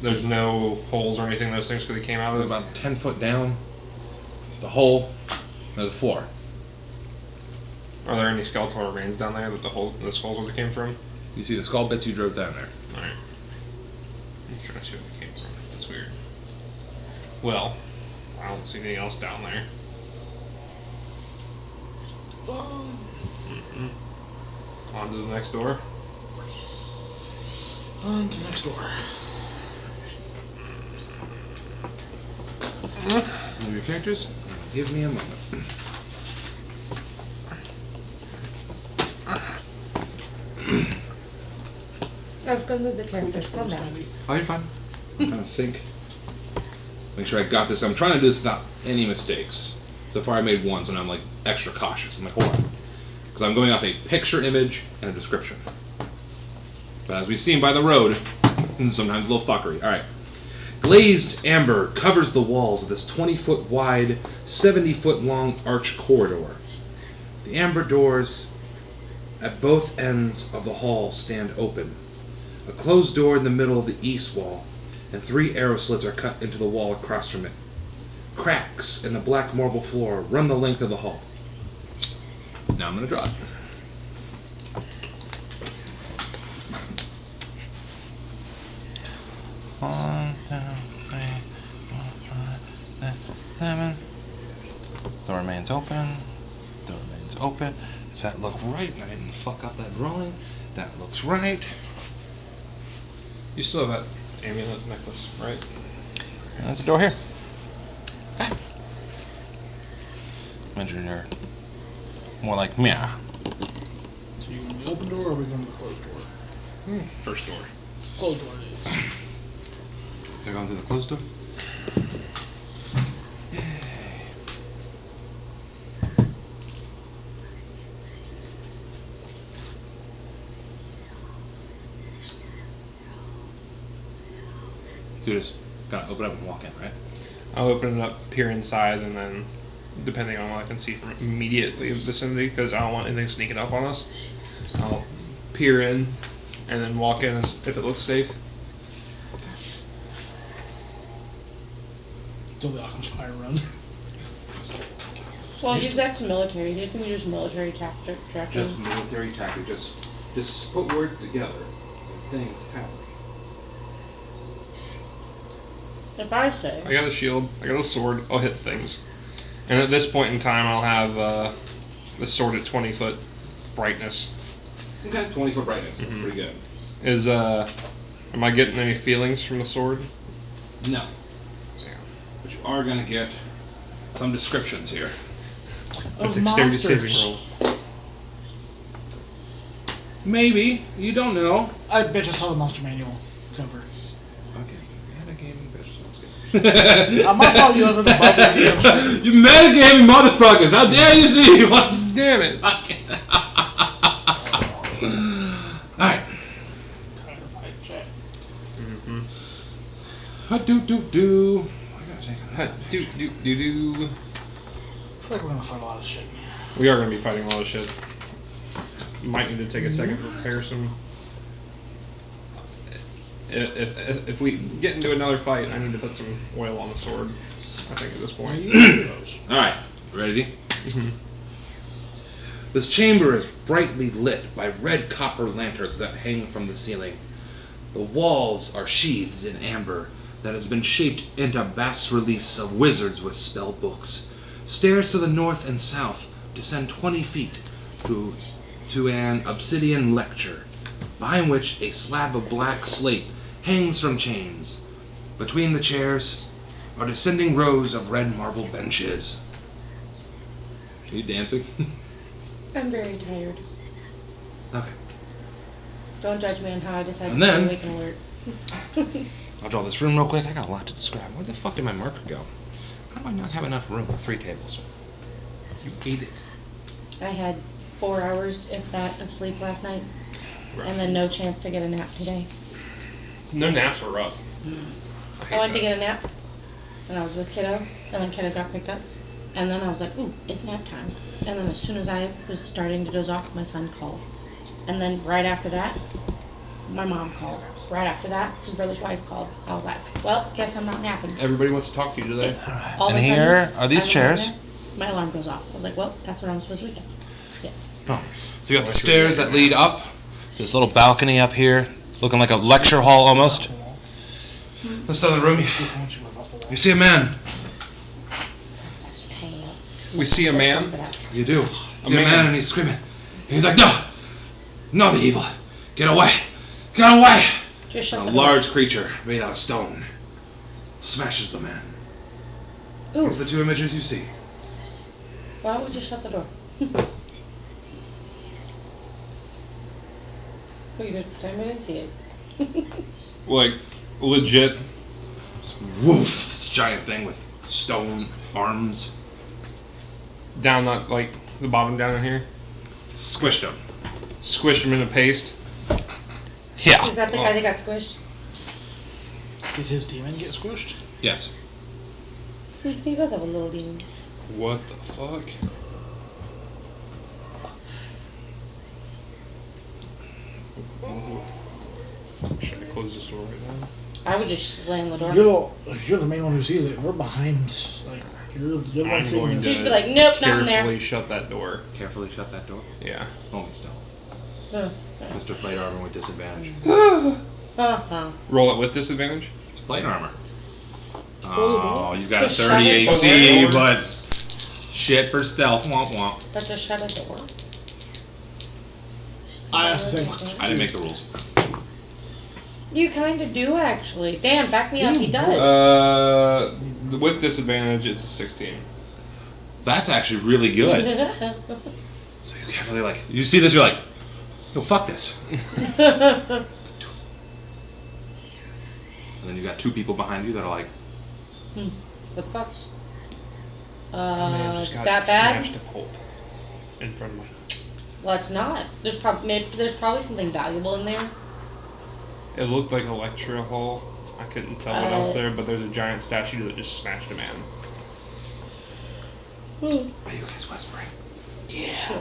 There's no holes or anything those things could have came out of.
About 10 foot down. It's a hole. There's a floor.
Are there any skeletal remains down there that the skulls where they came from?
You see the skull bits you drove down there.
Alright. I'm trying to see where they came from. That's weird. Well, I don't see anything else down there. Mm-hmm. On to the next door.
On to the next door.
Move your characters. Give me a moment.
I was gonna move the characters. Calm down.
Oh, you're fine. I'm trying to think. Make sure I got this. I'm trying to do this without any mistakes. So far I made one, so now I'm like extra cautious. I'm like, hold on. Because I'm going off a picture image and a description. But as we've seen by the road, sometimes a little fuckery. Alright. Glazed amber covers the walls of this 20-foot wide, 70-foot long arch corridor. The amber doors at both ends of the hall stand open. A closed door in the middle of the east wall, and 3 arrow slits are cut into the wall across from it. Cracks in the black marble floor run the length of the hall. Now I'm going to draw it. One, 2, 3, 4, 5, 6, 7. Door remains open. Door remains open. Does that look right? I didn't fuck up that drawing. That looks right.
You still have that amulet necklace, right?
There's a door here. Okay. Imagine you're more like meow.
So you going to the open door or are we going to the closed door?
First door.
Closed door it is.
So I go into the closed door. So you just gotta open up and walk in, right?
I'll open it up, peer inside, and then, depending on what I can see from immediately vicinity, because I don't want anything sneaking up on us, I'll peer in, and then walk in if it looks safe.
Don't the Occam's fire run.
Well, he's ex-military. He can use military tactic.
Just military tactic. Just put words together. Things happen.
If I say.
I got a shield, I got a sword, I'll hit things. And at this point in time, I'll have the sword at 20-foot brightness.
Okay, 20-foot brightness. That's pretty good.
Am I getting any feelings from the sword?
No. But you are gonna get some descriptions here.
Of
Dexterity saving
monsters.
roll.
Maybe. You don't know.
I bet I saw the monster manual cover.
Okay. Metagaming bitch.
I'm not calling you under the bubble.
You metagaming motherfuckers! How dare you see? What's
Damn it!
Alright.
Mm-hmm.
Do.
Do.
I feel like we're gonna find a lot of shit.
We are going to be fighting a lot of shit. Might need to take a second to prepare some. If we get into another fight, I need to put some oil on the sword. I think at this point.
All right, ready?
Mhm.
This chamber is brightly lit by red copper lanterns that hang from the ceiling. The walls are sheathed in amber that has been shaped into bas reliefs of wizards with spell books. Stairs to the north and south descend 20 feet to an obsidian lecture, behind which a slab of black slate hangs from chains. Between the chairs are descending rows of red marble benches. Are you dancing?
I'm very tired.
Okay.
Don't judge me on how I decided
And
to
then-
stay awake and alert.
I'll draw this room real quick. I got a lot to describe. Where the fuck did my marker go? How do I not have enough room with 3 tables?
You ate it.
I had 4 hours, if that, of sleep last night, and then no chance to get a nap today.
No naps were rough.
I went to get a nap, and I was with kiddo, and then kiddo got picked up, and then I was like, ooh, it's nap time. And then as soon as I was starting to doze off, my son called. And then right after that, my mom called. Right after that, my brother's wife called. I was like, well, guess I'm not napping.
Everybody wants to talk to you today.
All of
And
a sudden,
here are these
I look
chairs.
in there, my alarm goes off. I was like, well, that's what I'm supposed to be doing. Yeah.
No. So you got the stairs that lead up. This little balcony up here, looking like a lecture hall almost. This side of the room, you see a man.
Sounds actually hanging up.
We see a man.
You do. See a
man.
man and he's screaming. He's like, no! No, the evil! Get away! Get away!
Just shut
And
the
a
door.
large creature made out of stone smashes the man.
Ooh,
Here's the 2 images you see.
why don't we just shut the door? We just pretend we didn't see it.
Like, legit.
Woof! This giant thing with stone arms.
Down that, like, the bottom down in here.
Squished him.
Squish them into paste.
Yeah.
Is that the guy that got squished?
Did his demon get squished?
Yes.
He does have a little demon.
What the fuck? Should I close this door right now?
I would just slam the door.
You're the main one who sees it. We're behind. Like, you're the one
I'm
seeing
going
this.
Just be like, nope, not in
Carefully
there.
shut that door.
Carefully shut that door.
Yeah.
Only stealth.
Uh,
Mr. Plate Armor with disadvantage.
uh-huh.
Roll it with disadvantage.
It's plate armor.
Close the door.
Oh, you've got a
Just
30
shut it.
AC,
Close the door.
but shit for stealth. Womp womp.
But just shut a door.
I asked the same question.
I didn't make the rules.
You kind of do, actually. Dan, back me up. He does.
With disadvantage, it's a 16.
That's actually really good. So you carefully like, you see this, you're like, yo, fuck this. And then you got 2 people behind you that are like,
What the fuck?
I may have just got
That bad?
smashed to pulp in front of my.
Well, it's not. There's probably something valuable in there.
It looked like a lecture hall. I couldn't tell what else
Uh,
there, but there's a giant statue that just smashed a man.
are you guys whispering?
Yeah.
Sure.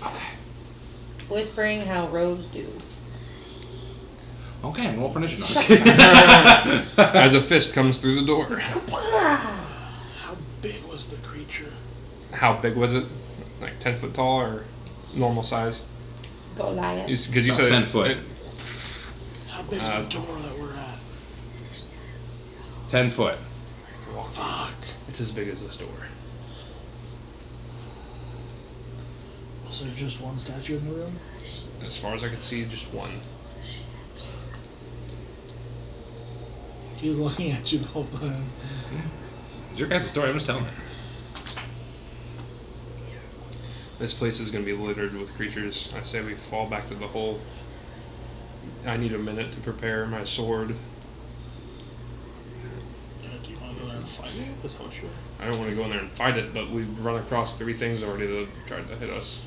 Okay.
Whispering how rows do.
Okay, roll for initiative.
As a fist comes through the door.
How big was the creature?
How big was it? Like 10 foot tall or normal size?
Goliath.
Because you
About
said
10 foot.
How big is the door that we're at?
10 foot.
Fuck.
It's as big as this door.
Was there just one statue in the room?
As far as I could see, just one.
He was looking at you the whole time.
It's your guys' story, I'm just telling it.
This place is going to be littered with creatures. I say we fall back to the hole. I need a minute to prepare my sword.
Do you want to go there and fight it? Is that what you're...
I don't want to go in there and fight it, but we've run across 3 things already that have tried to hit us.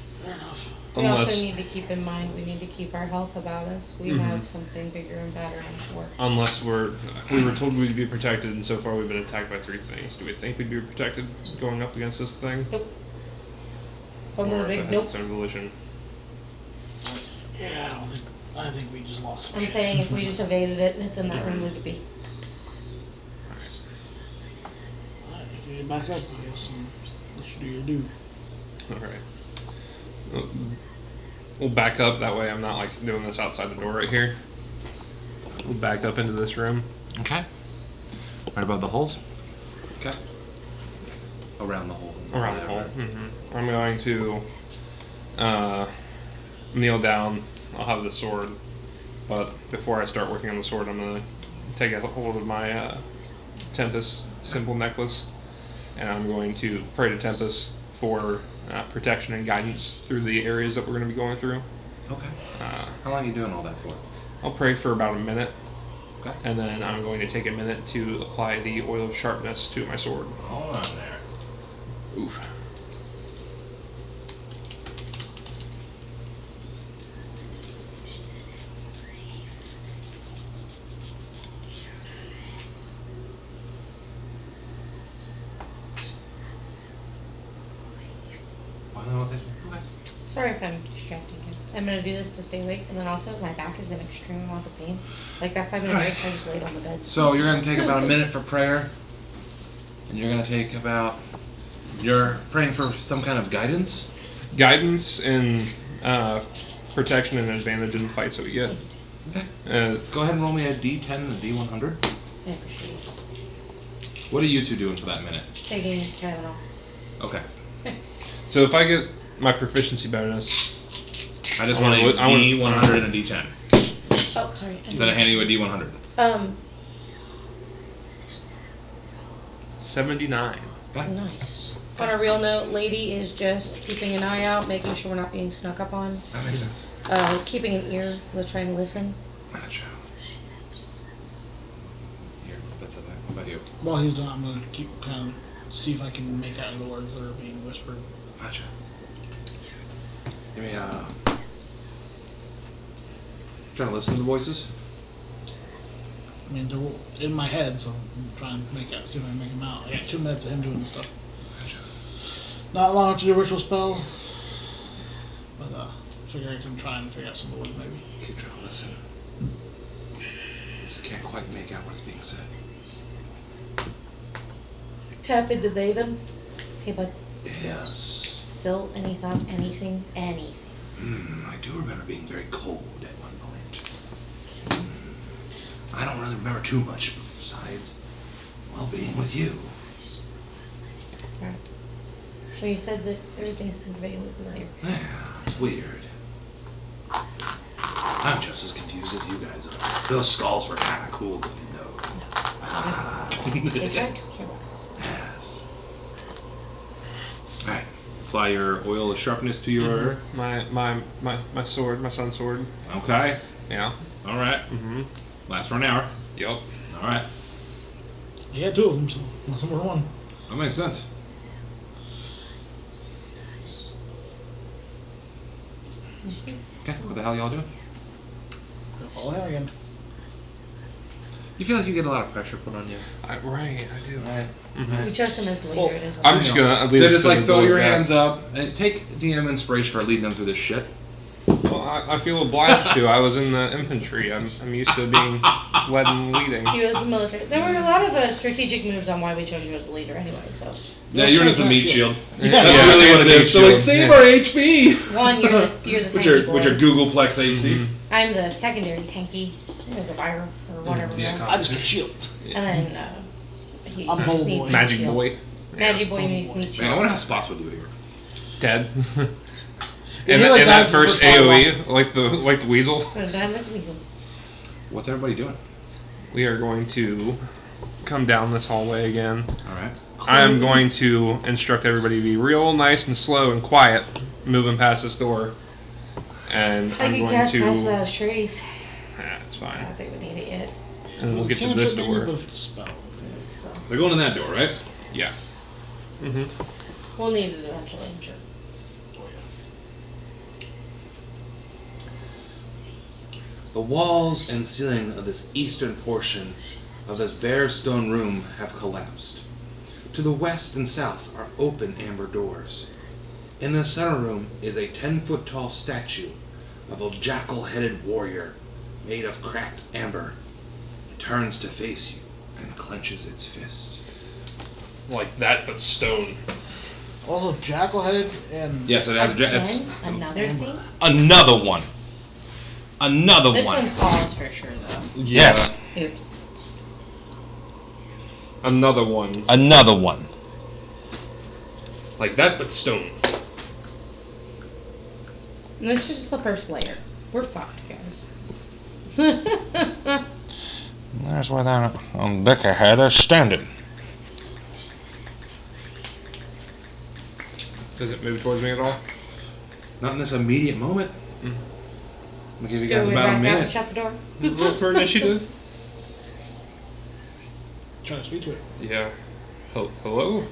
Fair enough.
We also
Unless,
need to keep in mind we need to keep our health about us. We have something bigger and better, I'm sure.
we were told we'd be protected, and so far we've been attacked by 3 things. Do we think we'd be protected going up against this thing?
Nope. Over
Or
the big
if it has
nope.
its own volition?
Yeah, I don't think I think we just lost some
I'm
shit.
saying if we just evaded it and it's in that room, we could be.
Alright, if you get back up, I guess, and let you do your do.
Alright. We'll back up, that way I'm not like doing this outside the door right here. We'll back up into this room.
Okay. Right above the holes. Okay. Around the hole.
Around the hole. I'm going to kneel down. I'll have the sword, but before I start working on the sword, I'm going to take a hold of my Tempest symbol necklace, and I'm going to pray to Tempest for protection and guidance through the areas that we're going to be going through.
Okay. How long are you doing all that for?
I'll pray for about a minute,
Okay.
and then I'm going to take a minute to apply the oil of sharpness to my sword.
Hold on there. Oof.
Sorry if I'm distracting you. I'm gonna do this to stay awake, and then also my back is in extreme amounts of pain. Like that 5-minute break, I just laid on the bed.
So you're going to take about a minute for prayer, and you're going to take about. You're praying for some kind of guidance?
Guidance and protection and advantage in the fights that we get.
Okay. Go ahead and roll me a d10 and a d100.
I appreciate it.
What are you two doing for that minute?
Taking Tylenol.
Okay.
So if I get my proficiency bonus,
I just
I
want a
wanna- I wanna-
d100 and a d10.
Oh, sorry.
Instead of handing you a d100.
79.
Nice. On a real note, Lady is just keeping an eye out, making sure we're not being snuck up on.
That makes sense.
Keeping an ear, let's try and listen.
Gotcha. Here, that's something. What about you?
While he's done, I'm gonna keep kind of see if I can make out the words that are being whispered.
Gotcha. Give me trying to listen to the voices?
I mean, they're in my head, so I'm trying to make out, see if I can make them out. I got 2 minutes of him doing the stuff.
Gotcha.
Not long to do a ritual spell, but figure I can try and figure out some of the words maybe.
Keep trying to listen. Just can't quite make out what's being said.
Tap into they, them. Hey, bud.
Yes.
Still any thoughts? Anything? Anything.
I do remember being very cold at one point. I don't really remember too much besides, well, being with you.
Alright. So you said that everything seems vaguely familiar.
Yeah, it's weird. I'm just as confused as you guys are. Those skulls were kind of cool looking, though.
They tried to kill us.
Yes. Alright. Apply your oil of sharpness to your...
My sword, my son's sword.
Okay.
Yeah.
Alright. Lasts for an hour.
Yup.
Alright.
He had 2 of them, so that's number 1.
That makes sense. Okay, what the hell y'all doing?
Gonna follow him again.
You feel like you get a lot of pressure put on you?
Right, I do.
Right.
We chose him as the leader.
Well,
it is what
I'm
it
just
is.
gonna leave
Then
this
just
to
like
the
throw
door,
your
yeah.
hands up and take DM inspiration for leading them through this shit.
Well, I feel obliged to. I was in the infantry. I'm used to being led and leading.
He was the military. There were a lot of strategic moves on why we chose you as the leader anyway, so.
Yeah, you're just a meat shield.
Yeah,
That's
yeah,
really what it
meat
is. So like,
shield,
save
yeah.
our HP.
One, you're the
With
tanky
your
boy.
with your Googleplex AC.
I'm the secondary tanky. It was a Byron or whatever.
Yeah,
Yeah,
I just get shield.
and then he
I'm
just
Bold
needs
Boy.
meat
Magic
shields.
boy.
Magic boy
Bold
needs
Boy.
meat
Man, I
shields.
wonder how Spots would do here.
Dead.
Yeah,
and
he, like,
and
died
that
for the
first
first
AOE, like the weasel.
Gonna die like a weasel.
What's everybody doing?
We are going to come down this hallway again.
All right.
I am going to instruct everybody to be real nice and slow and quiet moving past this door. And
I
I'm
can
going
cast
to...
Pass Without a Trace.
It's
I
fine.
don't think we need it yet.
And then we'll get to this door.
But if it's a spell.
So
They're going in that door, right?
Yeah.
we'll need it eventually, I'm sure.
The walls and ceiling of this eastern portion of this bare stone room have collapsed. To the west and south are open amber doors. In the center room is a 10-foot tall statue of a jackal-headed warrior made of cracked amber. It turns to face you and clenches its fist.
Like that, but stone.
Also, jackal-headed and
Yes, it has. It's
Again, another thing.
Another one. Another
This
one.
one saw us for sure, though.
Yes.
Oops.
Another one.
Another one.
Like that, but stone.
And this is just the first layer. We're fucked, guys.
That's where that dickhead is standing.
Does it move towards me at all?
not in this immediate moment. I'm gonna give you
Go
guys about a
back out and
minute.
shut the door.
Roll for initiative.
trying to speak to it.
Yeah. Hello?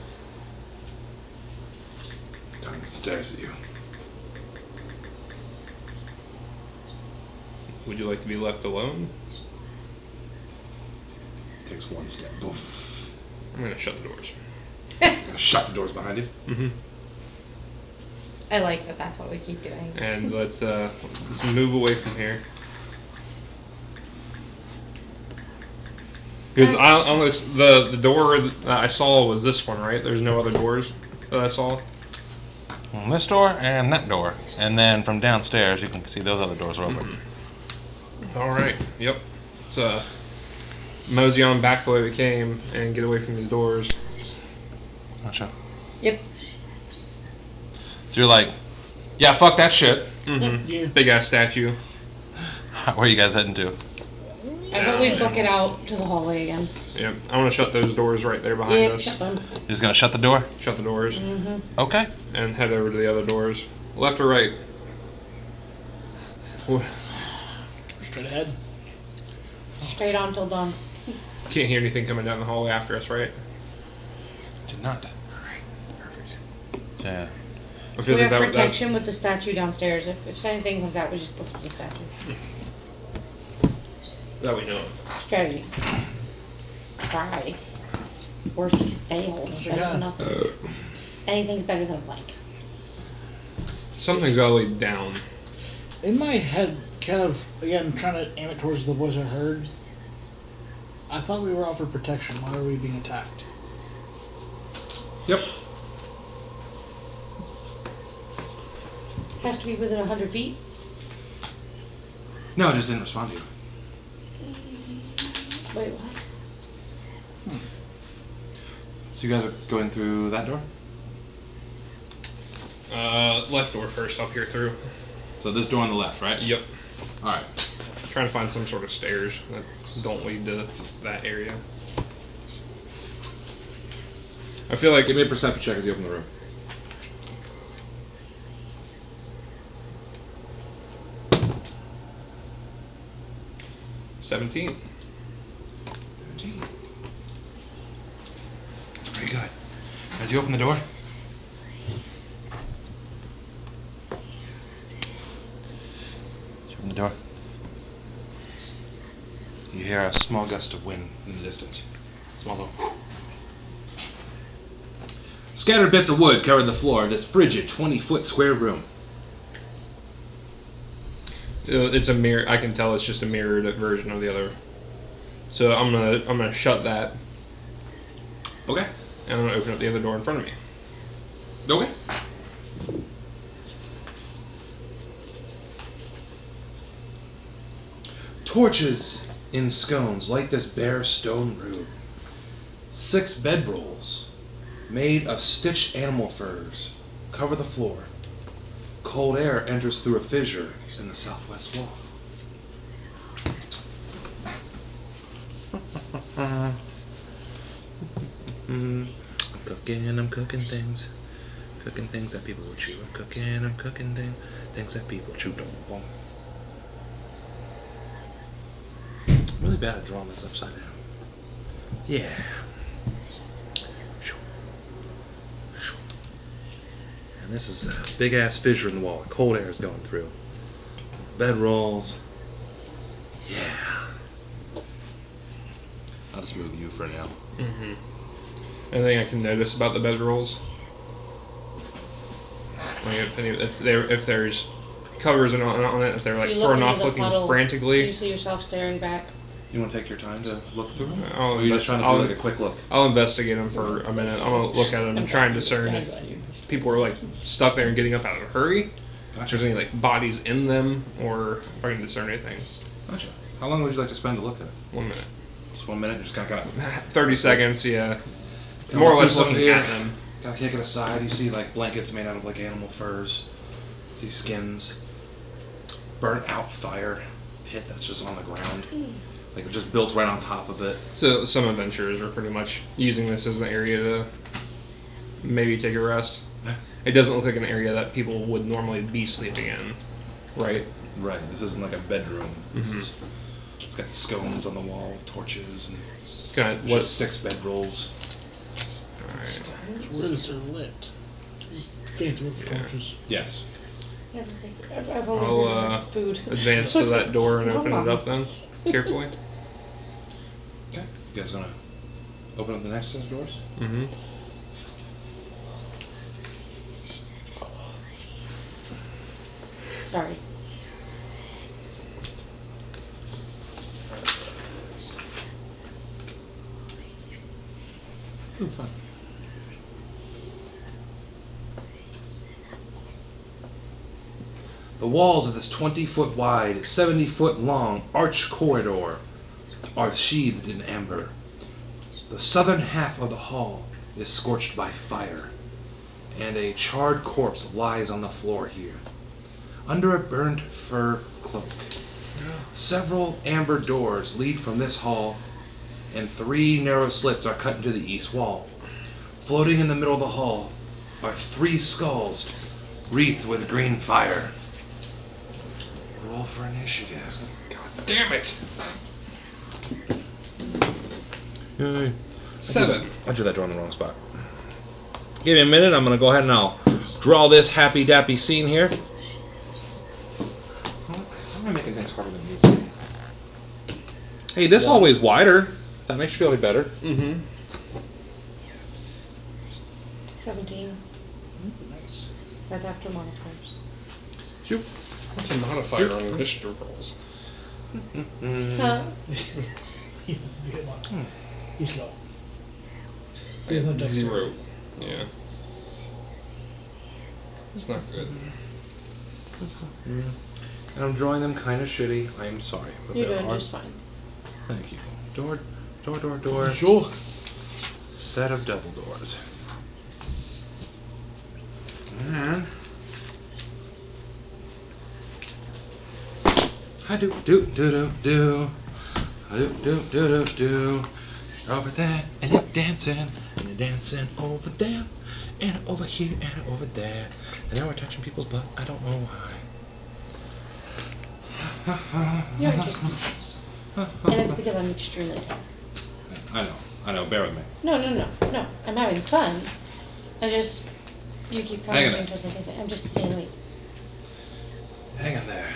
Darn stares at you.
Would you like to be left alone?
Takes one step. Boof.
I'm gonna shut the doors.
Gonna shut the doors behind you.
Mm-hmm.
I like that. That's what we keep doing.
And let's move away from here. Because the door that I saw was this one, right? There's no other doors that I saw.
Well, this door and that door. And then from downstairs, you can see those other doors are open.
All right. Yep. Let's mosey on back the way we came and get away from these doors.
Gotcha.
Yep.
So you're like, yeah, fuck that shit.
Mm-hmm.
Yeah.
Big ass statue.
Where are you guys heading to?
I thought we'd book it out to the hallway again.
Yep. I want to shut those doors right there behind
Yep,
us.
shut them.
You're just gonna shut the door?
Shut the doors
Okay.
and head over to the other doors. Left or right?
Straight ahead.
Straight on till dawn.
Can't hear anything coming down the hallway after us, right?
Did not.
Perfect.
Yeah.
I feel
We
like
have
that.
protection with the statue downstairs. If anything comes out, we just book the statue.
That we know of.
Strategy. Try. Worst case fails.
That's
Better
your
than
guy.
nothing. Anything's better than a blank.
Something's gotta lead down.
In my head, kind of, again, trying to aim it towards the voice I heard, I thought we were offered protection. Why are we being attacked?
Yep.
Has to be within 100 feet.
No, it just didn't respond to you.
Wait, what?
So you guys are going through that door?
Left door first. Up here through.
So this door on the left, right?
Yep.
Alright.
Trying to find some sort of stairs that don't lead to that area. I feel like
Give me a perception check as you open the room.
$17.
That's pretty good. As you open the door, you open the door. You hear a small gust of wind in the distance. Small little.
Scattered bits of wood cover the floor of this frigid 20-foot square room.
It's a mirror. I can tell it's just a mirrored version of the other. So I'm gonna shut that,
Okay.
and I'm gonna open up the other door in front of me.
Okay. Torches in scones light this bare stone room. 6 bedrolls made of stitched animal furs cover the floor. Cold air enters through a fissure in the southwest wall.
I'm cooking things. Cooking things that people will chew. I'm cooking things that people chew. Don't want. I'm really bad at drawing this upside down. Yeah. And this is a big ass fissure in the wall. Cold air is going through. Bed rolls. Yeah. I'll just move you for now.
Mm-hmm. Anything I can notice about the bedrolls? Like if there's covers on it if they're like
You look
throwing
into
off,
the
looking
puddle.
frantically.
You see yourself staring back.
You want to take your time to look through them?
I'll
Or are you just trying to do like a quick look?
I'll investigate them for a minute. I'm gonna look at them and try and discern if people are like stuck there and getting up out of a hurry. If there's any like bodies in them, or if I can discern anything.
Gotcha. How long would you like to spend to look at it?
1 minute.
Just 1 minute? Just kind of
30 seconds, yeah. More or less looking at them.
Gotta kick it aside. You see like blankets made out of like animal furs. See skins. Burnt out fire pit that's just on the ground. Like just built right on top of it.
So some adventurers are pretty much using this as an area to maybe take a rest. It doesn't look like an area that people would normally be sleeping in, right?
Right. This isn't like a bedroom. This is, it's got scones on the wall, torches, and
Kind of,
just 6 bedrolls.
Alright.
Where is there lit? Fancy with
Yeah.
torches.
Yes.
I've only
I'll
heard food.
advance to that door and open it up then, carefully.
Okay. You guys gonna open up the next set of doors?
Mm-hmm.
Sorry.
Fun. The walls of this 20-foot wide, 70-foot long arch corridor are sheathed in amber. The southern half of the hall is scorched by fire, and a charred corpse lies on the floor here, under a burnt fur cloak. Several amber doors lead from this hall, and 3 narrow slits are cut into the east wall. Floating in the middle of the hall are 3 skulls, wreathed with green fire. Roll for initiative. God damn it!
7.
I drew that door in the wrong spot. Give me a minute, I'm gonna go ahead and I'll draw this happy dappy scene here. How am I making things harder than these? Hey, this hallway's wider. That makes you feel any better.
Mm-hmm.
17.
Nice.
That's after modifiers.
That's a modifier on initiative rolls.
Huh?
He's good one. He's low. He doesn't have
0. Yeah. It's not good.
And I'm drawing them kind of shitty. I am sorry. But
You're
there
doing
are...
just fine.
Thank you. Door.
Sure.
Set of double doors. And I do. Over there, and you're dancing, and you're dancing over there, and over here, and over there. And now we're touching people's butt. I don't know why.
You're interesting. And it's because I'm extremely tired.
I know. Bear with me.
No. I'm having fun. You keep
Hang on.
coming towards my thing. I'm just staying awake.
Hang on there,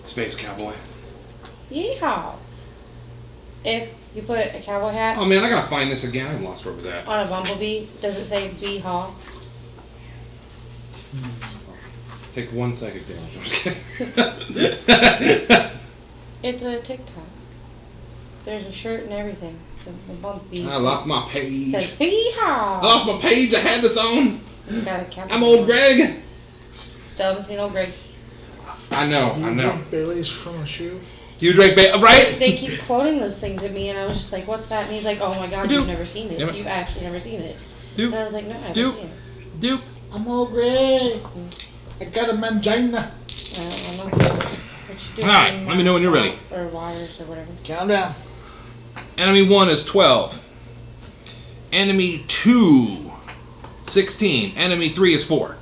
space cowboy.
Yeehaw! If you put a cowboy hat
Oh man, I gotta find this again. I lost where it was at.
on a bumblebee, does it say bee-haw?
Take 1 second, Dan. I'm just kidding.
It's a TikTok. There's a shirt and everything. So the bumblebee
I lost my page.
says bee-haw!
I lost my page. I had this on.
It's got a cowboy.
I'm old Greg.
Still haven't seen old Greg.
I know.
Do you drink Bailey's from a shoe?
You drink right?
They keep quoting those things at me, and I was just like, "What's that?" And he's like, "Oh my God,
Dude.
you've never seen it.
Damn it.
You've actually never seen it."
Dude.
And I was like, "No, I haven't
Dude.
seen it."
Duke.
I'm all gray. I got a mangina.
I don't know. What you doing?
Alright, let me know when you're ready.
Or wires or whatever.
Count down.
Enemy 1 is 12. Enemy 2, 16. Enemy 3 is 4.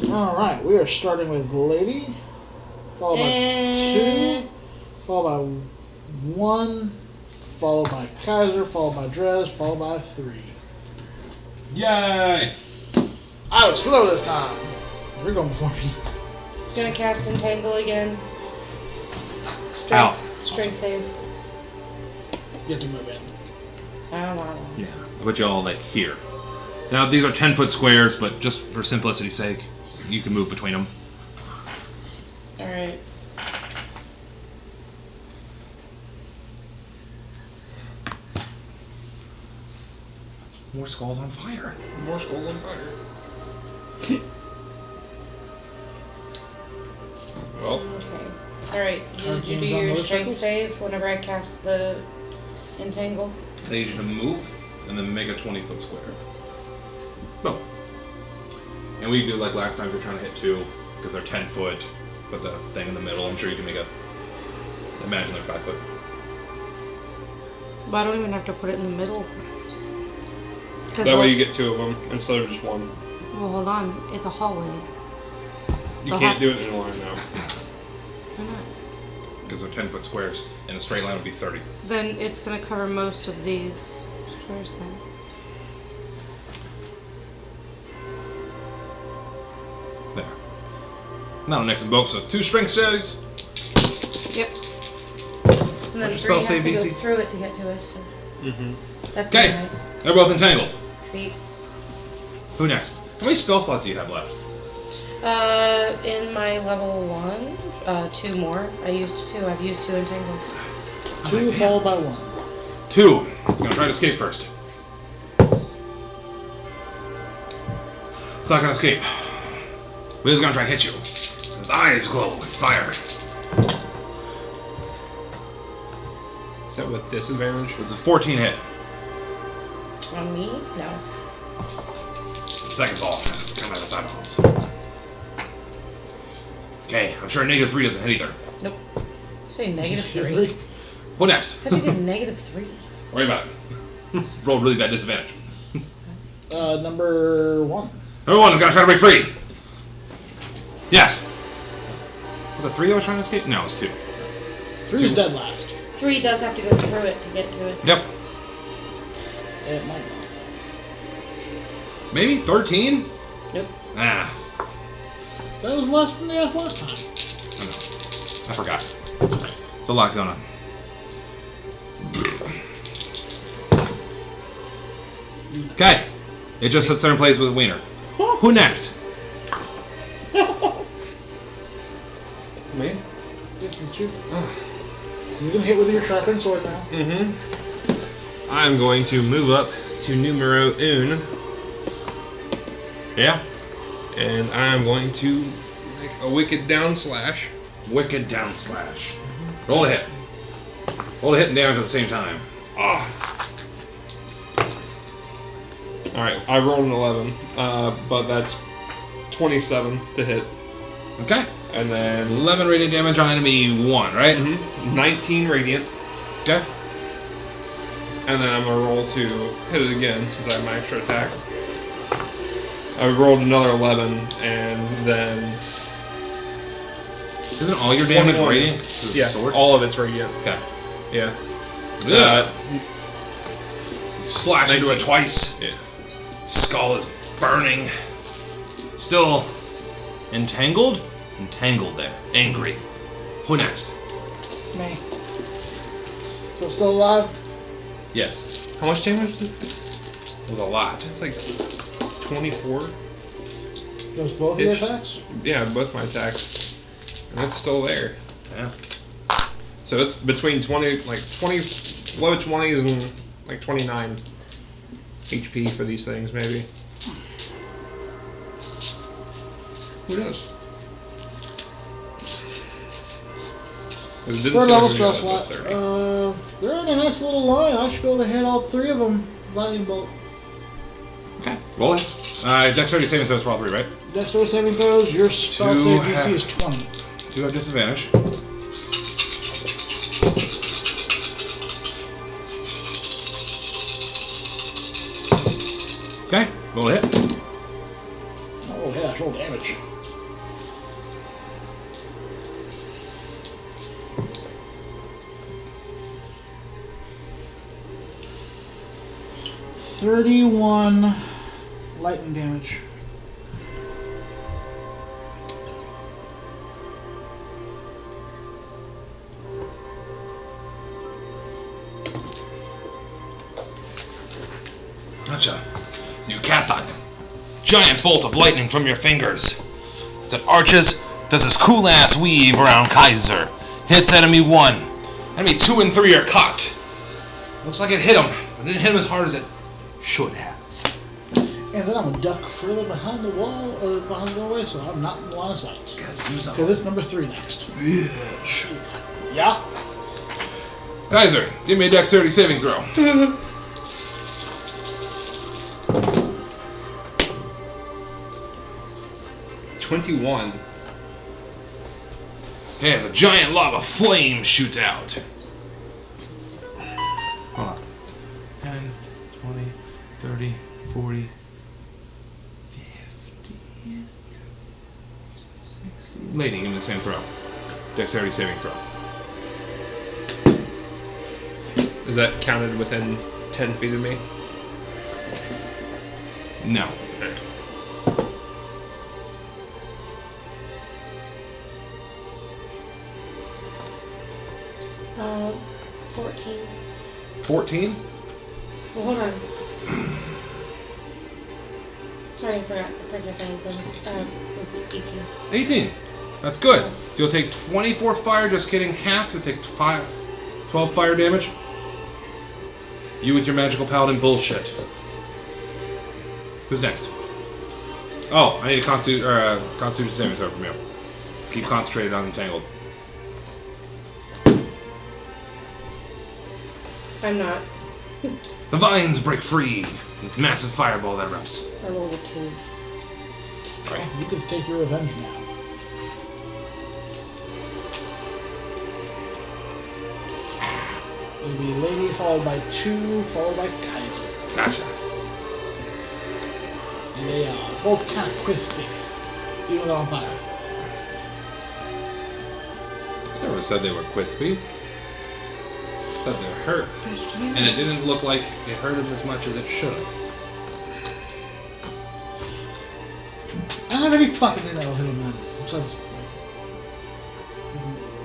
Alright, we are starting with Lady, followed by 2, followed by 1, followed by Kaiser, followed by Drez, followed by 3.
Yay!
I was slow this time. You're going before me.
Gonna cast Entangle again.
Out.
Strength save.
You have to move in.
I don't know.
Yeah, I put you all like here. Now these are 10-foot squares, but just for simplicity's sake, you can move between them.
Alright.
More skulls on fire.
More skulls on fire. Well,
Okay. Alright, you do
games on
your
those
strength
circles?
save whenever I cast the entangle.
I need you to move and then make a 20-foot square. Boom. And we can do like last time, if you're trying to hit 2, because they're 10 foot, put the thing in the middle. I'm sure you can make a. Imagine they're 5 foot.
But I don't even have to put it in the middle.
that way you get 2 of them instead of just 1.
Well, hold on. It's a hallway.
You
They'll
can't
have-
do it in a line now.
Why not?
Because they're 10 foot squares. And a straight line would be 30.
Then it's gonna cover most of these squares then.
There. Now Nixon both, so 2 strength saves.
Yep. And then
your
3
spell
has
save,
to go
DC?
through it to get to us, so
Mm-hmm.
that's kinda
Okay.
nice.
They're both entangled.
Sweet.
Who next? How many spell slots do you have left?
In my level 1, 2 more. I used 2. I've used 2 entangles.
2 followed by 1.
2. It's gonna try to escape first. It's not gonna escape. But it's gonna try to hit you. His eyes glow with fire.
Is that with disadvantage?
It's a 14 hit.
On me? No.
Second ball. Come out of its eyeballs. Okay, I'm sure a -3 doesn't hit either.
Nope. Say -3.
Who next?
How'd you get -3?
Worry about it. Rolled really bad disadvantage.
Number 1.
Number 1 is gonna try to break free. Yes. Was it 3 that was trying to escape? No, it was 2.
3 is dead last.
3 does have to go through it to get to us.
Yep.
It might not.
Maybe 13?
Nope.
Ah,
That was less than the last time.
I know. I forgot. There's a lot going on. Okay. It just sits there and plays with Wiener. Who next?
Me?
You can hit with your sharpened sword now.
Mm-hmm. I'm going to move up to numero un,
Yeah.
and I'm going to make a wicked down slash.
Wicked down slash. Roll a hit. Roll a hit and damage at the same time.
Ah. All right, I rolled an 11, but that's 27 to hit,
Okay.
and then
11 radiant damage on enemy 1, right?
19 radiant,
Okay.
and then I'm gonna roll to hit it again since I have my extra attack. I rolled another 11, and then
Isn't all your damage
21.
radiant? 'Cause it's
yeah,
sword?
all of it's radiant.
Okay.
Yeah.
Yeah. Slash into it
19.
twice.
Yeah.
Skull is burning. Still entangled? Entangled there. Angry. Who next?
Me. So still alive?
Yes.
How much damage?
It was a lot.
It's like 24.
Those both of your
Ish.
attacks?
Yeah, both my attacks, and it's still there.
Yeah.
So it's between 20, low 20s and like 29 HP for these things, maybe. Who knows? 'Cause it didn't
Third
say
level
we
spell
got it
slot.
to 30.
They're in a nice little line. I should be able to hit all 3 of them. Lightning bolt.
Okay. Roll it. Dexterity saving throws for all 3, right?
Dexterity saving throws. Your spell
2
save
have-
DC is 20.
2 have disadvantage. Okay. Roll a hit.
Oh yeah, roll damage. $31 lightning damage.
Gotcha. So you cast a giant bolt of lightning from your fingers. As it arches, does his cool ass weave around Kaiser. Hits enemy 1. Enemy 2 and 3 are caught. Looks like it hit him, but it didn't hit him as hard as it should have.
And then I'm gonna duck further behind the wall or behind the doorway so I'm not in the line of sight. Because it's number 3 next. Yeah.
Kaiser, give me a dexterity saving throw.
21.
Okay, as a giant lava flame shoots out. Hold on. 10, 20, 30, 40, 50, 60. Lady, give me the same throw. Dexterity saving throw.
Is that counted within 10 feet of me?
No.
14.
14?
Well, hold on. Sorry, I forgot the freaking thing. But 18.
18. That's good. So you'll take 24 fire, just kidding, half. You'll take 12 fire damage. You with your magical paladin bullshit. Who's next? Oh, I need a constitution saving throw from you. Keep concentrated on entangled.
I'm not.
The vines break free. This massive fireball that erupts.
I rolled a 2.
Sorry.
You can take your revenge now. It'll be Lady followed by 2, followed by Kaiser.
Gotcha.
And they are both kind of crispy, even though on fire.
I never said they were crispy. Said they hurt. And it didn't look like it hurt him as much as it should have.
I don't have any fucking thing that'll hit him then. Besides,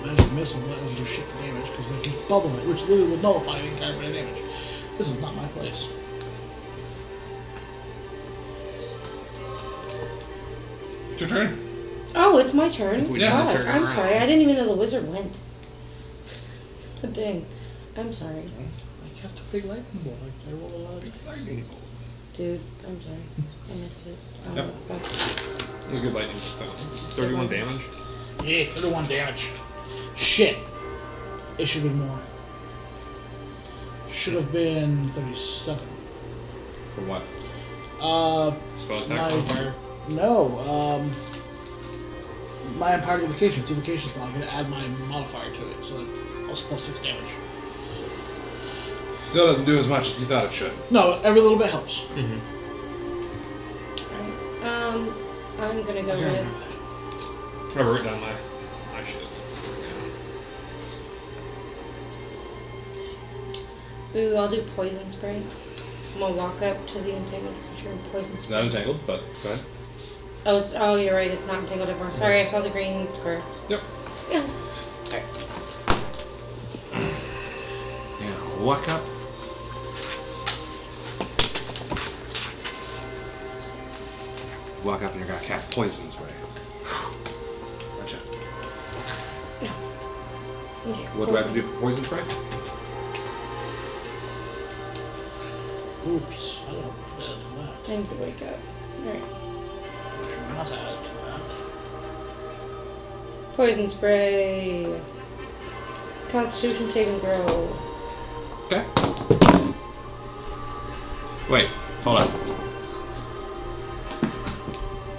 magic missile that doesn't do shit for damage because they keep bubbling it, which literally would nullify the entire bit of damage. This is not my place.
It's your turn.
Oh, it's my turn.
If we
Yeah.
God,
turn
I'm
around.
sorry. I didn't even know the wizard went. Dang. I'm sorry.
I cast a big lightning bolt. I roll a lot of lightning bolt.
Dude, I'm sorry. I missed it.
Yep.
It was a good lightning spell. 31 damage.
Yeah, 31 damage. Shit. It should have been more. Should have been 37.
For what?
Spell attack
My-
on fire.
No, my Empowered Evocation. It's Evocation spell. I'm going to add my modifier to it, so that I'll spell 6 damage.
Still doesn't do as much as you thought it should.
No, every little bit helps.
Alright. I'm gonna go with.
I wrote down my shit.
Ooh, I'll do poison spray. I'm gonna walk up to the entangled creature and poison
It's
spray.
not entangled, but go ahead.
Oh, you're right. It's not entangled anymore. Sorry, I saw the green square.
Yep.
Yeah.
Yeah, walk up. Walk up and you're gonna cast poison spray. Gotcha.
Okay.
What do I have to do for poison spray?
Oops, I don't know what to add to
I need to wake up. Alright.
that. Should not add to that.
Poison spray. Constitution saving throw.
Okay. Wait, hold on.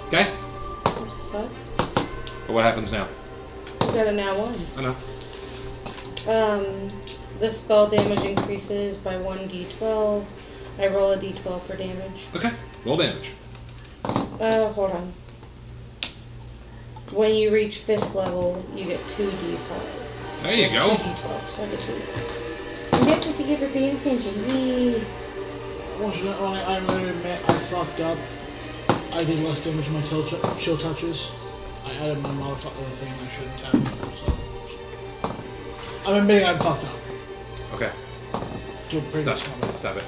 Okay.
What the fuck?
But what happens now?
We got a now 1.
I know.
The spell damage increases by 1d12. I roll a d12 for damage.
Okay. Roll damage.
Hold on. When you reach 5th level, you get 2d5.
There you go.
2d12, so I get 2. And that's what you get for paying attention. Whee!
I'm going to admit I fucked up. I did less damage to my chill touches. I added my modifier thing I shouldn't have. So. I'm admitting I'm fucked up.
Okay.
To previous
Stop.
combat.
Stop it.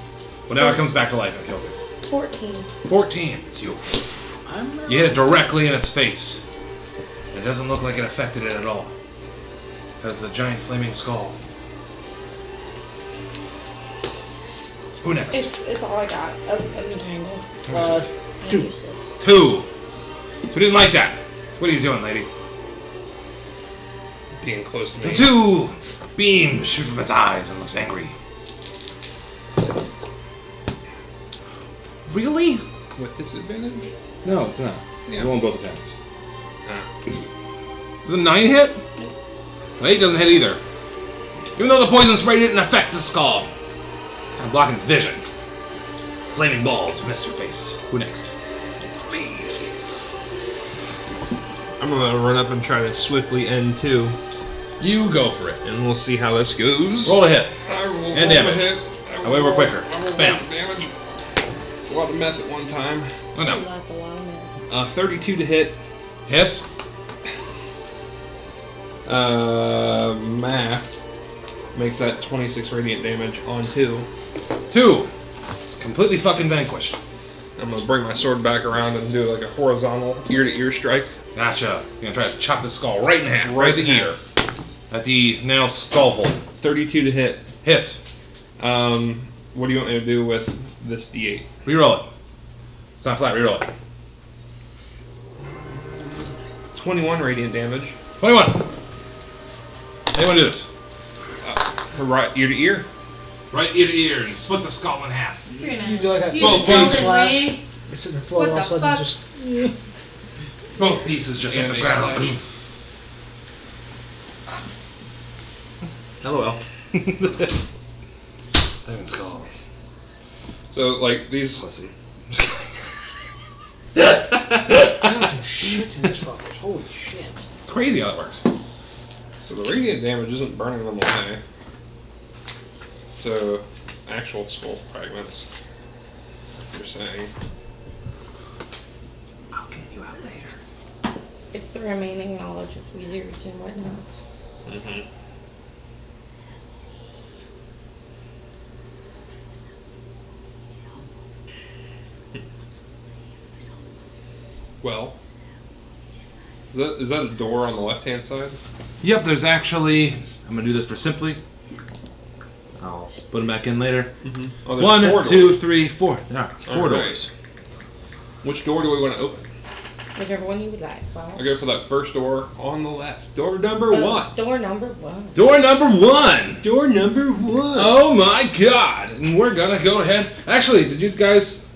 Well, now it comes back to life and kills you.
14.
14. It's you.
I'm
You hit it directly in its face. It doesn't look like it affected it at all. It's a giant flaming skull. Who next?
It's all I got. An entangle.
Who is this?
I'm
Two.
useless.
Two. Who didn't like that? What are you doing, lady?
Being close to me.
Two. Beams shoot from its eyes and looks angry. Really?
With disadvantage?
No, it's not.
Yeah.
You won both attempts.
Ah.
Does a 9 hit? 8 doesn't hit either. Even though the poison spray didn't affect the skull. Kind of blocking its vision. Flaming balls miss your face. Who next? Me.
I'm gonna run up and try to swiftly end 2,
You go for it.
and we'll see how this goes.
Roll a hit.
I will
And
roll
damage.
a hit.
That way we're quicker.
I will
Bam.
roll damage. It's a lot of meth at one time.
Oh no.
That's a lot of math.
32 to hit.
Hits.
Math makes that 26 radiant damage on 2.
2. It's completely fucking vanquished.
I'm gonna bring my sword back around and do like a horizontal ear-to-ear strike.
Gotcha. You're gonna try to chop the skull right in half.
Right
Right at the
in
ear. At the now skull hole.
32 to hit.
Hits.
What do you want me to do with this D8?
Reroll it. It's not flat. Reroll it.
21 radiant damage.
21. How do you want to do this?
Right ear to ear.
Right ear to ear and split the skull in half.
You do like that.
You
Both
killed
pieces.
me.
It's sitting there floating, all of a
What the
sudden
fuck?
just.
Both pieces just hit the
Anime
ground.
slash.
LOL. Living skulls.
So like these.
Pussy.
I don't do shit to these fuckers. Holy shit.
It's crazy how that works.
So the radiant damage isn't burning them away. So actual skull fragments. You're saying.
I'll get you out later.
It's the remaining knowledge of wizards and whatnots.
Mm-hmm. Well, is that a door on the left-hand side?
Yep, there's actually. I'm gonna do this for simply. I'll put them back in later.
Mm-hmm. Oh, there's
1,
four
2,
doors.
3, 4. Yeah, 4
Alright.
doors.
Which door do we want to open?
Whichever one you would like. Wow.
I'll go for that first door on the left. Door number 1.
Door number 1.
Door number 1.
Door number 1.
Oh my god! And we're gonna go ahead. Actually, did you guys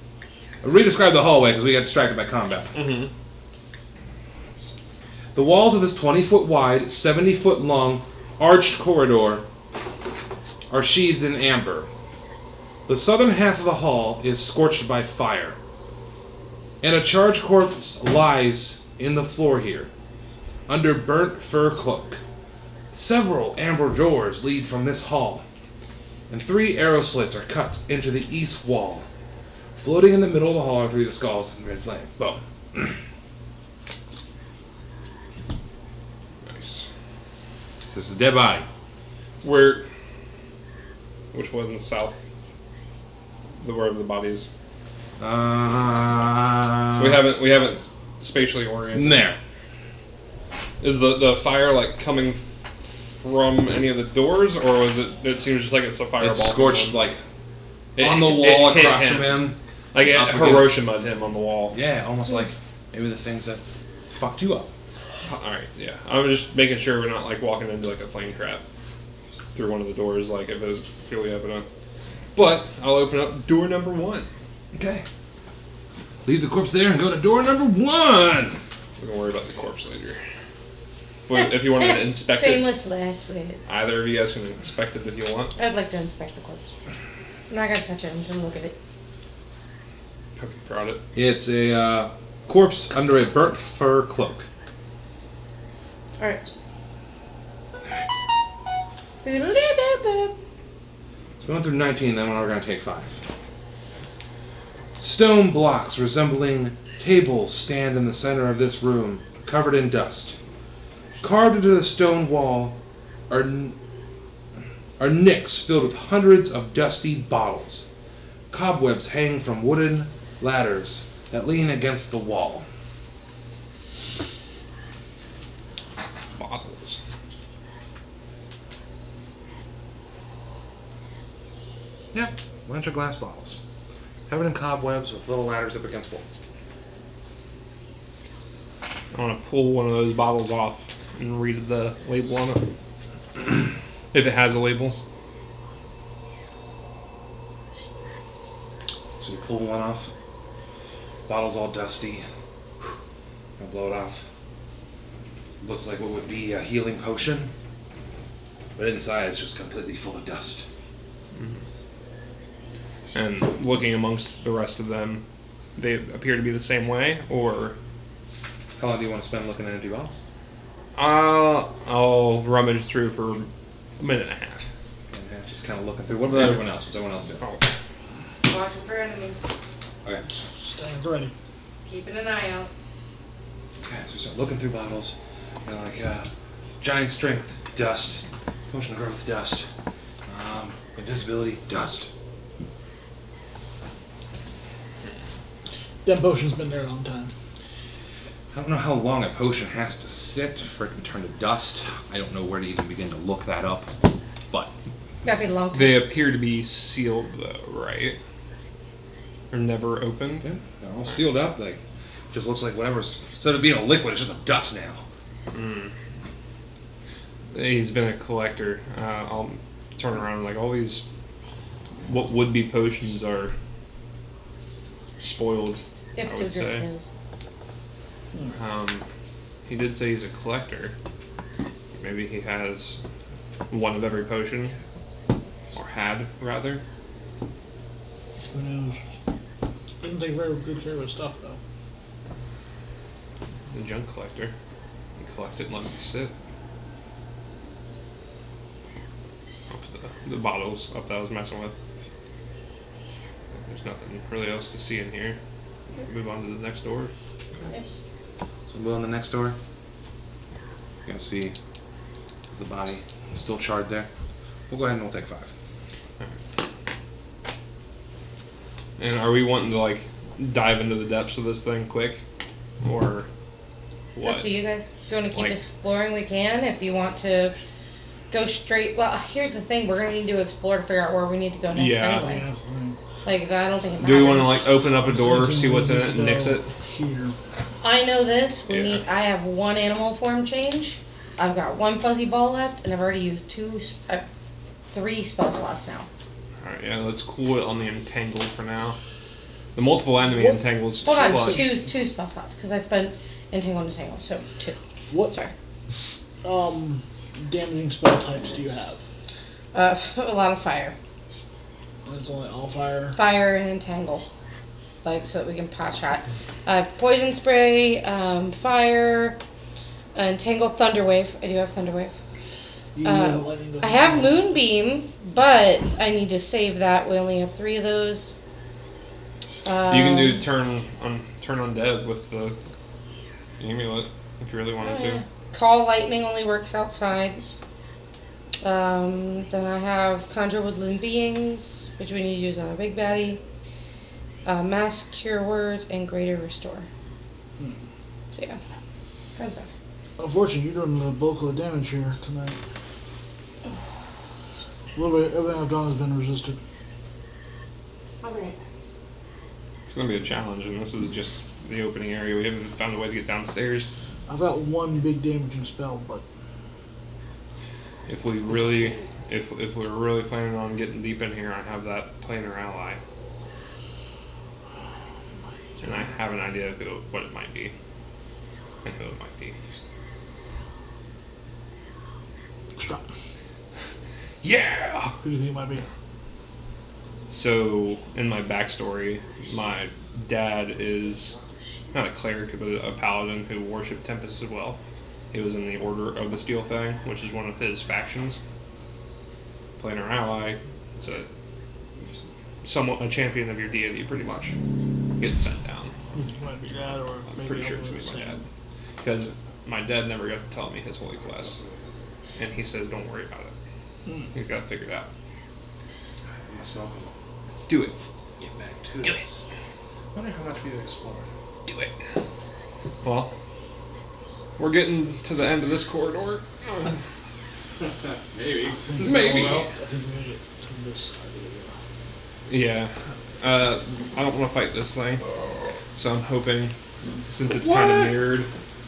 re-describe the hallway because we got distracted by combat?
Mm-hmm.
The walls of this 20-foot wide, 70-foot long, arched corridor are sheathed in amber. The southern half of the hall is scorched by fire, and a charred corpse lies in the floor here, under burnt fur cloak. Several amber doors lead from this hall, and 3 arrow slits are cut into the east wall. Floating in the middle of the hall are 3 of the skulls in red flame. Boom.
Nice.
This is a dead body.
Which was in the south? Wherever the body is. We haven't spatially oriented.
There.
Is the fire like coming from any of the doors, or was it? It seems just like it's a fireball.
It's scorched
from
like
It-
on the
it
wall
hit
across
him.
from him.
like it
up against-
Hiroshima'd him on the wall.
Yeah, almost like maybe the things that fucked you up.
All right, yeah. I'm just making sure we're not like walking into like a flame trap through one of the doors, like if it was clearly evident. But I'll open up door number 1.
Okay. Leave the corpse there and go to door number 1.
We can worry about the corpse later. If you wanted to inspect it,
Famous last words.
either of you guys can inspect it if you want.
I'd like to inspect the corpse. I'm not gonna touch it. I'm just gonna look at it.
Hope you brought it.
It's a corpse under a burnt fur cloak.
All right.
So we went through 19, then we're going to take 5. Stone blocks resembling tables stand in the center of this room, covered in dust. Carved into the stone wall are nicks filled with hundreds of dusty bottles. Cobwebs hang from wooden ladders that lean against the wall.
bottles.
Yeah, a bunch of glass bottles. Covered in cobwebs with little ladders up against walls.
I want to pull one of those bottles off and read the label on it. If it has a label.
So you pull one off. Bottle's all dusty. I'll blow it off. Looks like what would be a healing potion. But inside it's just completely full of dust.
And looking amongst the rest of them, they appear to be the same way, or
How long do you want to spend looking at empty bottles?
I'll rummage through for a minute and a half.
Yeah, just kind of looking through. What about everyone else? What's everyone else doing?
Oh,
Watching for enemies.
Okay.
Stand ready.
Keeping an eye out.
Okay, so we start looking through bottles. You know, like giant strength, dust. Potion of growth, dust. Invisibility, dust.
That potion's been there a long time.
I don't know how long a potion has to sit for it to turn to dust. I don't know where to even begin to look that up. But
Gotta be a long time.
they appear to be sealed, though, right? Or never opened.
yeah, they're all sealed up. Like, just looks like whatever's, instead of being a liquid, it's just a dust now.
Mm. He's been a collector. I'll turn around like all these. What would be potions are spoiled. I
If
would
two good
say.
skills.
He did say he's a collector. Maybe he has one of every potion, or had rather.
Who knows? Doesn't take very good care of his stuff, though.
The junk collector. You collect it and let it sit. Up the bottles up that I was messing with. There's nothing really else to see in here. Move on to the next door.
So we'll go in the next door. You're gonna see is the body still charred there. We'll go ahead and we'll take 5.
And are we wanting to like dive into the depths of this thing quick, or
It's up
what?
to you guys. If you want to keep
Like-
exploring, we can. If you want to go straight, well, here's the thing: we're gonna need to explore to figure out where we need to go next.
Yeah.
Anyway,
Yeah, absolutely.
like I don't think it matters.
Do we want to like open up a door,
Thinking
see
we
what's in
need
it,
to
and nix
go
it?
Here.
I know this. We
Yeah.
need. I have 1 animal form change. I've got 1 fuzzy ball left, and I've already used 3 spell slots now.
All right, yeah, let's cool it on the entangled for now. The multiple enemy
What?
entangles.
Hold on,
sludge.
two spell slots because I spent entangle, so 2.
What
Sorry.
damaging spell types do you have?
A lot of fire,
And it's only all fire.
fire and entangle, like so that we can pot shot. Poison spray, fire, entangle, thunder wave. I do have thunder wave.
You have lightning to-
I have moonbeam, but I need to save that. We only have 3 of those.
You can do turn undead with the amulet if you really wanted to.
Call lightning only works outside. Then I have conjure woodland beings, which we need to use on a big baddie. Mass cure words and greater restore. So yeah, kind of stuff.
Unfortunately, you're doing the bulk of the damage here tonight. Literally everything I've done has been resisted.
Alright.
It's gonna be a challenge, and this is just the opening area. We haven't found a way to get downstairs.
I've got 1 big damaging spell, but
If we really, if we're really planning on getting deep in here, I have that planar ally, and I have an idea of what it might be, and who it might be.
stop.
Yeah.
Who do you think it might be?
So, in my backstory, my dad is not a cleric, but a paladin who worshipped Tempest as well. He was in the Order of the Steel Fang, which is one of his factions. Planar ally, it's somewhat a champion of your deity, pretty much. Gets sent down.
You think it might be that, or
I'm
maybe
pretty sure
I'm
it's
doing
gonna
the
be my
same?
dad. Because my dad never got to tell me his holy quest. And he says, don't worry about it. He's got it figured out.
I'm gonna smoke them.
Do it.
Get back to
Do
this. I wonder how much we've explored.
Do it. Well, We're getting to the end of this corridor.
Maybe.
Maybe.
Well,
I think we need it from this side.
Yeah. I don't want to fight this thing. So I'm hoping, since it's kind
What?
of mirrored,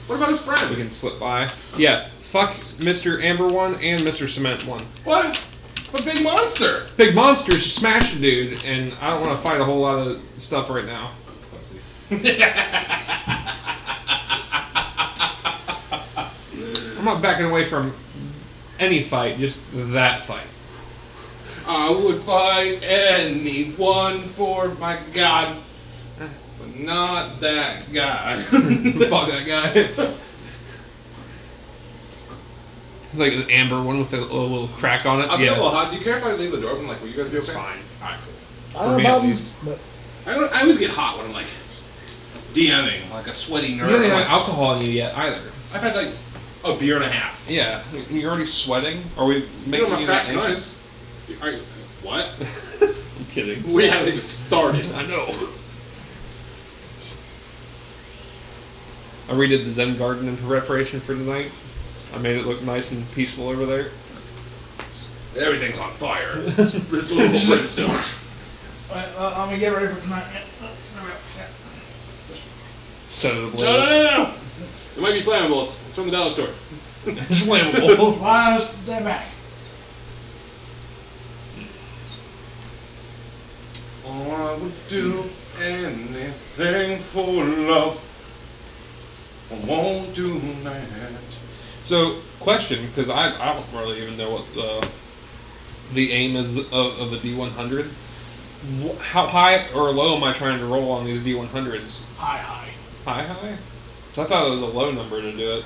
what about his
we
friend?
can slip by. Yeah. Fuck Mr. Amber 1 and Mr. Cement 1.
What? A big monster.
Big monsters smashed a dude, and I don't want to fight a whole lot of stuff right now. I'm not backing away from any fight, just that fight.
I would fight anyone for my God, but not that guy.
Fuck that guy. Like the amber one with a little crack on it.
I'll be a
Yeah,
little hot. Do you care if I leave the door open? Like, will you guys be
it's
okay?
fine.
Alright, cool.
I don't
me,
know
at
about
least.
but
I always get hot when I'm like DMing, like a sweaty
You
nerd.
don't
I'm
have
like,
alcohol in you yet either.
I've had like a beer and a half.
Yeah, you're already sweating. Are we
You
making
know, I'm a
you
fat
that anxious?
cunt. Are you, what?
I'm kidding.
We haven't even started.
I know. I redid the Zen garden in preparation for tonight. I made it look nice and peaceful over there.
Everything's on fire. It's a little brimstone.
Alright, I'm gonna get ready for tonight.
Set it ablaze.
No. It might be flammable. It's from the dollar store.
It's flammable.
Why stay back?
Oh, I would do anything for love. I won't do that.
So, question, because I don't really even know what the aim is of the D100. How high or low am I trying to roll on these D100s?
Hi.
High? So I thought it was a low number to do it,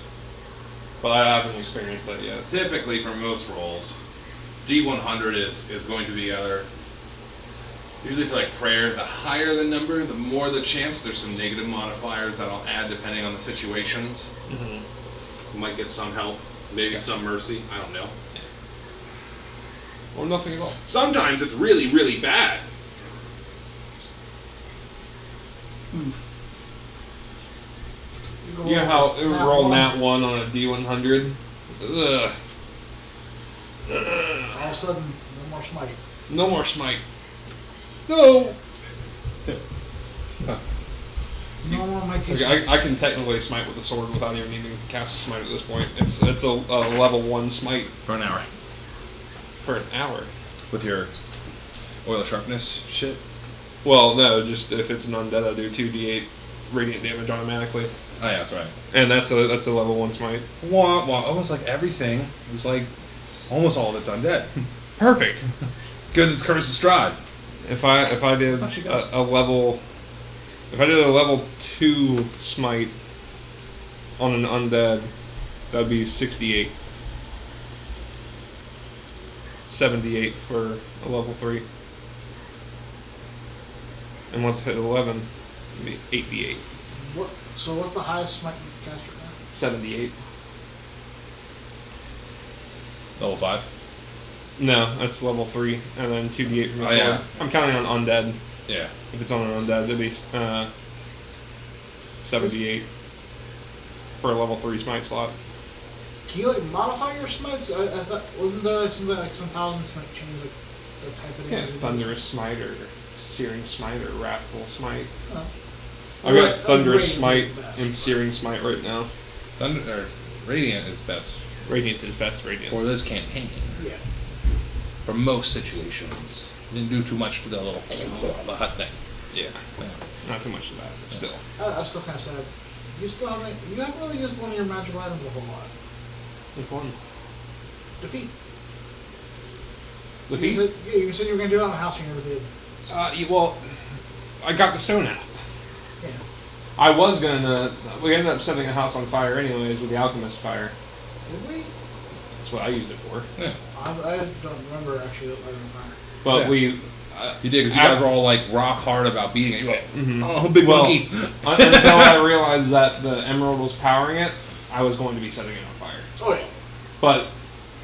but I haven't experienced that yet.
Typically, for most rolls, D100 is going to be either. Usually for like prayer, the higher the number, the more the chance. There's some negative modifiers that I'll add depending on the situations.
Mm-hmm.
You might get some help, maybe some mercy. I don't know.
Or nothing at all.
Sometimes it's really, really bad.
You know how it would roll nat 1 on a D100? Ugh.
All of a sudden, no more smite.
No more smite. No!
No more mighty
Okay, I can technically smite with a sword without even needing to cast a smite at this point. It's a level 1 smite
For an hour.
for an hour.
With your oil of sharpness shit.
Well, no, just if it's an undead, I do 2d8 radiant damage automatically.
Oh yeah, that's right.
And that's a level 1 smite.
Wah, wah. Almost like everything is like almost all of it's undead.
Perfect!
Because it's Curse of Strahd.
If I did
How'd you go?
a level 2 smite on an undead, that'd be 68. 78 for a level 3. And once it hit 11, it'd be 8d8.
What? So what's the highest smite you can cast right now?
78.
Level 5.
No, that's level 3, and then 2d8 from the
Oh,
sword.
yeah.
I'm counting on undead.
Yeah.
If it's on an undead, it'd be 78 for a level 3 smite slot.
Can you like modify your smites? I thought wasn't there like something like some paladins might change like the type of
Yeah,
damage?
thunderous smite or searing smite or wrathful smite.
Oh.
I've got
Right,
thunderous
Radiant
smite
is best.
and searing smite right now.
Thunder or Radiant is best
Radiant is best radiant.
for this campaign.
Yeah.
For most situations. Didn't do too much to the little the hut thing.
Yeah,
Yeah.
not too much of that, but still.
I'm still kind of sad. You haven't really used one of your magical items a whole lot.
Which one?
Defeat.
The
You
feet?
said, you said you were gonna do it on the house, and you never did.
Well, I got the stone out.
Yeah.
I was gonna. We ended up setting a house on fire anyways with the alchemist fire.
Did we?
That's what I used it for.
Yeah.
I don't remember actually lighting the fire.
But
Yeah.
we.
You did because you guys were all like rock hard about beating it. You're like,
Mhm.
oh, big
Well,
monkey.
Until I realized that the emerald was powering it, I was going to be setting it on fire.
Oh yeah.
But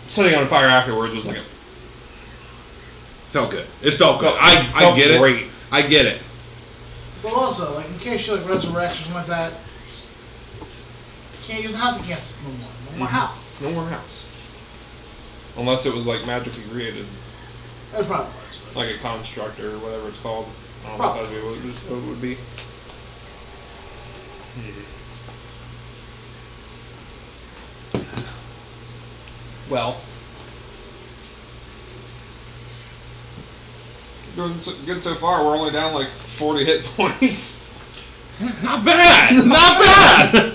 setting it on fire afterwards was like a.
Felt good. It felt good.
Felt
I get it.
great.
I get it.
But also, like in case you like resurrect or something like that, can't use the house against us no more. No more house.
No more house. Unless it was like magically created,
That's probably what it's
like a construct or whatever it's called. I don't know if that'd be what it would be. Well, doing good so far. We're only down like 40 hit points.
Not bad. Not bad.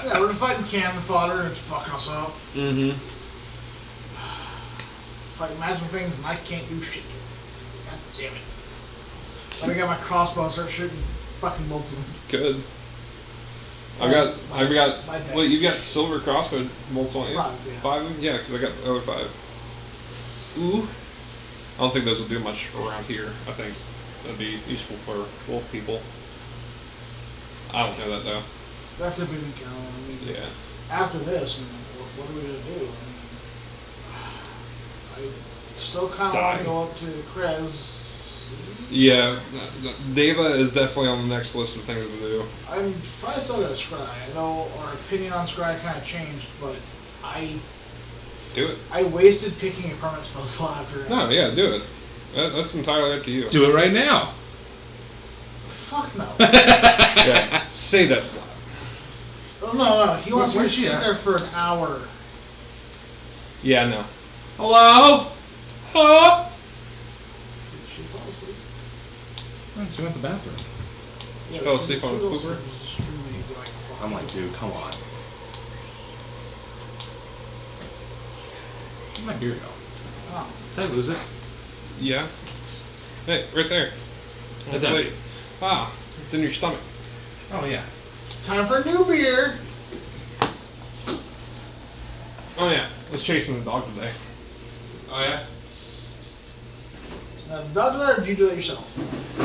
Yeah, we're fighting cannon fodder and it's fucking us up.
Mm-hmm.
Fighting magic things and I can't do shit. God damn it. But I got my crossbow and start shooting fucking bolts.
Good. I've got.
my dex.
Wait, you got silver crossbow bolts on you?
5, yeah.
5 of them? Yeah, because I got the other 5. Ooh. I don't think those will do much around here. I think that'd be useful for wolf people. I don't know that though.
That's if we can count. I mean,
Yeah.
after this, I mean, what are we gonna do? I mean, I still kind of want to go up to Krez.
Yeah, Deva is definitely on the next list of things to do.
I'm probably still gonna Scry. I know our opinion on Scry kind of changed, but
Do it.
I wasted picking a permanent spell slot after.
No, yeah, do it. That's entirely up to you.
Do it right now.
Fuck no.
Yeah, say that slot.
Oh, no. He wants me to
Where's she
sit
at?
there for an hour.
Yeah, no.
Hello? Huh?
Did she fall asleep?
She went to the bathroom.
Yeah,
fell asleep on the
was
floor?
extremely, like, fucking-
I'm like, dude, come on. Where'd my beer go?
Oh.
Did I lose it?
Yeah. Hey, right there. On
It's
the plate.
empty.
Ah, it's in your stomach.
Oh, yeah.
Time for a new beer.
Oh yeah, I was chasing the dog today.
Oh yeah.
The dog did that, or did you do that yourself?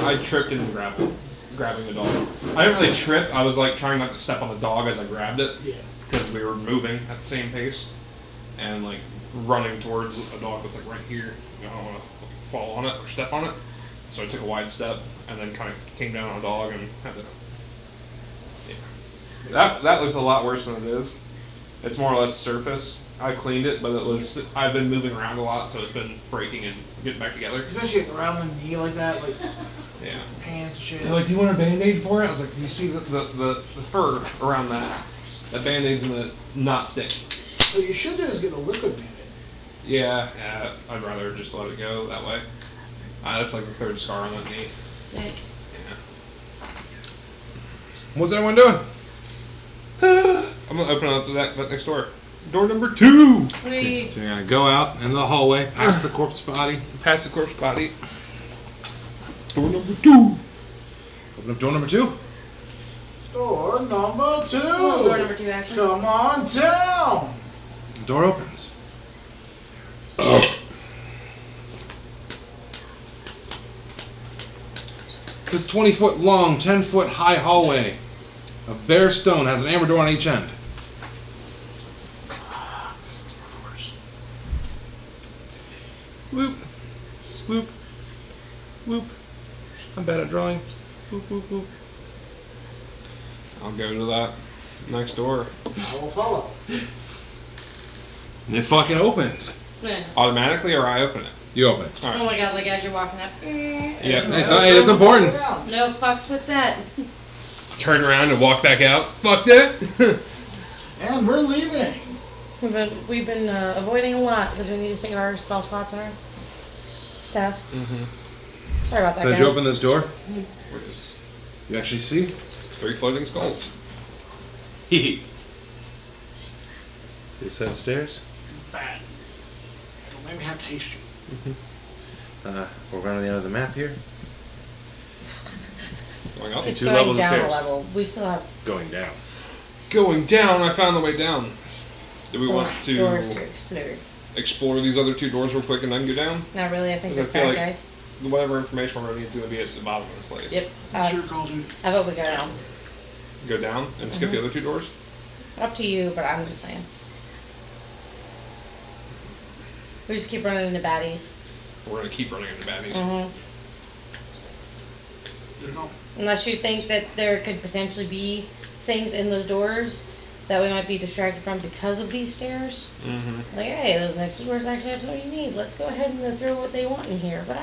I tripped and grabbing the dog. I didn't really trip. I was like trying not to step on the dog as I grabbed it
Yeah.
because we were moving at the same pace and like running towards a dog that's like right here. I don't want to fall on it or step on it, so I took a wide step and then kind of came down on a dog and had to. Yeah. That looks a lot worse than it is. It's more or less surface. I cleaned it, but I've been moving around a lot, so it's been breaking and getting back together.
Especially around the knee like that, like
Yeah.
pants and shit.
They're like, do you want a Band-Aid for it? I was like, you see the fur around that? That Band-Aid's gonna not stick.
What you should do is get a liquid bandit.
Yeah, I'd rather just let it go that way. That's like the 3rd scar on that knee.
Thanks.
Yeah.
What's everyone doing?
I'm gonna open up that next door. Door number 2!
Wait.
So you're gonna go out into the hallway, past the corpse body,
Past the corpse body. Door number 2!
open up door number 2.
Door number 2.
Well, door number 2, actually.
Come on down.
The door opens. This 20-foot long, 10-foot high hallway of bare stone has an amber door on each end. Whoop, whoop, whoop. I'm bad at drawing. Whoop, whoop, whoop.
I'll go to that next door.
I will follow.
It fucking opens.
Yeah.
Automatically, or I open it?
You open it.
Oh my god, like as you're walking up.
Yeah.
It's important.
No fucks with that.
Turn around and walk back out. Fuck that!
And we're leaving.
We've been avoiding a lot because we need to save our spell slots and our stuff.
Mm-hmm.
Sorry about that,
So
guys.
did you open this door? You actually see?
3 floating skulls.
Hee. See a set of stairs?
Bad. Don't make me have to haste you.
We're going to the end of the map here.
Going up.
It's
2
going
levels of
down a
stairs.
level. We still have
Going down.
Going down, I found the way down. Do we
some
want
doors
to
to explore.
explore these other 2 doors real quick and then go down?
Not really. I think
Because
they're
I feel
bad
like-
guys.
Whatever information we're going to need is going to be at the bottom of this place.
Yep.
Sure, call dude.
How about we go down?
Go down and skip the other 2 doors?
Up to you, but I'm just saying. We just keep running into baddies.
We're going to keep running into baddies.
Mm-hmm.
You know,
Unless you think that there could potentially be things in those doors that we might be distracted from because of these stairs.
Mm-hmm.
Like, hey, those next doors actually have something you need. Let's go ahead and throw what they want in here. Blah.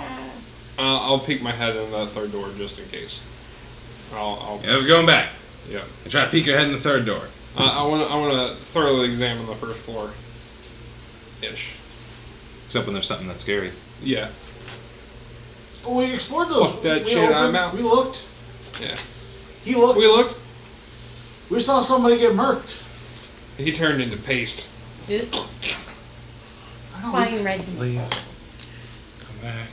I'll peek my head in that third door just in case. I'll
Yeah, I was going back.
yeah.
And try to peek your head in the third door.
I wanna thoroughly examine the first floor. Ish.
Except when there's something that's scary.
Yeah.
Oh, we explored those.
Fuck that
we
shit, I'm out.
We looked.
Yeah.
He looked.
We looked.
We saw somebody get murked.
He turned into paste.
Ugh.
I know.
Fine red.
Leave. Come back.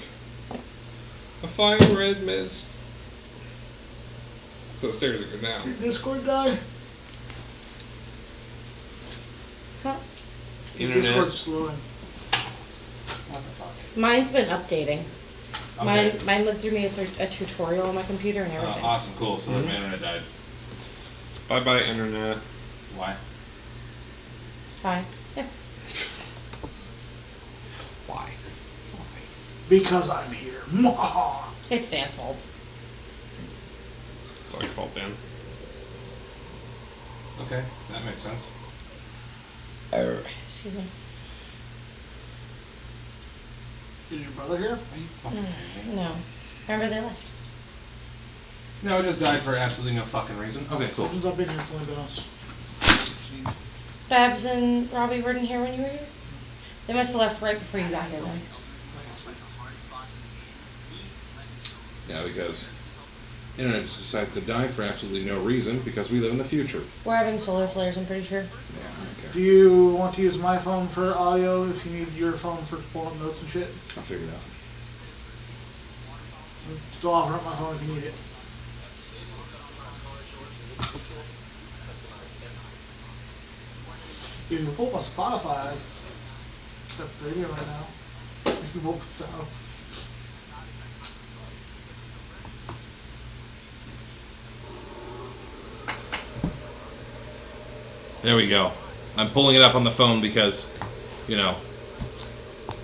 A fine red mist. So the stairs go down.
Discord guy.
Huh?
Internet.
Discord's slowing. What the fuck?
Mine's been updating.
Okay.
Mine led through me a tutorial on my computer and everything.
Awesome, cool. So
Mhm.
my internet died.
Bye bye internet.
Why?
Fine. Yeah.
Why?
Because I'm here.
It's Stan's fault.
It's all your fault, Dan.
Okay, that makes sense.
Excuse me.
Is your brother here?
Are you fucking kidding me?
No. Remember they left.
No, it just died for absolutely no fucking reason. Okay, cool.
Opens up in here. It's only been us.
Babs and Robbie weren't here when you were here? They must have left right before you got here then.
Yeah, because internet just decides to die for absolutely no reason because we live in the future.
We're having solar flares, I'm pretty sure.
Yeah,
Do
okay.
you want to use my phone for audio if you need your phone for pulling up notes and shit?
I'll figure it out.
Still offer up my phone if you need it. If you pull up on Spotify, it's got the radio right now. You can vote for sounds.
There we go. I'm pulling it up on the phone because, you know,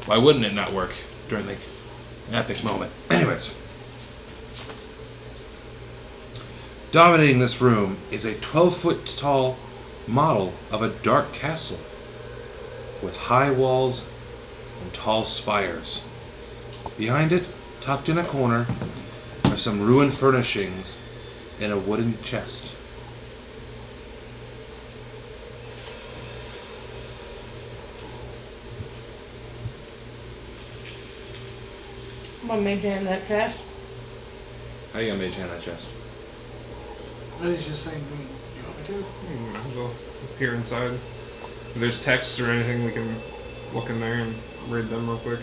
why wouldn't it not work during the epic moment? Anyways. Dominating this room is a 12-foot tall model of a dark castle with high walls and tall spires. Behind it, tucked in a corner, are some ruined furnishings in a wooden chest.
I'm gonna maintain that chest.
How you gonna maintain that chest?
He's just saying, you want me to?
Might as well peer inside. If there's texts or anything, we can look in there and read them real quick.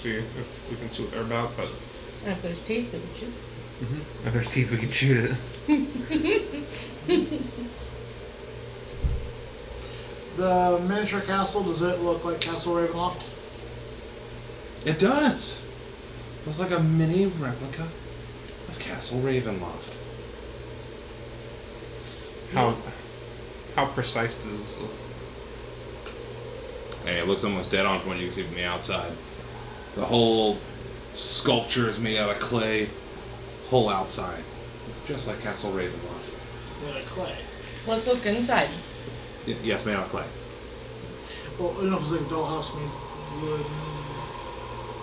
See if we can see what they're about. But
And if there's teeth, we can shoot.
if there's teeth, we can shoot it.
The miniature castle, does it look like Castle Ravenloft?
It does. It was like a mini replica of Castle Ravenloft.
How precise does this look?
Hey, it looks almost dead on from what you can see from the outside. The whole sculpture is made out of clay. Whole outside. It's just like Castle Ravenloft.
Yeah, clay.
Let's look inside.
Yes, made out of clay.
Well, I don't know if it's like a dollhouse made wood.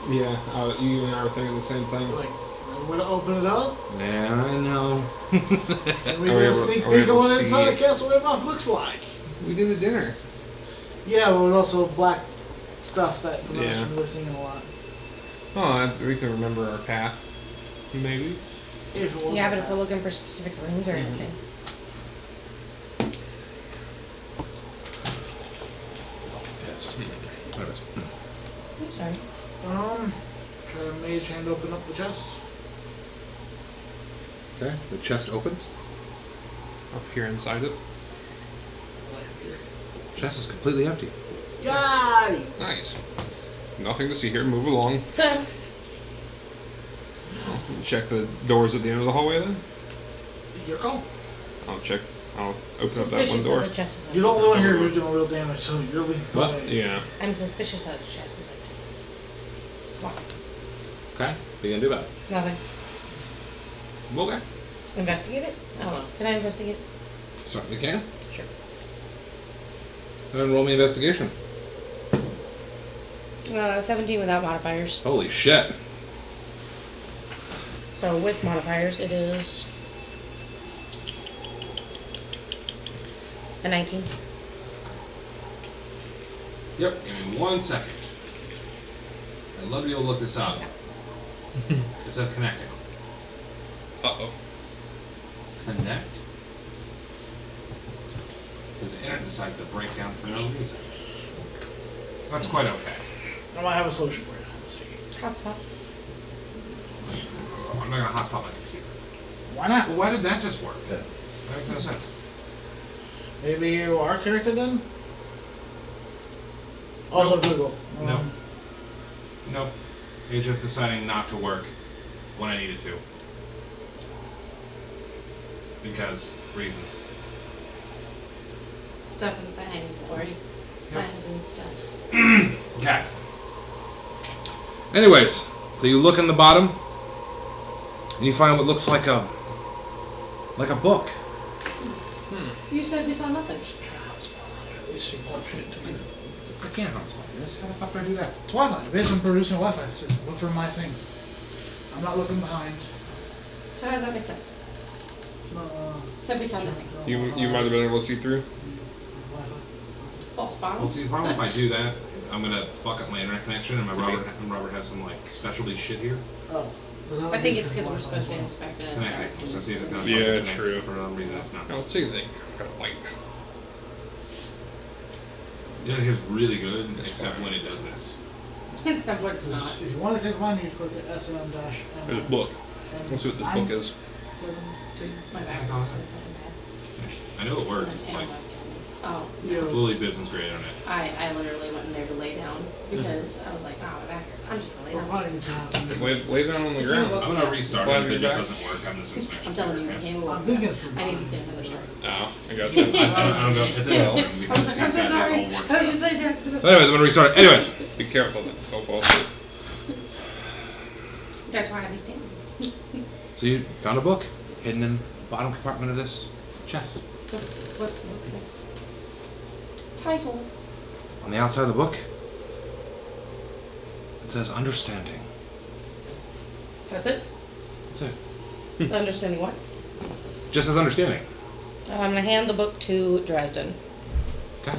Yeah, you and I were thinking the same thing.
Like, is there a way to open it up?
Yeah, I know.
And we
Are we
get a
able-
sneak
are we
peek of
able
what
to
inside
see-
of Castle Ravenloft looks like.
We did at dinner.
Yeah, but also black stuff that we're
Yeah.
not really seeing a lot.
Oh, we can remember our path, maybe.
If it was
Yeah,
like
but if
that.
we're looking for specific rooms or anything.
Yes. There it is.
I'm sorry.
Try to mage hand open up the chest.
Okay, the chest opens.
Up here inside it.
Chest is completely empty.
Guy!
Nice. Nothing to see here. Move along. Check the doors at the end of the hallway then.
Your call.
I'll check. I'll open up that one
Suspicious
door.
that the chest is
You're the
empty.
only one here who's doing real damage, so you're leading the
What?
way.
Yeah.
I'm suspicious that the chest is empty. Come on.
Okay, what are you gonna do about it?
Nothing.
Okay.
Investigate it? I don't know. Can I investigate?
Certainly can.
Sure.
And roll me investigation.
17 without modifiers.
Holy shit.
So with modifiers, it is a 19.
Yep, give me 1 second. I'd love to be able to look this up. It says connecting.
Uh-oh.
Connect? Because the internet decides to break down for no reason. That's quite okay.
I might have a solution for you. Let's see.
Hotspot.
I'm not going to hotspot my computer.
Why not?
Well, why did that just work? That makes no sense.
Maybe you are connected then? Also Google.
No. Nope. It's just deciding not to work when I need it to. Because reasons.
Stuff and things, Lori.
Yep.
Things and stuff.
Okay. Anyways, so you look in the bottom, and you find what looks like a book.
You said we saw nothing.
I can't hotspot this. How the fuck do I do that?
It's Wi-Fi. Based on producing Wi-Fi. So look for my thing. I'm not looking behind.
So how does that make sense? Said we saw nothing.
You might have been able to see through.
Wi-Fi.
False bottom.
Well, see, the problem if I do that, I'm gonna fuck up my internet connection, and Robert has some like specialty shit here.
Oh. Is that
I
like
think
you
it's
can
because we're
Wi-Fi
supposed to
as well?
inspect it and
Connecting. So see if it's not
Yeah,
fucking
true.
connected. For some reason, it's not.
Now let's see the thing. Got a light.
You know, here's really good,
It's
except
fine.
when it does this.
Except what it's not.
If you want to click mine, you click the SM dash.
There's a book. Let's see what this book is.
My
Stand
back
on
is
it.
so fucking bad.
I know it works. It's like
Amazon's killing me. Oh.
Yeah.
fully business grade internet.
I literally went in there to lay down because I was like, oh, my back hurts. I'm just gonna lay
Or
down.
mine is not.
Lay down on the
It's
ground.
not
I'm gonna restart
Flat
it if
on
it
your
just
back?
doesn't work on this inspection.
I'm telling you,
okay?
I can't walk.
I'm thinking it's the
I need to
bottom.
stand for the start.
Oh, I got you.
I don't know. It's in the
I
because
was like, I'm
he's
so
got his
sorry.
whole work
I was
set
just
up.
laying down.
But anyways, I'm gonna restart it. Anyways,
Be careful. Don't fall asleep.
That's why I be standing.
so you found a book hidden in the bottom compartment of this chest.
What the book say? Title.
On the outside of the book, it says understanding.
That's it?
That's it.
Understanding what?
Just as understanding.
I'm gonna hand the book to Dresden.
Okay.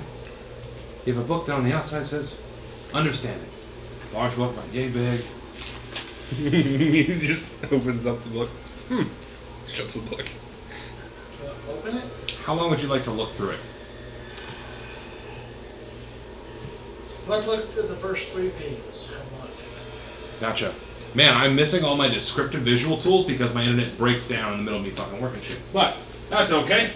You have a book down on the outside that says understanding. Large book, about yay big.
He just opens up the book. Shuts the book.
Open it.
How long would you like to look through it?
Let's look at the first 3 pages. How much?
Gotcha. Man, I'm missing all my descriptive visual tools because my internet breaks down in the middle of me fucking working shit. But that's okay.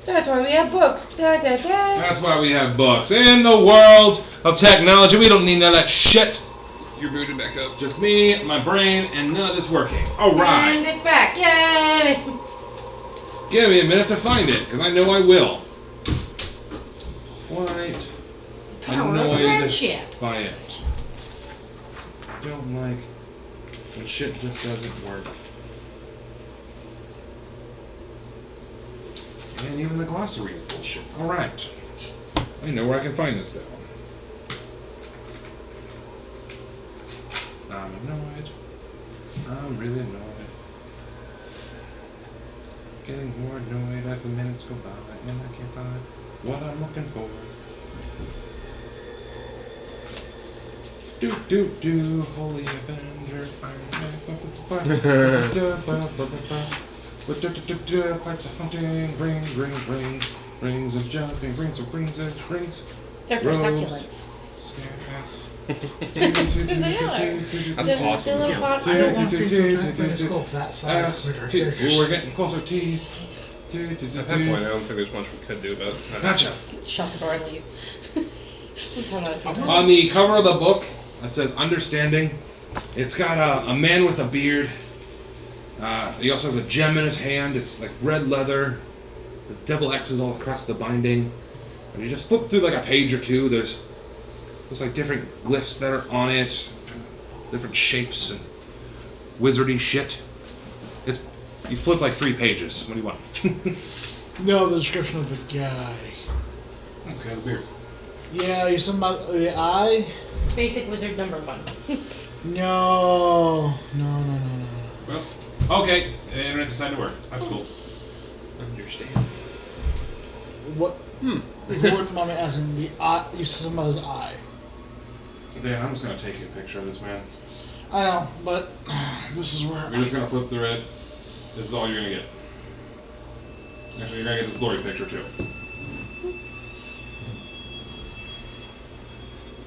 That's why we have books. Da, da, da.
That's why we have books. In the world of technology, we don't need none of that shit.
You're booted back up.
Just me, my brain, and none of this working. All
And
right.
it's back. Yay!
Give me a minute to find it, because I know I will. Quite
Power of
annoyed
friendship.
by it. Don't like when shit just doesn't work. And even the glossary is bullshit. Alright. I know where I can find this though. I'm annoyed. I'm really annoyed. Getting more annoyed as the minutes go by, and I can't find what I'm looking for. Do, holy Avenger, pipes of hunting, rings of jumping, rings of rings.
They're for
Rose.
succulents.
Scares.
That's
They're
awesome.
little bot-
I don't want to see some giant scope that size.
Ooh, we're getting closer. T.
At that point, I don't think there's much we could do about it.
Gotcha.
Shut the door and leave. I'm telling other people.
On the cover of the book, it says "Understanding." It's got a man with a beard. He also has a gem in his hand. It's like red leather. There's double X's all across the binding. And you just flip through like a page or two. There's like different glyphs that are on it, different shapes and wizardy shit. You flip like 3 pages. What do you want?
No, the description of the guy.
That's kind of weird.
Yeah, you said about the eye.
Basic wizard number 1.
No.
Well, okay. The internet decided to work. That's cool.
Understand.
What? If you wouldn't mind me asking, the eye. You said something about his eye.
Dan, I'm just gonna take you a picture of this man.
I know, but this is where.
We're just gonna flip through it. This is all you're gonna get. Actually, you're gonna get this blurry picture too.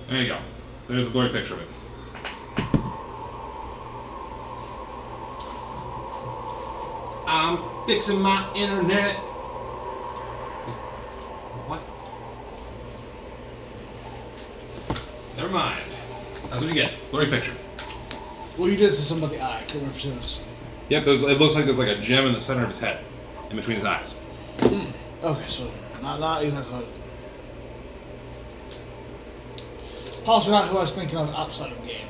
There you go. There's a blurry picture of it. I'm fixing my internet. What? Never mind. That's what you get. Blurry picture.
Well, you did say something about the eye. I couldn't remember if it was.
Yep, it looks like there's like a gem in the center of his head, in between his eyes.
Okay, so not exactly. Possibly not who I was thinking of outside of the game.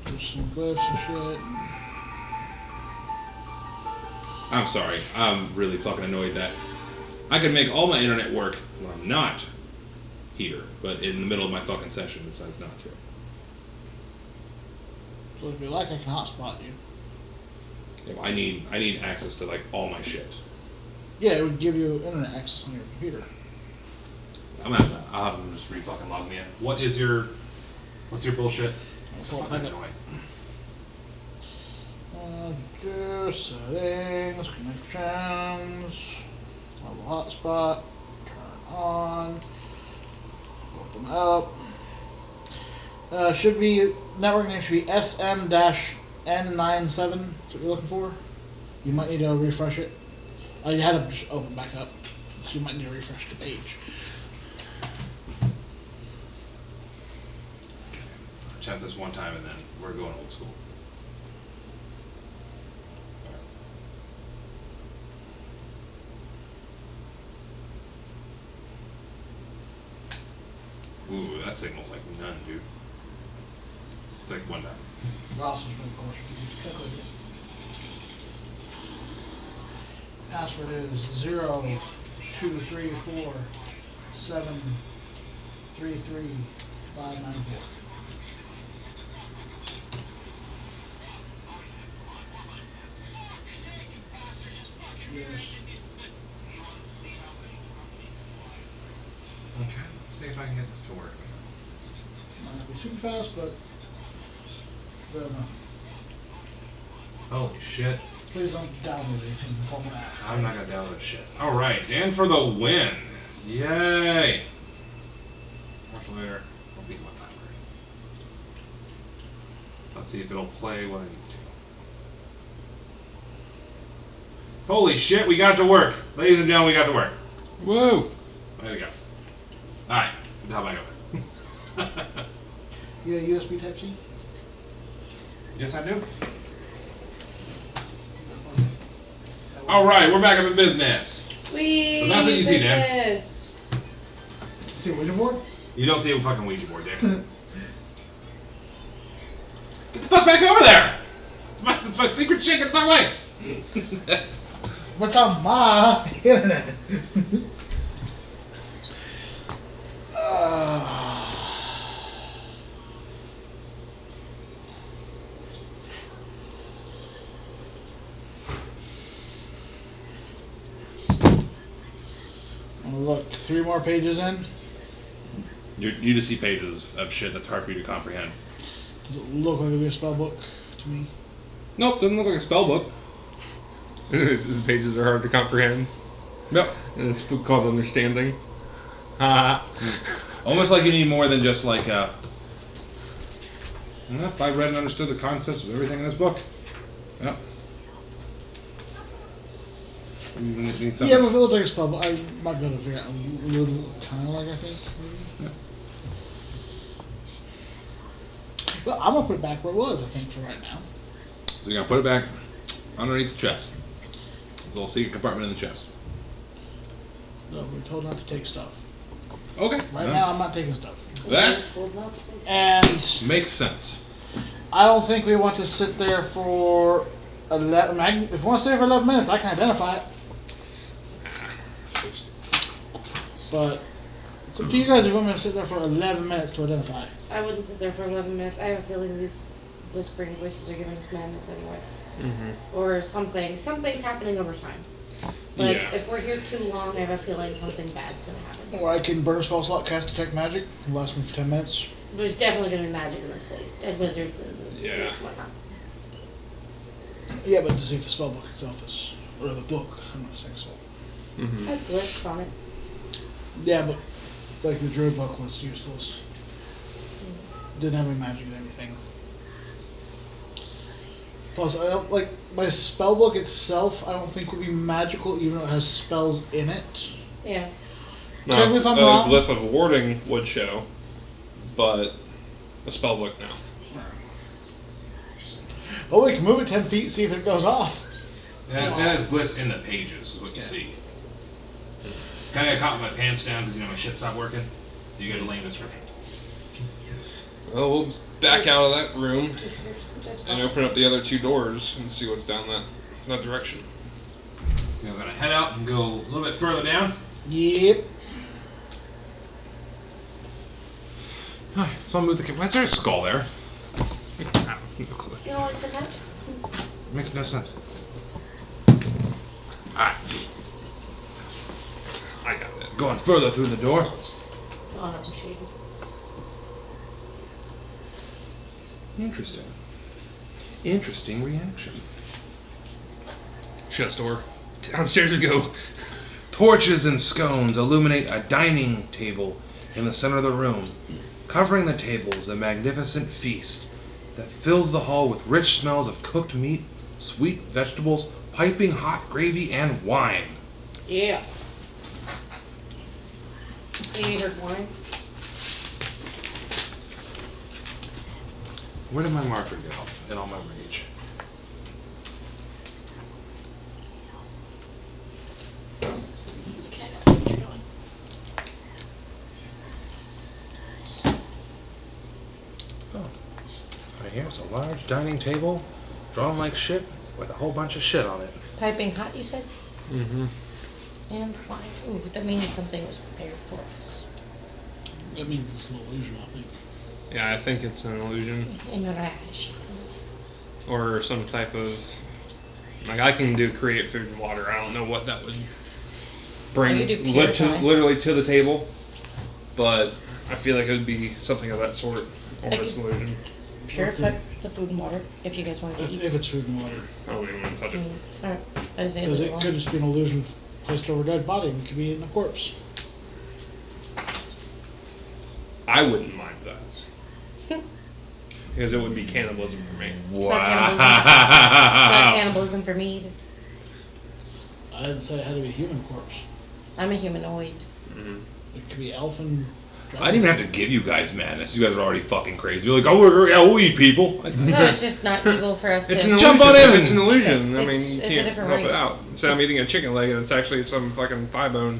There's some glyphs and shit.
I'm sorry. I'm really fucking annoyed that I can make all my internet work when I'm not here, but in the middle of my fucking session, it decides not to.
So if you like, I can hotspot you.
You know, I need access to like all my shit.
Yeah, it would give you internet access on your computer.
I'll have them just re-fucking log me in. What's your bullshit? That's
Well,
fucking
I got-
annoying.
Settings, connections, mobile hotspot, turn on, open up. Should be, network name should be SM-N97, is what you're looking for. You might need to refresh it. You had to just open back up, so you might need to refresh the page.
Attempt this one time and then we're going old school. Ooh, that signal's like none, dude. It's like one time.
Ross is really close. Password is 02347335594. Yes.
Okay, let's see if I can get this to work.
Might not be super fast, but good enough.
Holy shit.
Please don't download anything. That's all I'm gonna ask.
I'm not gonna download shit. Alright, Dan for the win. Yay! Watch later. I'll beat my timer. Let's see if it'll play what I need to. Holy shit, we got it to work. Ladies and gentlemen, we got it to work. Woo! Way to go. Alright, how am I going?
Yeah, USB Type-C?
Yes, I do. Alright, we're back up in business.
Sweet.
Well, that's what you see, Dan.
business.
See a Ouija board?
You don't see a fucking Ouija board, Dick. Get the fuck back over there! It's my secret shit, get my way!
What's on my internet? Look, 3 more pages in.
You just see pages of shit that's hard for you to comprehend.
Does it look like it'll be a spell book to me?
Nope, doesn't look like a spell book.
The pages are hard to comprehend.
Nope.
And it's called understanding. Ha.
Almost like you need more than just like I read and understood the concepts of everything in this book. Yep. You need something.
Yeah, but if it looked like a spell book, I might be able to figure out a little kind of like I think, maybe.
Yeah.
Well, I'm gonna put it back where it was, I think, for right now.
So you're gonna put it back underneath the chest. There's a little secret compartment in the chest.
No, we're told not to take stuff.
Okay.
Right now, I'm not taking stuff.
That
Told not to take-
And
makes sense.
I don't think we want to sit there for If you want to stay for 11 minutes, I can identify it.
Just-
But it's up to you guys if you want me to sit there for 11 minutes to identify it.
I wouldn't sit there for 11 minutes. I have a feeling these whispering voices are giving us madness anyway. Or something. Something's happening over time. Like,
Yeah.
if we're here too long, I have a feeling something bad's gonna happen.
Or I can burn a spell slot, cast Detect Magic, and last me for 10 minutes.
There's definitely gonna be magic in this place. Dead wizards and
Yeah.
spirits and whatnot.
Yeah, but to see if the spell book itself is. Or the book, I'm not saying so.
Mhm.
Has glyphs on it.
Yeah, but like the Druid book was useless. Didn't have any magic or anything. Plus, I don't like my spell book itself. I don't think would be magical, even though it has spells in it.
Yeah.
Now,
Correct me if I'm
a
wrong.
glyph of warding would show, but a spell book now.
Oh, we can move it 10 feet, see if it goes off.
That has glyphs in the pages, is what you see. Kind of got caught my pants down because my shit stopped working. So you get a lame description.
Well, we'll back out of that room
Just
and open up the other 2 doors and see what's down that direction.
We're gonna head out and go a little bit further down.
Yep.
So I'll move the. Why is there a skull there?
No clue.
You don't like the cat?
Makes no sense. Ah,
I got it.
going further through the door.
It's all up and shady.
Interesting. Interesting reaction.
Chest door. Downstairs we go.
Torches and scones illuminate a dining table in the center of the room. Covering the table is a magnificent feast that fills the hall with rich smells of cooked meat, sweet vegetables, piping hot gravy, and wine.
Yeah. You heard wine?
Where did my marker go in all my rage?
Okay, that's what you're doing.
Oh. Right here's a large dining table, drawn like shit, with a whole bunch of shit on it.
Piping hot, you said?
Mm-hmm.
And wine. Ooh, that means something was prepared for us.
That means it's an illusion, I think.
Yeah, I think it's an illusion.
Mirage.
Or some type of... Like, I can do create food and water. I don't know what that would bring
Oh, you do purify.
literally to the table. But I feel like it would be something of that sort. Or
Like
it's an illusion.
Purify the food and water if you guys want to
That's
eat.
if it's food and water.
I don't even want to touch it.
Alright. I was
Because it could just be an illusion placed over a dead body and it could be in a corpse.
I wouldn't mind that. Because it would be cannibalism for me.
It's not cannibalism. It's not cannibalism for me either.
I didn't say it had to be a human corpse.
I'm a humanoid.
Mm-hmm.
It could be elfin.
I didn't even have to give you guys madness. You guys are already fucking crazy. You're like, oh, we'll eat people.
No, it's just not evil for us
It's
to.
an illusion.
Jump on in.
It's an illusion.
Okay,
I mean,
it's-
you
it's a
can't
different
help it
race.
out. So I'm eating a chicken leg and it's actually some fucking thigh bone.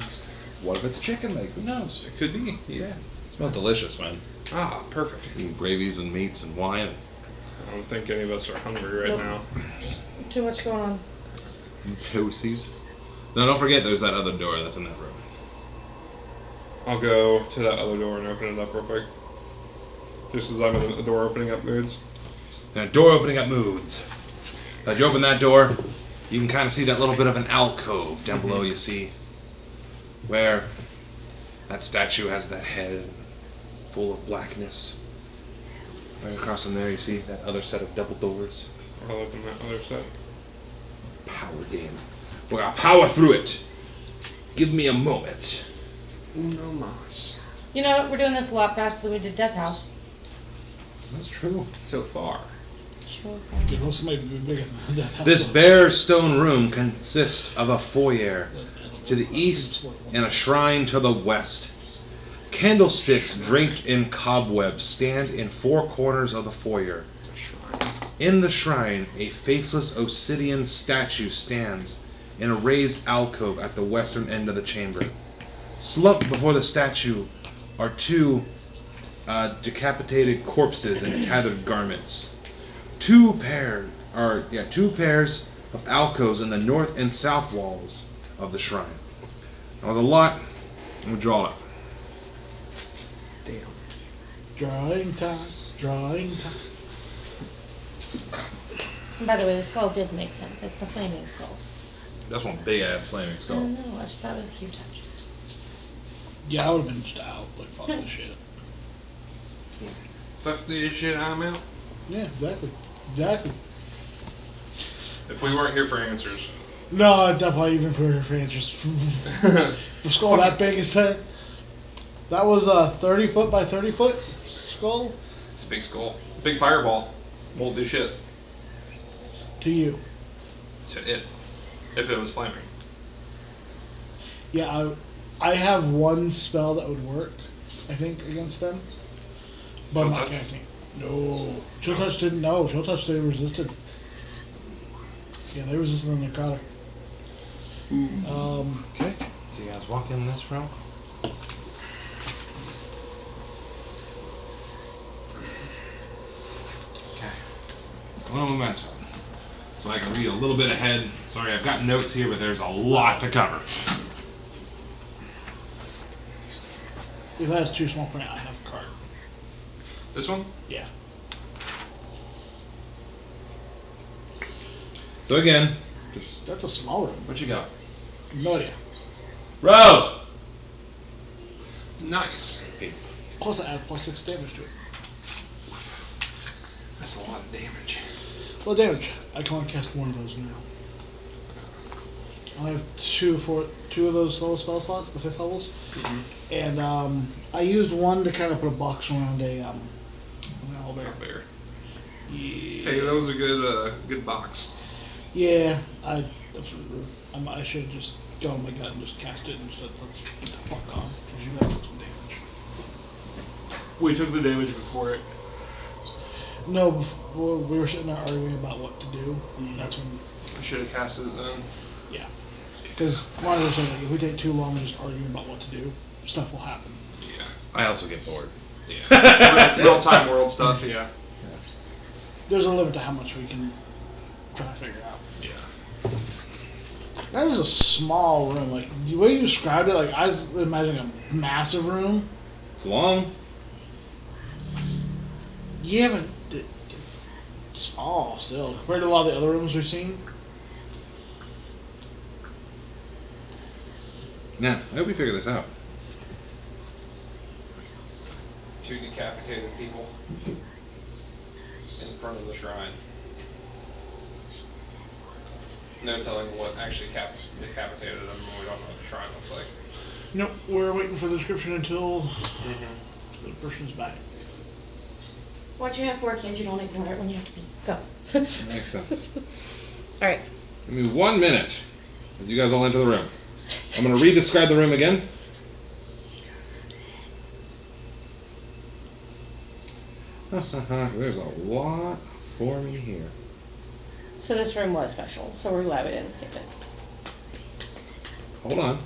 What if it's chicken leg? Who knows?
It could be. Yeah.
It smells delicious, man.
Ah, perfect.
Eating gravies and meats and wine.
I don't think any of us are hungry right
Nope.
now.
Too much going on.
Pussies. No, don't forget there's that other door that's in that room.
I'll go to that other door and open it up real quick. Just as I'm in the door opening up moods.
Now, door opening up moods. As you open that door, you can kind of see that little bit of an alcove down below, you see, where that statue has that head full of blackness. Right across from there, you see that other set of double doors.
I'll open that other side.
Power game. We're gonna power through it. Give me a moment.
Uno mas.
You know what? We're doing this a lot faster than we did Death House.
That's true.
So far.
Sure.
You know, somebody bigger than that.
This bare stone room consists of a foyer to the east and a shrine to the west. Candlesticks draped in cobwebs stand in 4 corners of the foyer. In the shrine, a faceless obsidian statue stands in a raised alcove at the western end of the chamber. Slumped before the statue are 2 decapitated corpses in tattered garments. 2 pairs two pairs of alcoves in the north and south walls of the shrine. That was a lot. I'm gonna draw it.
Damn.
Drawing time. Drawing time.
And by the way, the skull did make sense. It's the flaming skulls.
That's one big ass flaming
I
skull.
don't know. I just thought it was a cute touch.
Yeah, I would have been just out. Like, fuck this shit.
Fuck this shit, I'm out.
Yeah, exactly. Exactly.
If we weren't here for answers.
No, definitely even for answers. The skull that big is that. That was a 30-foot by 30-foot skull
It's a big skull. Big fireball. Won't do shit.
to you.
To it. If it was flaming.
Yeah, I have one spell that would work, I think, against them. But I'm
Chill
not
touch?
casting. No. Chill touch didn't know. Chill touch they resisted. Yeah, they resisted the narcotic.
Okay. So you guys walk in this room. Okay. One momentum. So I can read a little bit ahead. Sorry, I've got notes here, but there's a lot to cover.
If that's too small print, I have a card.
This one?
Yeah.
So again, just
That's a small room.
what you got?
No idea.
Rose!
Nice.
Plus, I add +6 damage to it.
That's a lot of damage.
Well, damage. I can only cast one of those now. I have two of those level spell slots, the 5th levels. And I used one to kind of put a box around an owlbear.
Bear.
Yeah.
Hey, that was a good box.
Yeah, that's really rude. I should have just gone with my gut and just cast it and said, let's get the fuck on. Because you guys took some damage.
We took the damage before it.
No, before we were sitting there arguing about what to do. That's when,
I should have casted it then.
yeah. Because one of those things, like, if we take too long just arguing about what to do, stuff will happen.
Yeah.
I also get bored.
Yeah. Real time world stuff, yeah.
There's a limit to how much we can try to figure out.
Yeah.
That is a small room. Like, the way you described it, like, I was imagining a massive room.
It's long.
Yeah, but small still. Compared to a lot of the other rooms we've seen.
Now, I hope we figure this out.
2 decapitated people in front of the shrine. No telling what actually decapitated them. We don't know what the shrine looks like.
Nope, we're waiting for the description until the person's back.
What you have for a kid, you don't ignore it when you have to be. Go.
Makes sense.
Alright.
Give me 1 minute as you guys all enter the room. I'm going to re-describe the room again. There's a lot for me here.
So this room was special, so we're glad we didn't skip it.
Hold on.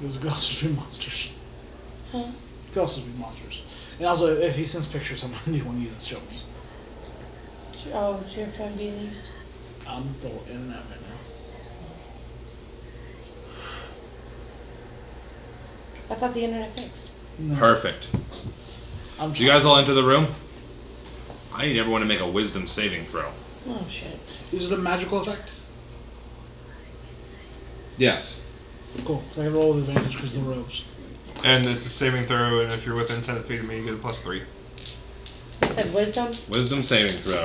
Those could also be monsters.
Huh?
Could also be monsters. And also, if he sends pictures, I'm gonna need one of you to show me.
Oh, is your phone being used?
I'm the internet right now.
I thought the internet fixed.
No,
Perfect.
I'm
So you guys all enter the room. I need everyone to make a wisdom saving throw.
Oh shit.
Is it a magical effect?
Yes.
Cool. So I can roll with advantage because of the robes.
And it's a saving throw, and if you're within 10 feet of me, you get a +3.
You said wisdom?
Wisdom saving throw.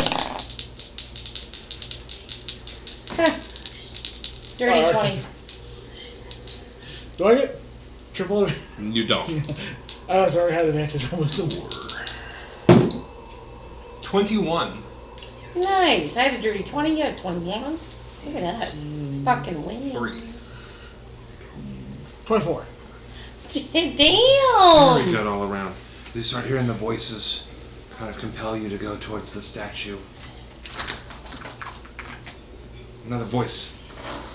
Dirty
Alright.
20.
Do I get triple?
You don't.
Oh, sorry, I had advantage on wisdom.
21.
Nice. I had a dirty 20, you had 21. Look at us. Fucking winning.
3.
24.
Very
Damn!
good all around. You start hearing the voices kind of compel you to go towards the statue. Another voice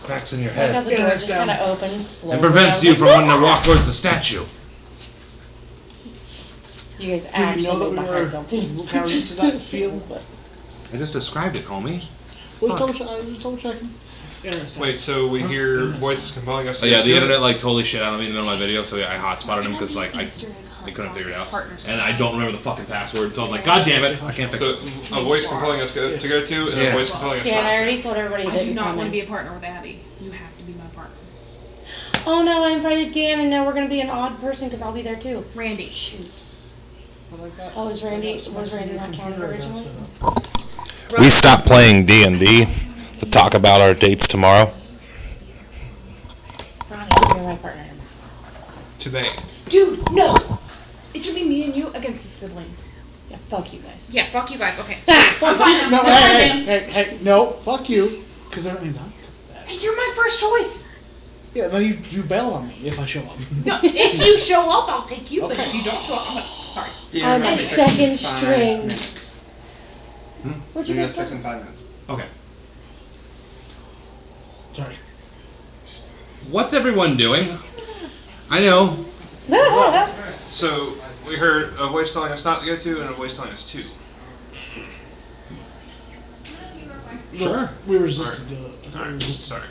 cracks in your
I like how
head
the door
Internet's
just
down.
kind of opens slowly.
and prevents you from wanting to walk towards the statue.
You guys
Do you
actually
know that
made my heart go
we were kind of used to that feel?
But
I just described it, homie.
I was double checking. Interesting.
Wait, so we hear voices compelling us to
Oh, yeah,
get
the
to
internet
it?
like totally shit out of me in the middle of my video, so yeah, I hotspotted him because like I couldn't figure it out, and I don't remember the fucking password, so I was like, God damn it, I can't fix
So
this.
a voice compelling us to go to, and
Yeah.
a voice compelling us
Dan,
not
I
to.
already told everybody
I
that
do
you're
not want to
coming.
be a partner with Abby. You have to be my partner.
Oh no, I invited Dan, and now we're gonna be an odd person because I'll be there too.
Randy.
Shoot.
But I got-
Oh, was Randy
I got
was Randy not counted
computer I got
originally?
set up.
We stopped playing D&D to talk about our dates tomorrow.
Ronnie, you're my partner.
Today.
Dude, no! It should be me and you against the siblings.
Yeah, fuck you guys.
Yeah, fuck you guys. Okay.
Fuck
Fine.
No,
That's fine,
hey,
Dan.
hey, no, fuck you. Because that means I'm.
Hey, you're my first choice.
Yeah, then you bail on me if I show up.
No, if you show up, I'll take you. But if you don't show up, I'm gonna. Sorry.
I'm a second string. Where'd you
Maybe
guys
that's
go?
in 5 minutes.
Okay.
Sorry.
What's everyone doing? I know.
So we heard a voice telling us not to go to, and a voice telling us to.
Sure.
We resisted the.
Alright, sorry.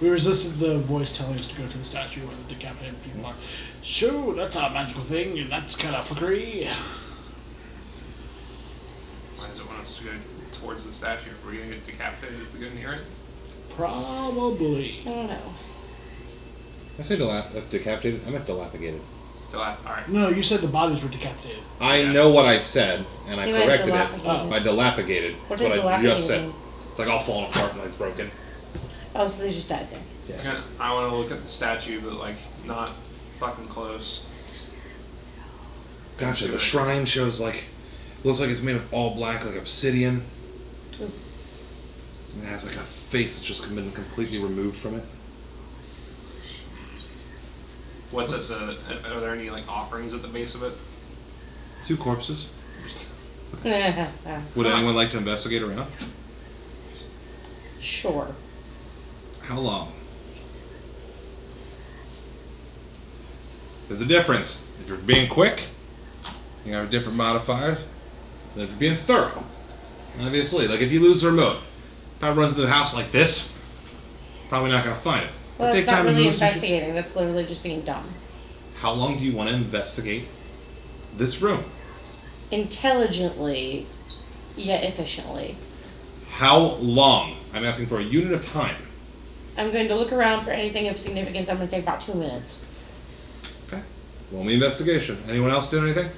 We resisted the voice telling us to go to the statue where the decapitated people are. Sure, that's a magical thing, and that's kind of fuckery.
Why does it want us to go towards the statue? Are we gonna get decapitated if we go near it?
Probably.
I don't know.
I say decapitated. I meant dilapidated.
Still at. Alright.
No, you said the bodies were decapitated.
I know what I said, and I
You meant
corrected it
dilapidated.
by dilapidated.
What
That's
does
what I just
dilapidated
said.
mean?
It's like all falling apart and like broken.
Oh, so they just died there.
Yes.
I want to look at the statue, but like not fucking close.
Gotcha. The shrine shows like looks like it's made of all black, like obsidian.
Ooh.
And it has like a face that's just been completely removed from it.
What's at the? Are there any like offerings at the base of it?
2 corpses. Would
Sure.
anyone like to investigate around? How long? There's a difference. If you're being quick, you have different modifiers than if you're being thorough. Obviously, like if you lose the remote, if I run through the house like this, probably not going to find it. But
Well,
take
that's not
time to
really
move some shit.
investigating. That's literally just being dumb.
How long do you want to investigate this room?
Intelligently, yet efficiently.
How long? I'm asking for a unit of time.
I'm going to look around for anything of significance. I'm going to take about 2 minutes.
Okay. Roll me investigation. Anyone else doing anything?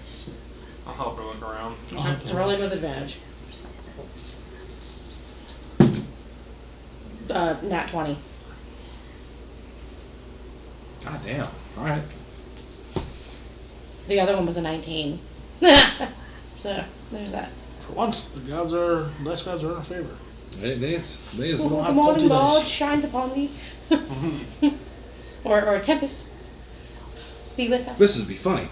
I'll help her look around.
Rolling with advantage. Nat 20.
God damn. All right.
The other one was a 19. So, there's that.
For once, the less gods are in our favor.
They
don't
The
have
morning
multi-dice.
Lord shines upon thee. or a tempest. Be with us.
This would be funny.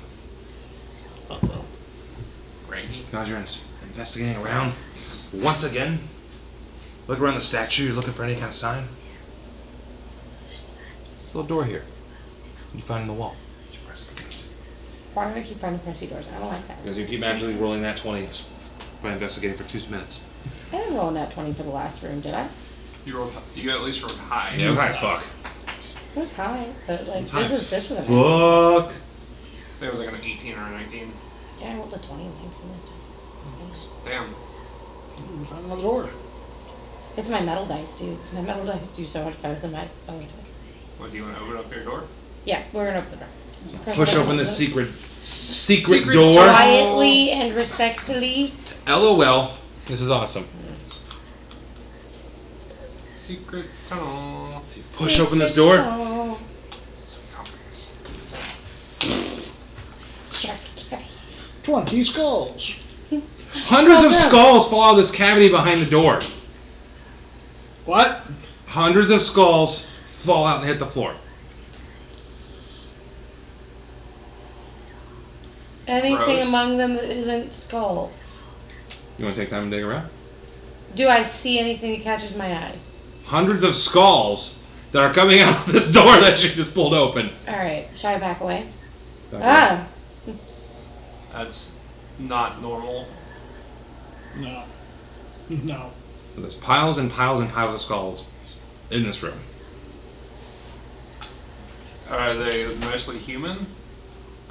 Ranky.
Guys, you're investigating around once again. Look around the statue. You're looking for any kind of sign. There's a little door here. You find in the wall. You press it against it.
Why do I keep finding pressy doors? I don't like that.
Because you keep actually rolling that 20s by investigating for 2 minutes.
I didn't roll a nat 20 for the last room, did I?
You at least rolled high.
Yeah, high as fuck.
It was high, but like
It's high as
this was a nat.
Fuck.
I think it was like an 18 or a 19.
Yeah, I rolled a 20 and 19 this time.
Damn.
We found another door.
It's my metal dice, dude. My metal dice do so much better than my other dice.
What, do you want to open up your door?
Yeah, we're gonna open the door. Press
Push
the
open
button.
this secret
Secret
door.
Quietly and respectfully.
LOL. This is awesome.
Secret tunnel.
Push open this door.
Oh,
Some confidence.
Jeffrey.
20 skulls.
Hundreds of skulls fall out of this cavity behind the door.
What?
Hundreds of skulls fall out and hit the floor.
Anything
Gross.
among them that isn't skull.
You want to take time and dig around?
Do I see anything that catches my eye?
Hundreds of skulls that are coming out of this door that she just pulled open.
Alright, shall I back away?
Okay.
Ah!
That's not normal.
No. No.
There's piles and piles and piles of skulls in this room.
Are they mostly human?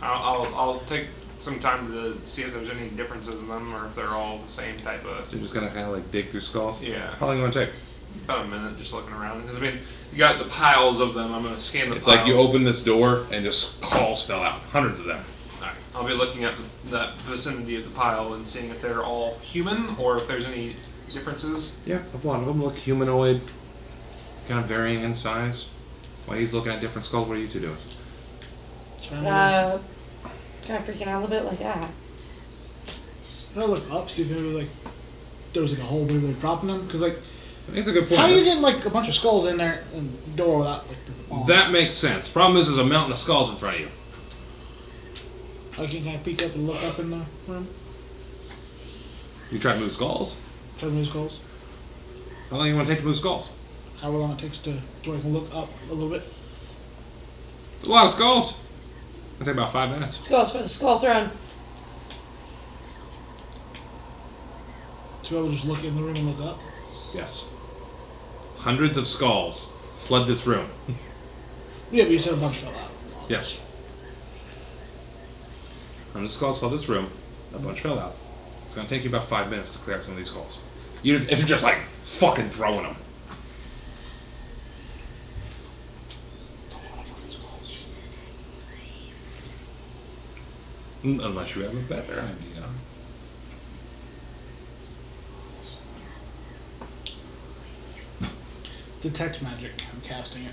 I'll take some time to see if there's any differences in them or if they're all the same type of.
So you're just gonna kind of like dig through skulls?
Yeah.
How long you want to take?
About a minute, just looking around. Because I mean, you got the piles of them. I'm gonna scan the
It's
piles.
like you open this door and just skulls fell out. Hundreds of them.
Alright, I'll be looking at that vicinity of the pile and seeing if they're all human or if there's any differences.
Yeah, a lot of them look humanoid, kind of varying in size. While he's looking at different skulls, what are you two doing?
Kind of freaking out a little bit, like,
Can I look up, see if maybe, like, there was, like, a hole maybe they're dropping them? Because, like,
It's a good point.
how are you getting, like, a bunch of skulls in there and the door without, like, the bomb?
That makes sense. Problem is, there's a mountain of skulls in front of you.
Can I peek up and look up in the room?
You try to move skulls?
Try to move skulls?
How long you want to take to move skulls?
However long it takes to, so I can look up a little bit.
It's a lot of skulls. It'll take about 5 minutes.
skulls for the skull throne.
To be able to just look in the room and look up.
Yes. Hundreds of skulls flood this room.
Yeah, but you said a bunch fell out.
Yes. Hundreds of skulls flood this room. A bunch fell out. It's going to take you about 5 minutes to clear out some of these skulls. If you're just like fucking throwing them. Unless you have a better idea.
Detect magic. I'm casting it.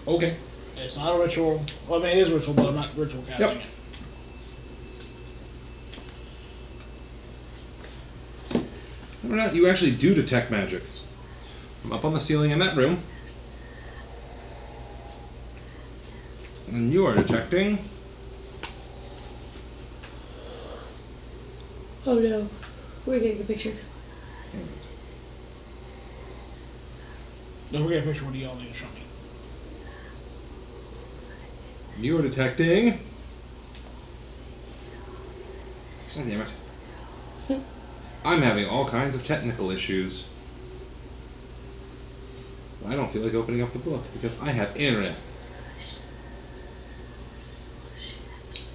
Okay.
It's not a ritual. Well, I mean, it is ritual, but I'm not ritual casting
Yep.
it.
Or not, you actually do detect magic. I'm up on the ceiling in that room. And you are detecting.
Oh no. We're getting a picture.
Don't forget a picture when you all need to show me.
You are detecting. God damn it. I'm having all kinds of technical issues. I don't feel like opening up the book because I have internet.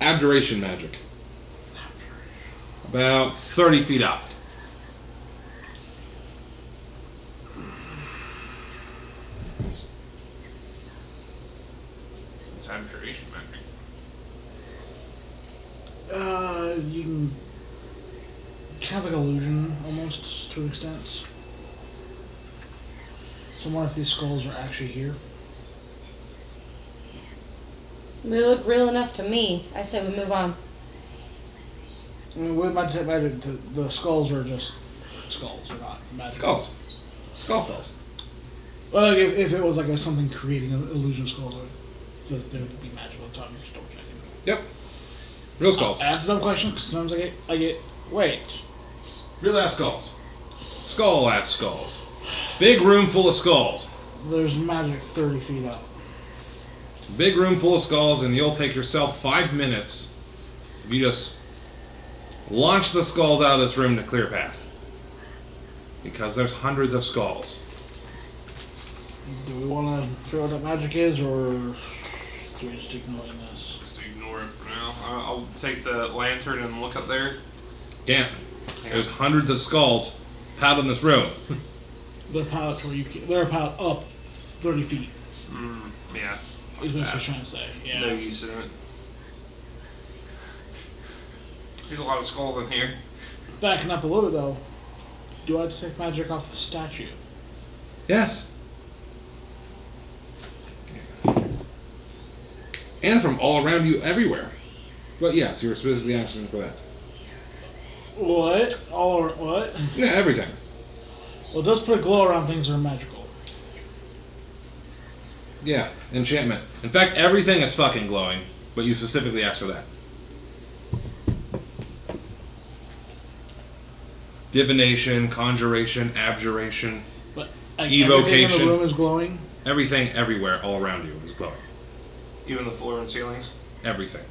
Abjuration magic. About 30 feet up.
It's abjuration magic.
You can have like illusion almost to an extent. So I wonder if these skulls are actually here.
They look real enough to me. I say we move on.
I mean, with my detect magic, the skulls are just skulls. They're not magic.
Skulls. Skulls.
Well, like if it was like something creating an illusion skull, they would be magical. That's why I'm just double checking.
Yep. Real skulls.
Ask a dumb question because sometimes I get wait.
Real ass skulls. Skull ass skulls. Big room full of skulls.
There's magic 30 feet up.
Big room full of skulls, and you'll take yourself 5 minutes if you just launch the skulls out of this room to clear a path. Because there's hundreds of skulls.
Do we want to figure out what that magic is, or do we just ignore this?
Just ignore it for now. I'll take the lantern and look up there.
Can't. There's hundreds of skulls piled in this room.
They're piled to where you can, they're piled up 30 feet.
Yeah.
Is what
that.
you're trying to say. Yeah.
No use in it. There's a lot of skulls in here.
Backing up a little bit though, do I detect magic off the statue?
Yes. And from all around you everywhere. But yes, you were specifically asking for that.
What? What?
Yeah, everything.
Well, it does put a glow around things that are magical.
Yeah, enchantment. In fact, everything is fucking glowing, but you specifically asked for that. Divination, conjuration, abjuration,
But like,
Evocation.
everything in the room is glowing.
everything everywhere all around you is glowing.
Even the floor and ceilings.
Everything.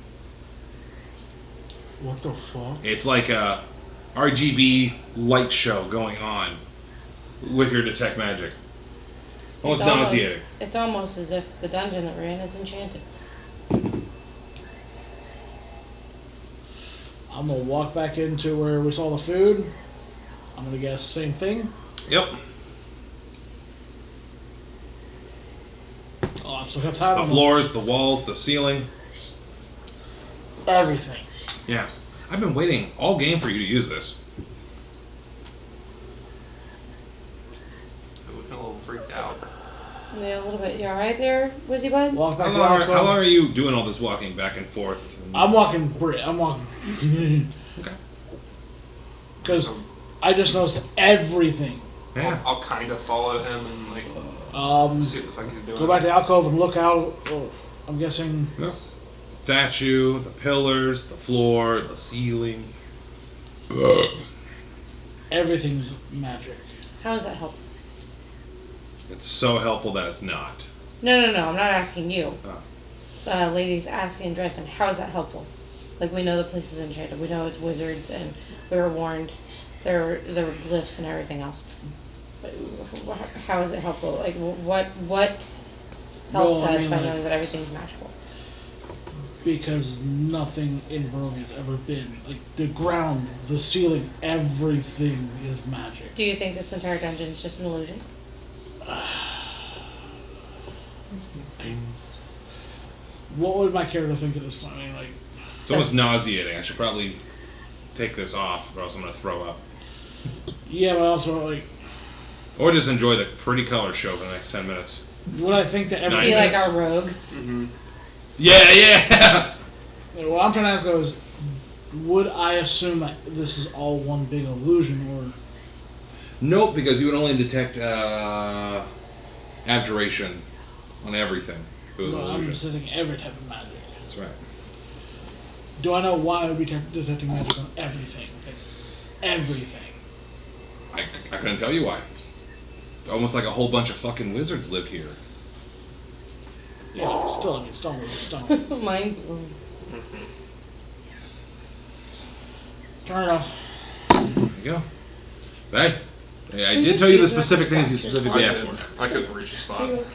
What the fuck?
It's like a
RGB light show going on with your detect magic. Almost nauseating.
It's almost as if the dungeon that we're in is enchanted.
I'm gonna walk back into where we saw the food. I'm gonna guess same thing.
Yep.
Oh, I've still got time.
The
on
floors, the walls, the ceiling.
everything.
Yeah. I've been waiting all game for you to use this.
I'm looking a little freaked out.
Yeah, a little bit. You alright there, Wizzy Bud?
Walk back
How
to
long,
the
how long are you doing all this walking back and forth?
I'm walking Brit. I'm walking.
Okay.
Because I just noticed everything.
Yeah.
I'll kind of follow him and like see what the fuck he's doing.
Go back to the alcove and look out. Oh, I'm guessing.
Yeah. Statue, the pillars, the floor, the ceiling.
Everything's magic.
How is that helpful?
It's so helpful that it's not.
No, I'm not asking you.
Oh.
Lady's asking Dresden, how is that helpful? Like, we know the place is enchanted. We know it's wizards, and we were warned. There were glyphs and everything else. But how is it helpful? Like, what helps
Well, I
us
mean,
by
like-
knowing that everything's magical?
Because nothing in Barovia's ever been. Like, the ground, the ceiling, everything is magic.
Do you think this entire dungeon is just an illusion?
What would my character think at this point? I mean, like,
It's almost nauseating. I should probably take this off or else I'm going to throw up.
yeah, but also, like,
Or just enjoy the pretty color show for the next 10 minutes.
would I think that
Be
everything.
like
minutes.
our rogue.
Yeah!
What I'm trying to ask though is, would I assume that this is all one big illusion, or
Nope, because you would only detect abjuration on everything. If it was an
I'm
illusion.
detecting every type of magic?
That's right.
Do I know why I would be detecting magic on everything? Like, everything.
I couldn't tell you why. Almost like a whole bunch of fucking wizards lived here.
Yeah, still, I mean, stone.
Mind blown.
Turn it off.
There you go. Hey, I did tell you the specific things you specifically asked for.
I couldn't reach a spot.
Are you okay?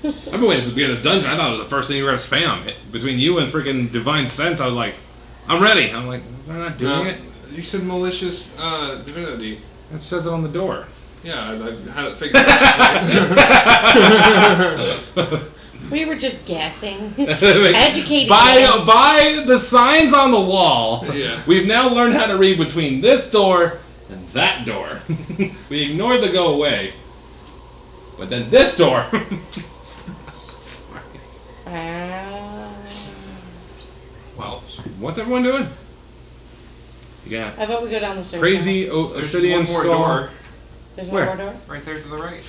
I've been waiting since the beginning of this dungeon. I thought it was the first thing you were going to spam. Between you and freaking Divine Sense, I was like, I'm ready. I'm like, I'm not doing it.
You said malicious divinity.
It says it on the door.
Yeah, I had it figured out.
We were just guessing. Educated.
By the signs on the wall,
Yeah.
we've now learned how to read between this door and that door. We ignored the go away. But then this door.
Well,
What's everyone doing? You got
How about we go down the stairs?
crazy
there's
obsidian
one more
skull.
door
There's
Where?
one more door.
right there to the right.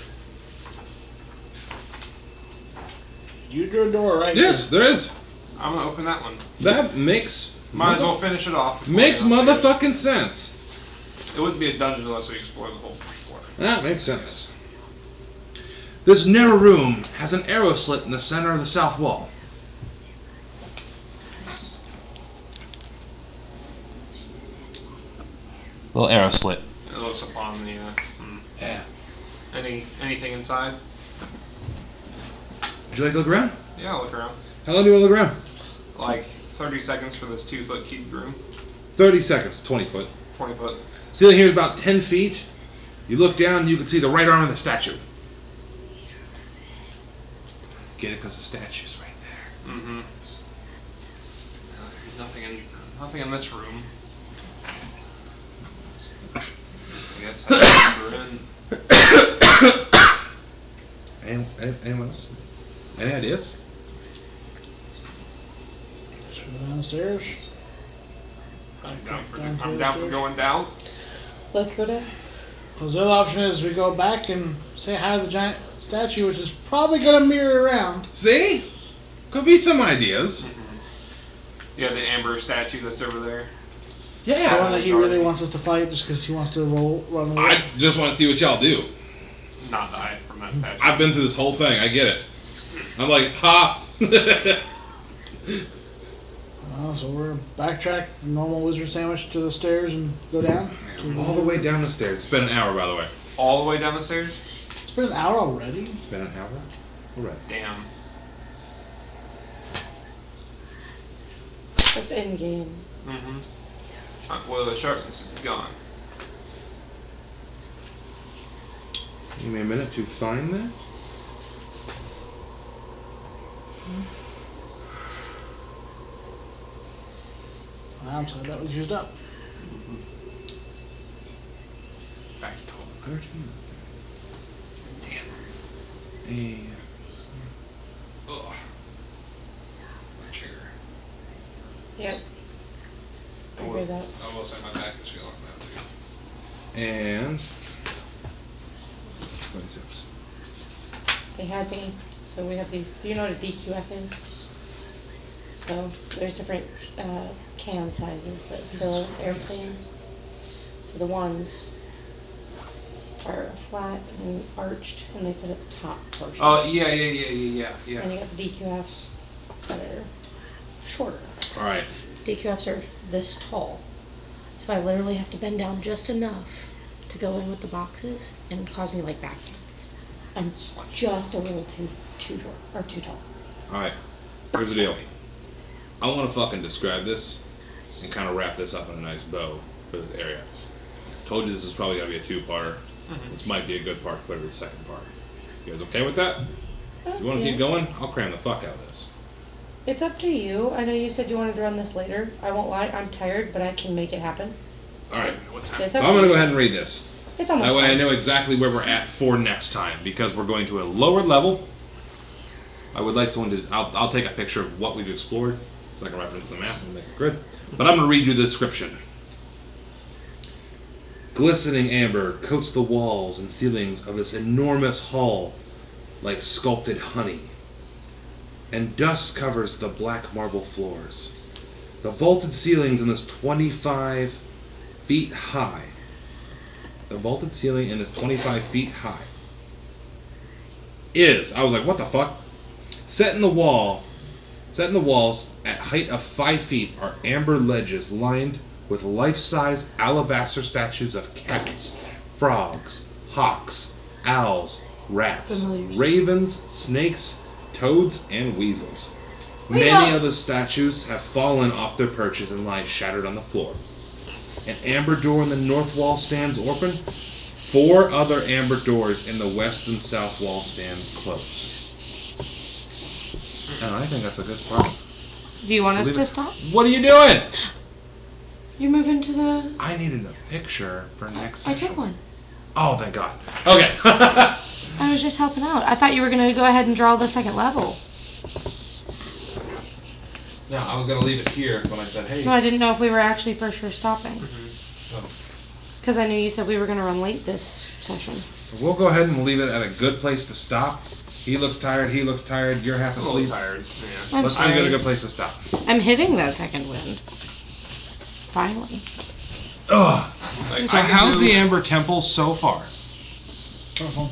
You drew a door, right?
Yes, there is.
I'm gonna open that one.
That makes
Might as well finish it off. before
makes
we go downstairs.
motherfucking sense.
It wouldn't be a dungeon unless we explore the whole first floor.
That makes sense. This narrow room has an arrow slit in the center of the south wall. Little arrow slit.
It looks upon the.
Yeah.
Anything inside?
Would you like to look around?
Yeah, I'll look around.
How long do you want to look around?
Like 30 seconds for this 2-foot cubed room.
30 seconds, 20 foot.
20 foot.
Ceiling here is about 10 feet. You look down and you can see the right arm of the statue. Get it because the statue's right there.
Mm-hmm. Nothing in this room. I guess we're in.
Anyone else? Any ideas?
Should we go downstairs?
I'm down for going down.
Let's go down.
Because the other option is we go back and say hi to the giant statue, which is probably going to mirror around.
See? Could be some ideas.
Yeah, the amber statue that's over there.
The one
Yeah.
that he really wants us to fight just because he wants to run away.
I just want to see what y'all do.
Not die from that statue.
I've been through this whole thing. I get it. I'm like, ha.
Well, so we're backtrack normal wizard sandwich to the stairs and go down.
All the way down the stairs.
It's been an hour, by the way.
All the way down the stairs?
It's been an hour already.
It's been an hour. All right.
Damn.
That's in game.
Mm-hmm. Well, the sharpness is gone.
Give me a minute to find that.
Wow, so that was used up.
Back to total.
13.
Damn.
And
Ugh. My chair.
Yep. I agree with that.
I will say my back is feeling that too.
and 26.
They had me. So we have these. Do you know what a DQF is? So there's different can sizes that fill airplanes. So the ones are flat and arched, and they fit at the top portion.
Oh, yeah.
And you got the DQFs that are shorter.
All right.
DQFs are this tall. So I literally have to bend down just enough to go in with the boxes and cause me like back pain. I'm just a little too short or too tall.
All right. Here's the deal. I want to fucking describe this and kind of wrap this up in a nice bow for this area. Told you this is probably gonna be a two-parter. This might be a good part to put it the second part. You guys okay with that? If you want to keep going, I'll cram the fuck out of this.
It's up to you. I know you said you wanted to run this later. I won't lie, I'm tired, but I can make it happen.
All right.
It's up
I'm
to
gonna
you.
go ahead and read this.
It's almost
That way I
done.
know exactly where we're at for next time, because we're going to a lower level. I would like someone to, I'll take a picture of what we've explored, so I can reference the map and make a grid. But I'm going to read you the description. Glistening amber coats the walls and ceilings of this enormous hall like sculpted honey, and dust covers the black marble floors. The vaulted ceilings in this 25 feet high. The vaulted ceiling in this 25 feet high is, I was like, what the fuck? Set in the walls at height of 5 feet are amber ledges lined with life-size alabaster statues of cats, frogs, hawks, owls, rats,
Familiars.
ravens, snakes, toads, and weasels.
Wait,
Many
no.
of the statues have fallen off their perches and lie shattered on the floor. An amber door in the north wall stands open. 4 other amber doors in the west and south wall stand closed. And I think that's a good part.
Do you want us
Leave
to
it.
stop?
What are you doing?
You're moving to the...
I needed a picture for next
I
session.
took one.
Oh, thank God. Okay.
I was just helping out. I thought you were going to go ahead and draw the second level.
No, I was going to leave it here when I said, hey.
No, I didn't know if we were actually for sure stopping.
Oh.
Because I knew you said we were going to run late this session.
So we'll go ahead and leave it at a good place to stop. He looks tired, you're half
I'm a little
asleep.
tired. Yeah.
I'm
Let's
sorry.
leave it at a good place to stop.
I'm hitting that second wind. Finally.
Ugh.
Like,
So
I can
how's
do-
the Amber Temple so far?
Awesome.